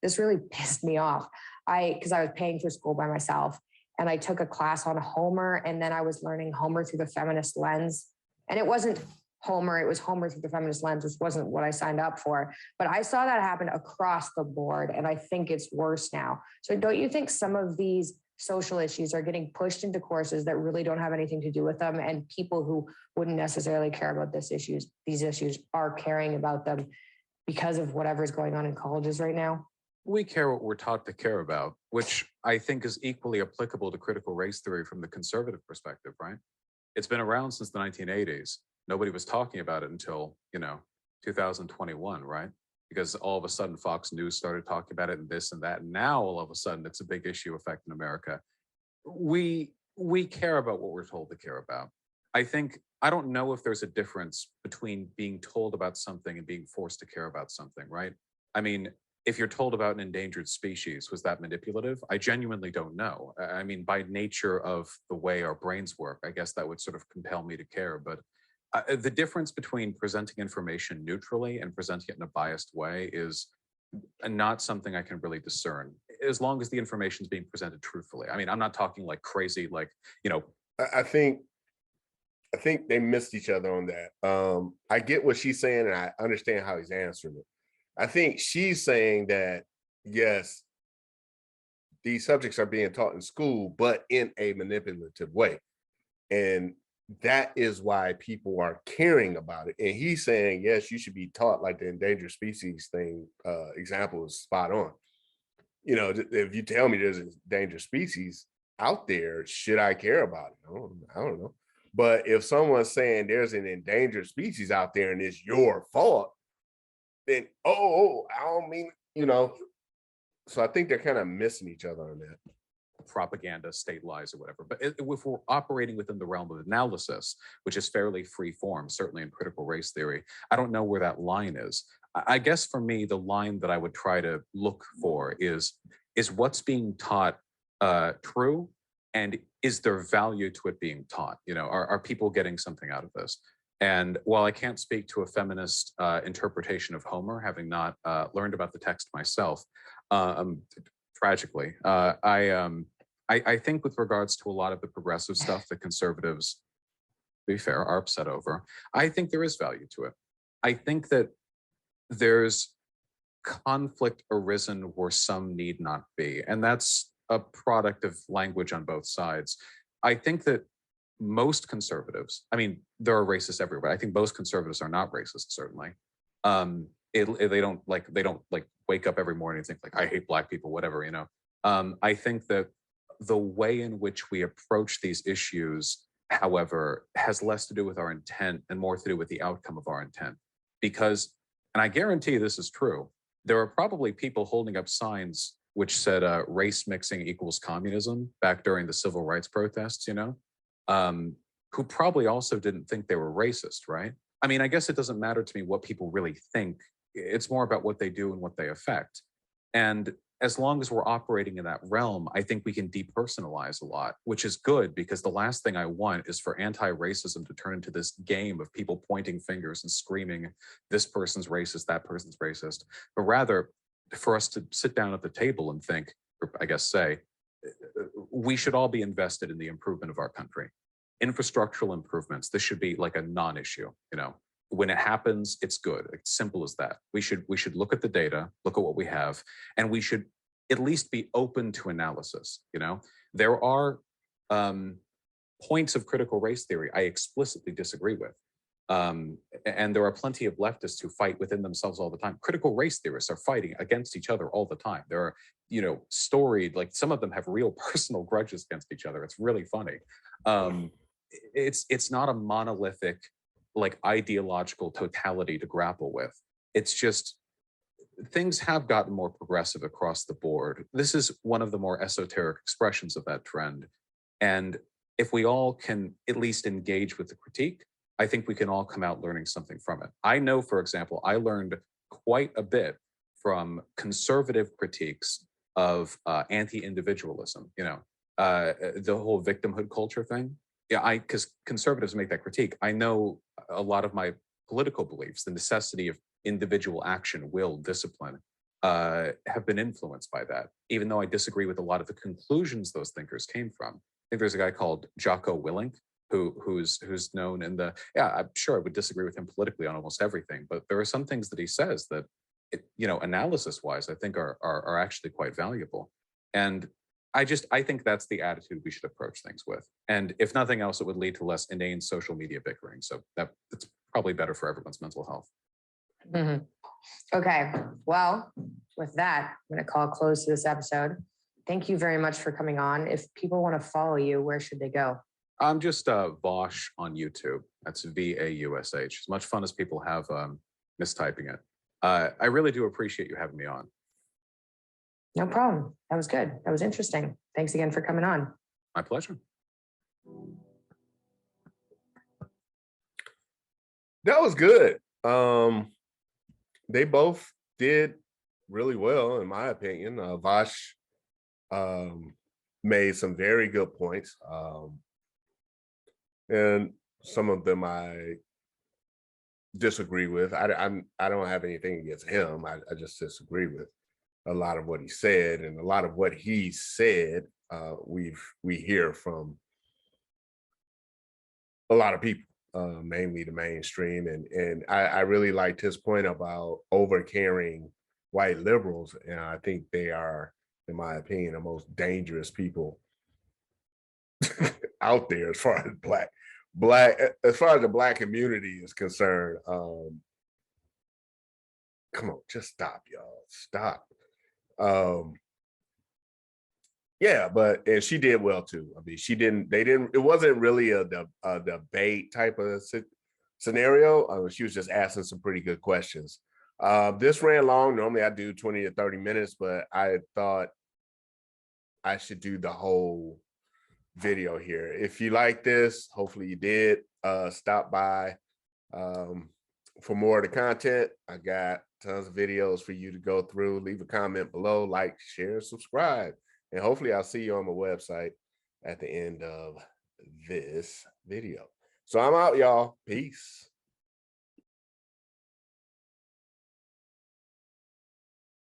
this really pissed me off. Because I was paying for school by myself, and I took a class on Homer, and then I was learning Homer through the feminist lens. And it wasn't Homer, it was Homer through the feminist lens, which wasn't what I signed up for. But I saw that happen across the board, and I think it's worse now. So don't you think some of these social issues are getting pushed into courses that really don't have anything to do with them, and people who wouldn't necessarily care about these issues are caring about them because of whatever is going on in colleges right now? We care what we're taught to care about, which I think is equally applicable to critical race theory from the conservative perspective, right? It's been around since the 1980s. Nobody was talking about it until, 2021, right? Because all of a sudden Fox News started talking about it and this and that. And now all of a sudden it's a big issue affecting America. We care about what we're told to care about. I don't know if there's a difference between being told about something and being forced to care about something, right? I mean, if you're told about an endangered species, was that manipulative? I genuinely don't know. I mean, by nature of the way our brains work, I guess that would sort of compel me to care. But the difference between presenting information neutrally and presenting it in a biased way is not something I can really discern, as long as the information is being presented truthfully. I mean, I'm not talking like crazy, like, I think they missed each other on that. I get what she's saying, and I understand how he's answering it. I think she's saying that, yes, these subjects are being taught in school, but in a manipulative way. And that is why people are caring about it. And he's saying, yes, you should be taught, like the endangered species thing example is spot on. If you tell me there's a endangered species out there, should I care about it? I don't know. But if someone's saying there's an endangered species out there and it's your fault, then, I don't mean, so I think they're kind of missing each other on that. Propaganda, state lies, or whatever. But if we're operating within the realm of analysis, which is fairly free form, certainly in critical race theory, I don't know where that line is. I guess for me, the line that I would try to look for is what's being taught true, and is there value to it being taught? Are people getting something out of this? And while I can't speak to a feminist interpretation of Homer, having not learned about the text myself, tragically, I think with regards to a lot of the progressive stuff that conservatives, to be fair, are upset over, I think there is value to it. I think that there's conflict arisen where some need not be, and that's a product of language on both sides. I think that most conservatives, I mean, there are racists everywhere. I think most conservatives are not racist, certainly. They don't wake up every morning and think like, I hate Black people, whatever, I think that the way in which we approach these issues, however, has less to do with our intent and more to do with the outcome of our intent. Because, and I guarantee this is true, there are probably people holding up signs which said race mixing equals communism back during the civil rights protests, who probably also didn't think they were racist, right? I mean, I guess it doesn't matter to me what people really think. It's more about what they do and what they affect. And as long as we're operating in that realm, I think we can depersonalize a lot, which is good, because the last thing I want is for anti-racism to turn into this game of people pointing fingers and screaming, this person's racist, that person's racist, but rather for us to sit down at the table and think, or I guess say, we should all be invested in the improvement of our country. Infrastructural improvements, this should be like a non-issue, When it happens, it's good. It's simple as that. We should look at the data, look at what we have, and we should at least be open to analysis. There are points of critical race theory I explicitly disagree with. And there are plenty of leftists who fight within themselves all the time. Critical race theorists are fighting against each other all the time. There are, storied, like some of them have real personal grudges against each other. It's really funny. It's not a monolithic, like ideological totality to grapple with. It's just things have gotten more progressive across the board. This is one of the more esoteric expressions of that trend. And if we all can at least engage with the critique, I think we can all come out learning something from it. I know, for example, I learned quite a bit from conservative critiques of anti-individualism, the whole victimhood culture thing. Yeah, because conservatives make that critique. I know a lot of my political beliefs, the necessity of individual action, will, discipline. have been influenced by that, even though I disagree with a lot of the conclusions those thinkers came from. I think there's a guy called Jocko Willink who's known in the, yeah, I'm sure I would disagree with him politically on almost everything, but there are some things that he says that, analysis wise, I think are actually quite valuable. And I think that's the attitude we should approach things with. And if nothing else, it would lead to less inane social media bickering. So that's probably better for everyone's mental health. Mhm. Okay, well, with that, I'm going to call a close to this episode. Thank you very much for coming on. If people want to follow you, where should they go? I'm just Vaush on YouTube. That's VAUSH. As much fun as people have mistyping it. I really do appreciate you having me on. No problem. That was good. That was interesting. Thanks again for coming on. My pleasure. That was good. They both did really well, in my opinion. Vaush made some very good points. And some of them I disagree with. I don't have anything against him. I just disagree with a lot of what he said, and a lot of what he said we hear from a lot of people, mainly the mainstream. And I really liked his point about over caring white liberals, and I think they are, in my opinion, the most dangerous people out there as far as as far as the Black community is concerned. Come on, just stop, y'all. Stop. Yeah, and she did well too. I mean, it wasn't really a debate type of scenario. She was just asking some pretty good questions. This ran long. Normally I do 20 to 30 minutes, but I thought I should do the whole video here. If you like this, hopefully you did, stop by for more of the content. I got tons of videos for you to go through. Leave a comment below, like, share, subscribe, and hopefully I'll see you on my website at the end of this video. So I'm out, y'all. Peace.